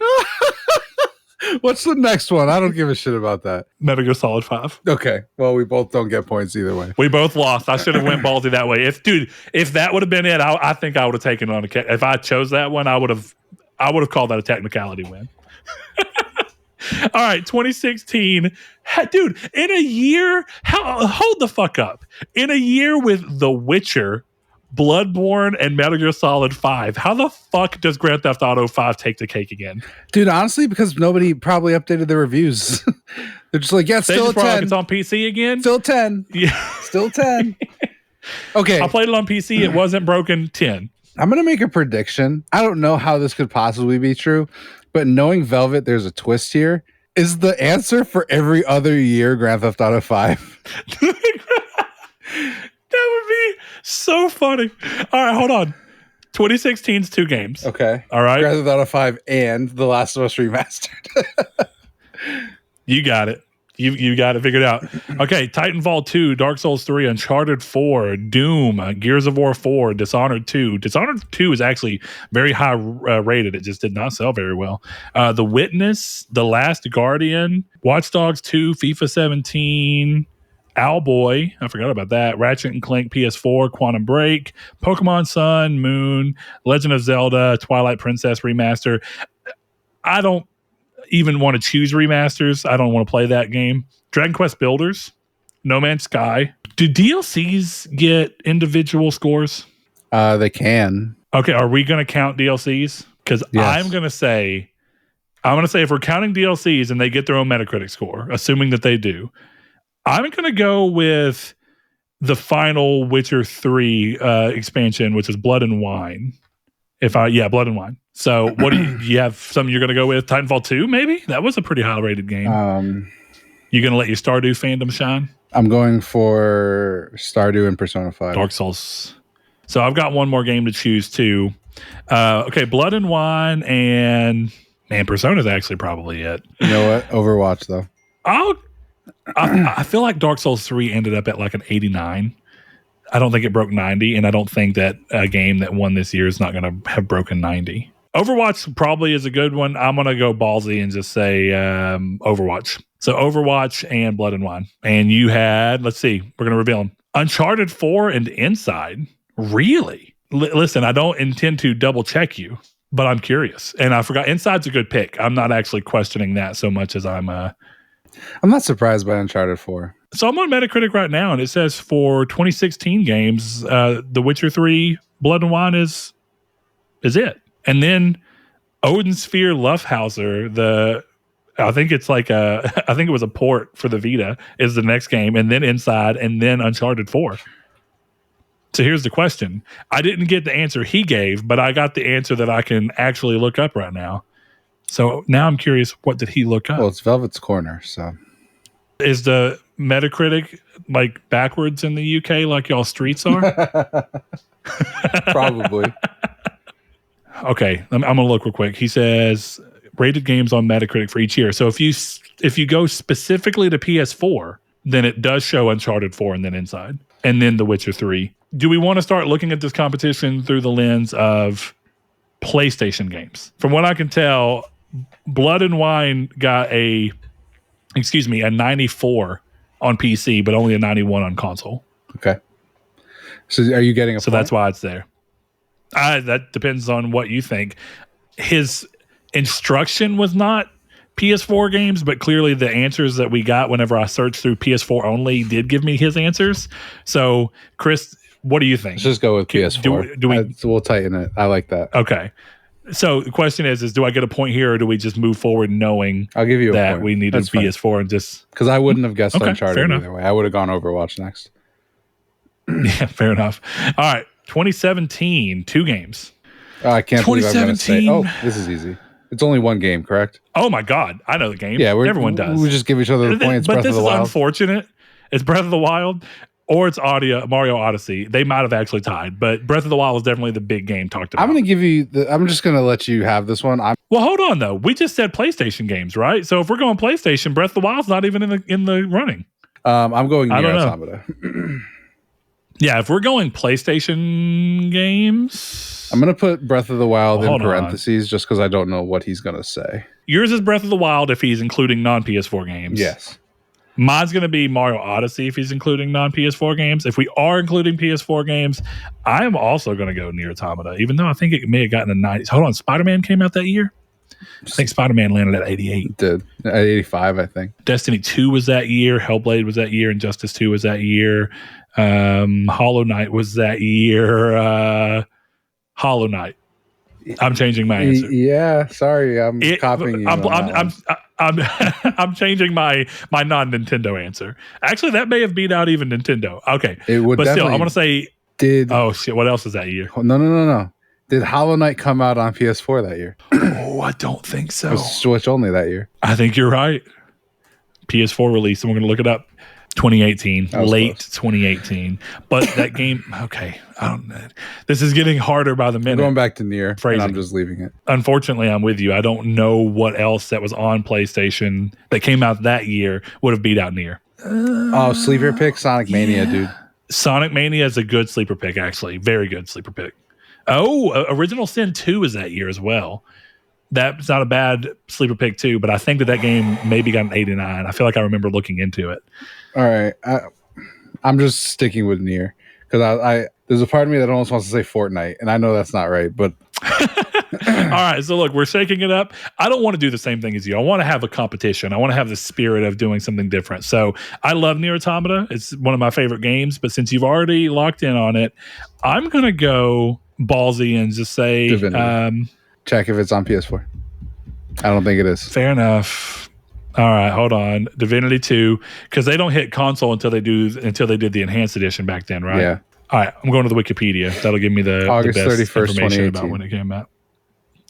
What's the next one? I don't give a shit about that. Metal Gear Solid 5. Okay. Well, we both don't get points either way. We both lost. I should have went ballsy that way. If that would have been it, I think I would have taken it on if I chose that one, I would have called that a technicality win. All right, 2016. Dude, in a year, hold the fuck up. In a year with The Witcher, Bloodborne, and Metal Gear Solid 5, how the fuck does Grand Theft Auto 5 take the cake again? Dude, honestly, because nobody probably updated the reviews. They're just like, yeah, it's still a 10. Like it's on PC again? Still 10. Yeah. Still 10. Okay. I played it on PC. It wasn't broken. 10. I'm going to make a prediction. I don't know how this could possibly be true, but knowing Velvet, there's a twist here. Is the answer for every other year Grand Theft Auto 5? That would be so funny. All right, hold on. 2016's 2 games. Okay. All right. Grand Theft Auto 5 and The Last of Us Remastered. You got it. You got it figured out. Okay, Titanfall 2, Dark Souls 3, Uncharted 4, Doom, Gears of War 4, Dishonored 2. Dishonored 2 is actually very high rated. It just did not sell very well. The Witness, The Last Guardian, Watch Dogs 2, FIFA 17, Owlboy, I forgot about that, Ratchet and Clank PS4, Quantum Break, Pokemon Sun, Moon, Legend of Zelda, Twilight Princess Remaster. I don't even want to choose remasters. I don't want to play that game. Dragon Quest Builders, No Man's Sky. Do DLCs get individual scores? They can. Okay, are we going to count DLCs? Because Yes. I'm going to say if we're counting DLCs and they get their own Metacritic score, assuming that they do, I'm going to go with the final Witcher 3 expansion, which is Blood and Wine. Blood and Wine. So what do you have something you're going to go with? Titanfall 2, maybe? That was a pretty high rated game. You going to let your Stardew fandom shine? I'm going for Stardew and Persona 5. Dark Souls. So I've got one more game to choose too. Okay, Blood and Wine and Persona's actually probably it. You know what? Overwatch though. I feel like Dark Souls 3 ended up at like an 89. I don't think it broke 90, and I don't think that a game that won this year is not going to have broken 90. Overwatch probably is a good one. I'm going to go ballsy and just say Overwatch. So Overwatch and Blood and Wine. And you had, let's see, we're going to reveal them. Uncharted 4 and Inside. Really? Listen, I don't intend to double check you, but I'm curious. And I forgot, Inside's a good pick. I'm not actually questioning that so much as I'm not surprised by Uncharted 4. So I'm on Metacritic right now, and it says for 2016 games, The Witcher 3, Blood and Wine is it. And then Odin Sphere Lufthauser, I think it was a port for the Vita, is the next game, and then Inside, and then Uncharted 4. So here's the question. I didn't get the answer he gave, but I got the answer that I can actually look up right now. So now I'm curious, what did he look up? Well, it's Velvet's Corner, so. Is the Metacritic like backwards in the UK like y'all streets are? Probably. Okay, I'm going to look real quick. He says rated games on Metacritic for each year. So if you go specifically to PS4, then it does show Uncharted 4 and then Inside, and then The Witcher 3. Do we want to start looking at this competition through the lens of PlayStation games? From what I can tell, Blood and Wine got a 94 on PC, but only a 91 on console. Okay. So are you getting a So point? that's why it's there. That depends on what you think. His instruction was not PS4 games, but clearly the answers that we got whenever I searched through PS4 only did give me his answers. So, Chris, what do you think? Let's just go with PS4. We'll tighten it. I like that. Okay. So the question is do I get a point here, or do we just move forward knowing I'll give you a that point. we need a PS4 and just because I wouldn't have guessed Okay, fair Uncharted enough. either way. I would have gone Overwatch next. Yeah, fair enough. All right, 2017, 2 games. Oh, I can't believe I'm going to say. 2017. Oh, this is easy. It's only one game, correct? Oh my God, I know the game. Yeah, everyone does. We just give each other the points. But Breath this of the is Wild. unfortunate. It's Breath of the Wild, or it's Mario Odyssey. They might have actually tied, but Breath of the Wild was definitely the big game talked about. I'm going to give you. I'm just going to let you have this one. Well, hold on though. We just said PlayStation games, right? So if we're going PlayStation, Breath of the Wild's not even in the running. I'm going I Nier don't know. Automata. Yeah, if we're going PlayStation games, I'm going to put Breath of the Wild in hold on. parentheses just because I don't know what he's going to say. Yours is Breath of the Wild if he's including non-PS4 games. Yes. Mine's going to be Mario Odyssey if he's including non-PS4 games. If we are including PS4 games, I am also going to go Nier Automata, even though I think it may have gotten the 90s. Hold on, Spider-Man came out that year? I think Spider-Man landed at 88. It did. At 85, I think. Destiny 2 was that year. Hellblade was that year. Injustice 2 was that year. Hollow Knight was that year. Hollow Knight. I'm changing my answer. Yeah, sorry, I'm copying you. I'm changing my non-Nintendo answer. Actually, that may have beat out even Nintendo. Okay, it would, but still, I'm gonna say. Oh shit! What else is that year? No. Did Hollow Knight come out on PS4 that year? Oh, I don't think so. It was Switch only that year. I think you're right. PS4 release, and we're gonna look it up. 2018, late close. 2018. But that game, okay, I don't know. This is getting harder by the minute. I'm going back to Nier, Phrasing. and I'm just leaving it. Unfortunately, I'm with you. I don't know what else that was on PlayStation that came out that year would have beat out Nier. Sleeper pick, Sonic Mania, dude. Sonic Mania is a good sleeper pick, actually. Very good sleeper pick. Oh, Original Sin 2 is that year as well. That's not a bad sleeper pick too, but I think that game maybe got an 89. I feel like I remember looking into it. All right, I'm just sticking with Nier because I there's a part of me that almost wants to say Fortnite, and I know that's not right, but all right. So look, we're shaking it up. I don't want to do the same thing as you. I want to have a competition. I want to have the spirit of doing something different. So I love Nier Automata. It's one of my favorite games, but since you've already locked in on it, I'm gonna go ballsy and just say check if it's on PS4. I don't think it is. Fair enough. All right, hold on. Divinity 2, because they don't hit console until they did the enhanced edition back then, right? Yeah. All right, I'm going to the Wikipedia. That'll give me the August best 31st, information about when it came out.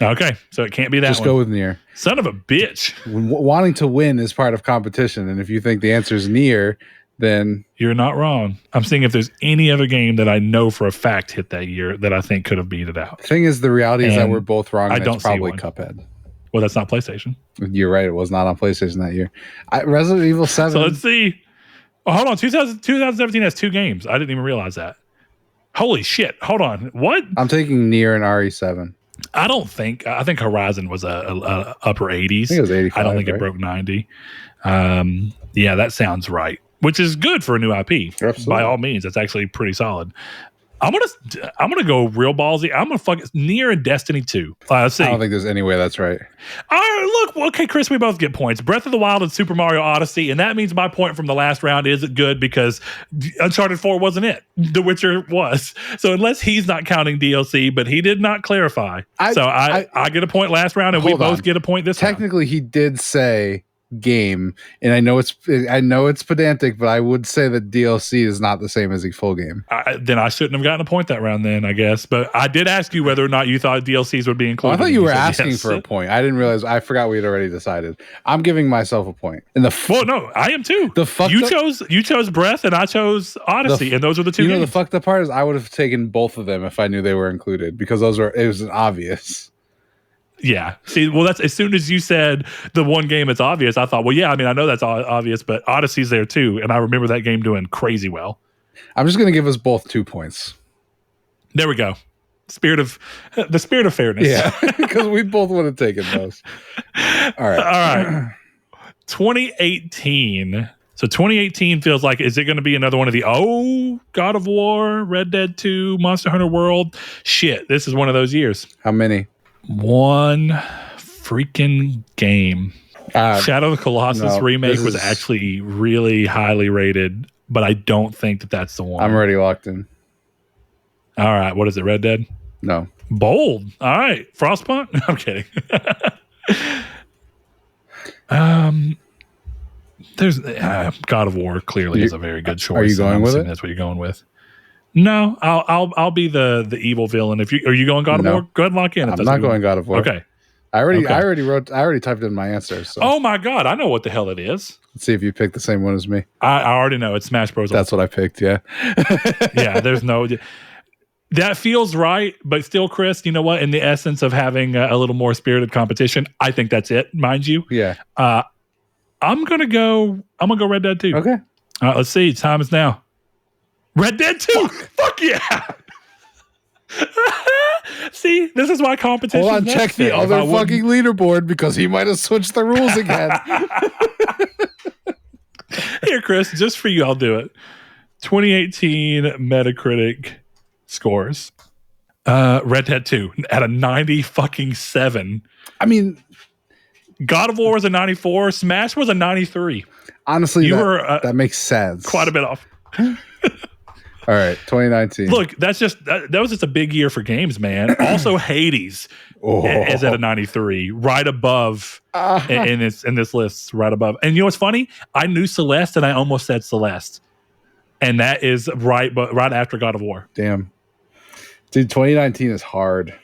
Okay, so it can't be that. Just one. Go with Nier. Son of a bitch. Wanting to win is part of competition, and if you think the answer is Nier, then you're not wrong. I'm seeing if there's any other game that I know for a fact hit that year that I think could have beat it out. The thing is, the reality is that we're both wrong. I don't it's probably see one. Cuphead. Well, that's not PlayStation. You're right. It was not on PlayStation that year. Resident Evil 7. So let's see. Oh, hold on. 2017 has 2 games. I didn't even realize that. Holy shit. Hold on. What? I'm taking Nier and RE7. I think Horizon was a upper 80s. I think it was 85. I don't think it broke 90. Yeah, that sounds right. Which is good for a new IP. Absolutely. By all means, that's actually pretty solid. I'm gonna go real ballsy. I'm gonna fuck Nier and Destiny 2. Let's see. I don't think there's any way that's right. All right, look. Okay, Chris, we both get points. Breath of the Wild and Super Mario Odyssey, and that means my point from the last round is good because Uncharted 4 wasn't it. The Witcher was. So unless he's not counting DLC, but he did not clarify. I get a point last round, and we both get a point this round. Technically, he did say game, and I know it's pedantic, but I would say that DLC is not the same as a full game. Then I shouldn't have gotten a point that round then, I guess. But I did ask you whether or not you thought DLCs would be included. I thought you were asking for a point. I didn't realize. I forgot we had already decided. I'm giving myself a point. Well, no, I am too. You chose Breath and I chose Odyssey, and those are the two. The fucked up part is I would have taken both of them if I knew they were included because it was obvious. Yeah. See, well, that's as soon as you said the one game it's obvious, I thought, well, yeah, I mean, I know that's obvious, but Odyssey's there too. And I remember that game doing crazy well. I'm just going to give us both 2 points. There we go. The spirit of fairness. Yeah. Because we both would have taken those. All right. 2018. So 2018 feels like, is it going to be another one of the, God of War, Red Dead 2, Monster Hunter World? Shit, this is one of those years. How many? One freaking game. Shadow of the Colossus remake was actually really highly rated, but I don't think that's the one. I'm already locked in. All right. What is it, Red Dead? No. Bold. All right. Frostpunk? I'm kidding. There's God of War clearly is a very good choice. Are you going with it? That's what you're going with. No, I'll be the evil villain. Are you going God of War? Go ahead and lock in. I'm not going God of War. Okay. I already typed in my answer. So. Oh my God, I know what the hell it is. Let's see if you picked the same one as me. I already know. It's Smash Bros. That's what I picked, yeah. Yeah, there's no... That feels right, but still, Chris, you know what? In the essence of having a little more spirited competition, I think that's it, mind you. Yeah. I'm gonna go Red Dead 2. Okay. All right, let's see. Time is now. Red Dead 2! Fuck yeah! See, this is why competition. Hold on, check the other fucking leaderboard because he might have switched the rules again. Here, Chris, just for you, I'll do it. 2018 Metacritic scores. Red Dead 2 at a 90-7. I mean, God of War was a 94. Smash was a 93. Honestly, that makes sense. Quite a bit off. All right, 2019. Look, that was just a big year for games, man. Also, Hades is at a 93, right above in this list, right above. And you know what's funny? I knew Celeste, and I almost said Celeste, and that is right after God of War. Damn, dude, 2019 is hard.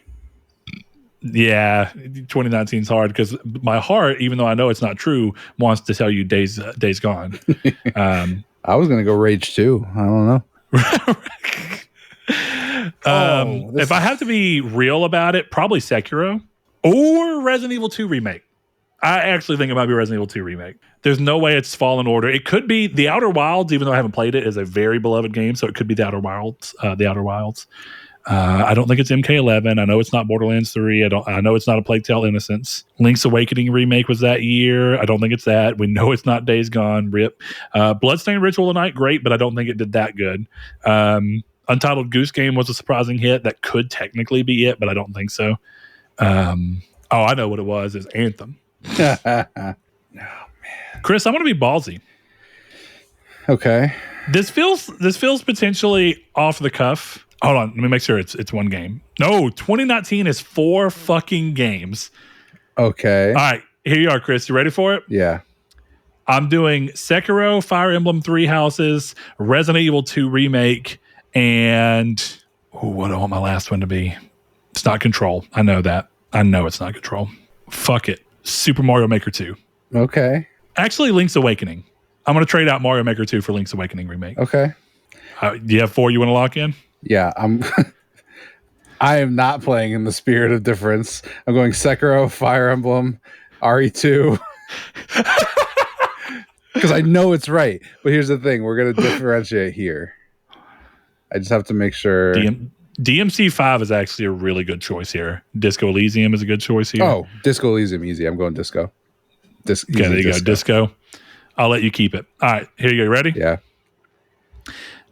Yeah, 2019 is hard because my heart, even though I know it's not true, wants to tell you Days Gone. I was gonna go Rage 2. I don't know. If I have to be real about it, probably Sekiro or Resident Evil 2 remake. I actually think it might be Resident Evil 2 remake. There's no way it's Fallen Order. It could be The Outer Wilds, even though I haven't played it, is a very beloved game, so it could be The Outer Wilds. I don't think it's MK11. I know it's not Borderlands 3. I know it's not A Plague Tale: Innocence. Link's Awakening remake was that year. I don't think it's that. We know it's not Days Gone. Rip. Bloodstained Ritual of the Night, great, but I don't think it did that good. Untitled Goose Game was a surprising hit. That could technically be it, but I don't think so. I know what it was. It's Anthem. Oh, man. Chris, I'm going to be ballsy. Okay. This feels potentially off the cuff. Hold on, let me make sure it's one game. No, 2019 is 4 fucking games. Okay. All right, here you are, Chris. You ready for it? Yeah. I'm doing Sekiro, Fire Emblem 3 Houses, Resident Evil 2 Remake, and what do I want my last one to be? It's not Control. I know that. I know it's not Control. Fuck it. Super Mario Maker 2. Okay. Actually, Link's Awakening. I'm going to trade out Mario Maker 2 for Link's Awakening Remake. Okay. Do you have 4 you want to lock in? Yeah, I am not playing in the spirit of difference. I'm going Sekiro, Fire Emblem, RE2. Because I know it's right. But here's the thing. We're going to differentiate here. I just have to make sure. DMC5 is actually a really good choice here. Disco Elysium is a good choice here. Oh, Disco Elysium, easy. I'm going Disco. Okay, there you go. Disco. I'll let you keep it. All right, here you go. Ready? Yeah.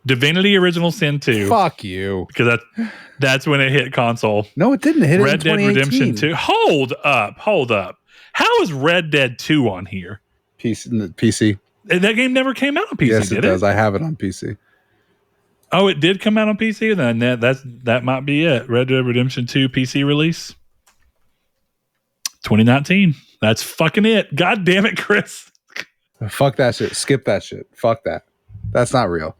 Divinity Original Sin 2. Fuck you. Because that's when it hit console. No, it didn't hit Red Dead Redemption 2. Hold up. How is Red Dead 2 on here? PC. That game never came out on PC, yes, did it does. I have it on PC. Oh, it did come out on PC? Then that might be it. Red Dead Redemption 2 PC release. 2019. That's fucking it. God damn it, Chris. Fuck that shit. Skip that shit. Fuck that. That's not real.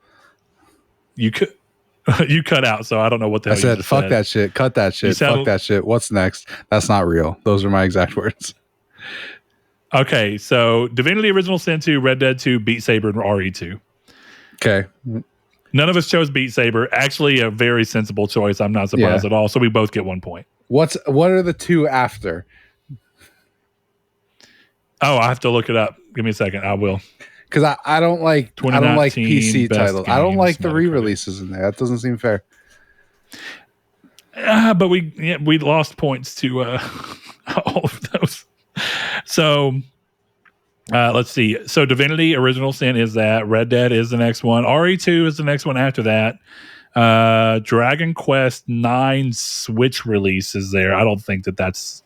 You cut out, so I don't know what the hell I said. Fuck that shit. Cut that shit. Fuck that shit. What's next? That's not real. Those are my exact words. Okay, so Divinity Original Sin 2, Red Dead 2, Beat Saber, and RE2. Okay. None of us chose Beat Saber. Actually, a very sensible choice. I'm not surprised at all. So we both get 1 point. What are the 2 after? Oh, I have to look it up. Give me a second. I will. Because I don't like PC titles. I don't like the re-releases in there. That doesn't seem fair. But we lost points to all of those. So let's see. So Divinity Original Sin is that. Red Dead is the next one. RE2 is the next one after that. Dragon Quest 9 Switch release is there. I don't think that's.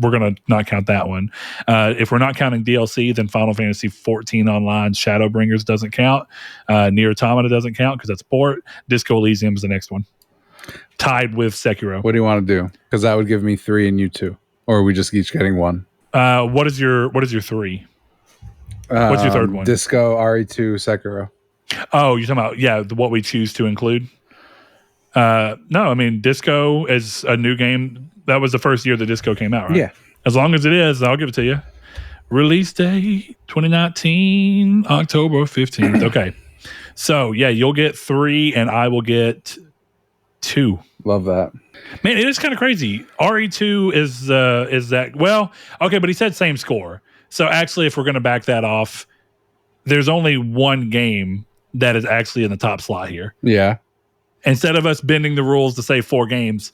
We're going to not count that one. If we're not counting DLC, then Final Fantasy 14 Online Shadowbringers doesn't count. Nier Automata doesn't count because that's port. Disco Elysium is the next one. tied with Sekiro. What do you want to do? Because that would give me 3 and you 2, or are we just each getting 1? What is your 3? What's your third one? Disco, RE2, Sekiro. Oh, you're talking about what we choose to include. No, I mean Disco is a new game. That was the first year that Disco came out, right? Yeah. As long as it is, I'll give it to you. Release date 2019, October 15th. Okay. So yeah, you'll get 3 and I will get 2. Love that. Man, it is kind of crazy. RE2 is that, well, okay, but he said same score. So actually, if we're going to back that off, there's only one game that is actually in the top slot here. Yeah. Instead of us bending the rules to say 4 games,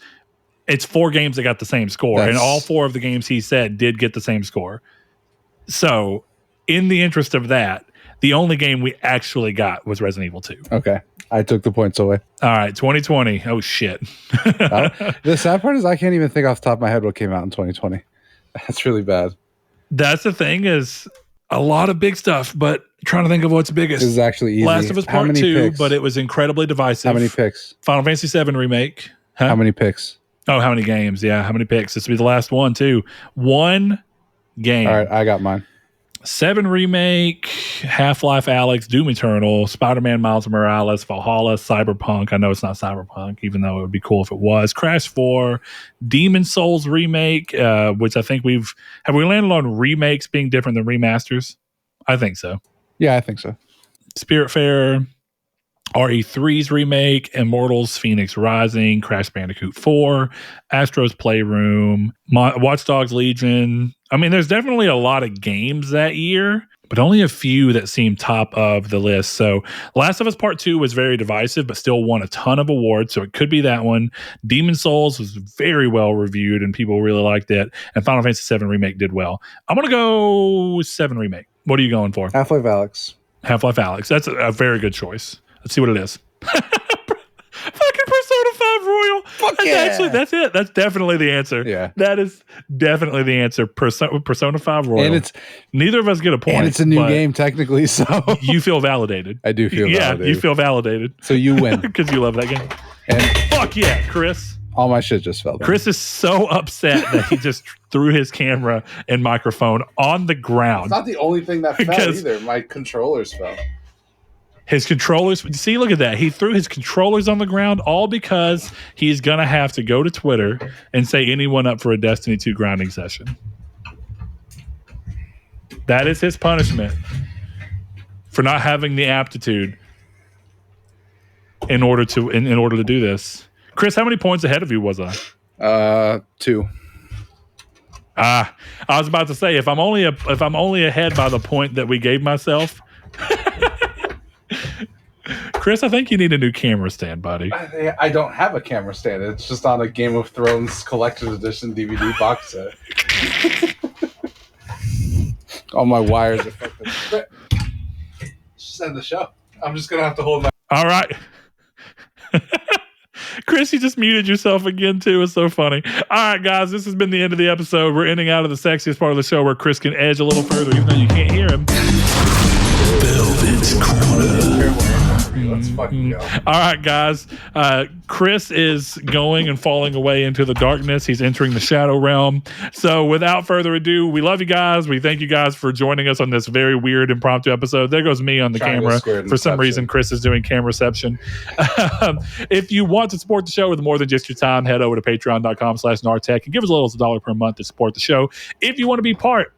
it's 4 games that got the same score. And all 4 of the games he said did get the same score. So in the interest of that, the only game we actually got was Resident Evil 2. Okay. I took the points away. All right, 2020. Oh, shit. The sad part is I can't even think off the top of my head what came out in 2020. That's really bad. That's the thing, is a lot of big stuff, but trying to think of what's biggest. This is actually easy. Last of Us Part 2, picks? but it was incredibly divisive. How many picks? Final Fantasy 7 Remake. Huh? How many picks? Oh, how many games? Yeah, how many picks? This will be the last one, too. 1 game. All right, I got mine. 7 Remake, Half-Life Alyx, Doom Eternal, Spider-Man Miles Morales, Valhalla, Cyberpunk. I know it's not Cyberpunk, even though it would be cool if it was. Crash 4, Demon Souls Remake, which I think have we landed on remakes being different than remasters? I think so. Yeah, I think so. Spiritfarer, RE3's remake, Immortals Phoenix Rising, Crash Bandicoot 4, Astro's Playroom, Watch Dogs Legion. I mean, there's definitely a lot of games that year, but only a few that seem top of the list. So Last of Us Part 2 was very divisive, but still won a ton of awards, so it could be that one. Demon Souls was very well reviewed, and people really liked it. And Final Fantasy 7 Remake did well. I'm going to go 7 Remake. What are you going for? Half-Life Alyx. Half-Life Alyx. That's a very good choice. Let's see what it is. Fucking Persona 5 Royal. That's it. That's definitely the answer. Yeah. That is definitely the answer. Persona 5 Royal. And neither of us get a point. And it's a new game, technically, so. You feel validated. I do feel validated. Yeah, you feel validated. So you win. Because you love that game. And fuck yeah, Chris. All my shit just fell down. Chris is so upset that he just threw his camera and microphone on the ground. It's not the only thing that fell either. My controllers fell. His controllers, see, look at that. He threw his controllers on the ground, all because he's going to have to go to Twitter and say anyone up for a Destiny 2 grinding session. That is his punishment for not having the aptitude in order to do this. Chris, how many points ahead of you was I? 2. I was about to say, if I'm only ahead by the point that we gave myself. Chris, I think you need a new camera stand, buddy. I don't have a camera stand. It's just on a Game of Thrones collector's edition DVD box set. All my wires are fucking. Just end the show. I'm just gonna have to hold my. All right. Chris, you just muted yourself again, too. It's so funny. All right, guys, this has been the end of the episode. We're ending out of the sexiest part of the show where Chris can edge a little further, even though you can't hear him. Velvet Corner. Let's fucking go. All right, guys. Chris is going and falling away into the darkness. He's entering the shadow realm. So without further ado, we love you guys. We thank you guys for joining us on this very weird impromptu episode. There goes me on the camera. For some reason, Chris is doing camera reception. If you want to support the show with more than just your time, head over to patreon.com/nartech and give us a little $1 per month to support the show. If you want to be part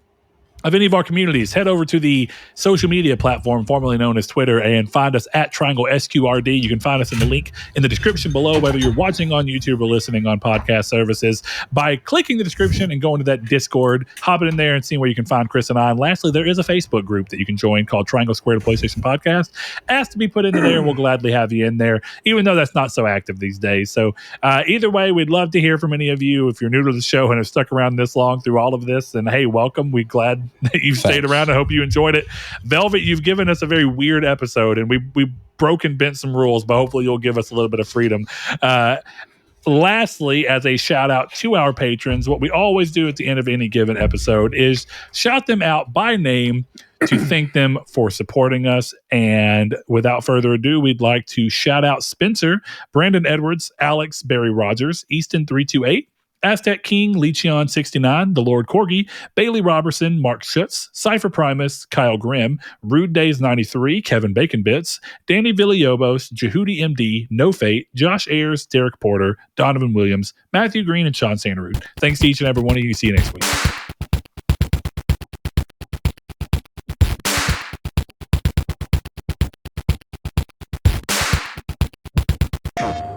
of any of our communities, head over to the social media platform formerly known as Twitter and find us at Triangle SQRD. You can find us in the link in the description below, whether you're watching on YouTube or listening on podcast services, by clicking the description and going to that Discord, hopping in there and seeing where you can find Chris and I. And lastly, there is a Facebook group that you can join called Triangle Squared PlayStation Podcast. Ask to be put into there and we'll gladly have you in there, even though that's not so active these days. So either way, we'd love to hear from any of you. If you're new to the show and have stuck around this long through all of this, then hey, welcome. We're glad that you've stayed around. I hope you enjoyed it. Velvet, you've given us a very weird episode, and we broke and bent some rules, but hopefully you'll give us a little bit of freedom. Lastly, as a shout out to our patrons, what we always do at the end of any given episode is shout them out by name to thank them for supporting us. And without further ado, we'd like to shout out Spencer, Brandon Edwards, Alex, Barry Rogers, Easton328, Aztec King, Lecheon69, The Lord Corgi, Bailey Robertson, Mark Schutz, Cypher Primus, Kyle Grimm, Rude Days 93, Kevin Bacon Bits, Danny Villalobos, Jehudi MD, No Fate, Josh Ayers, Derek Porter, Donovan Williams, Matthew Green, and Sean Santarud. Thanks to each and every one of you. See you next week.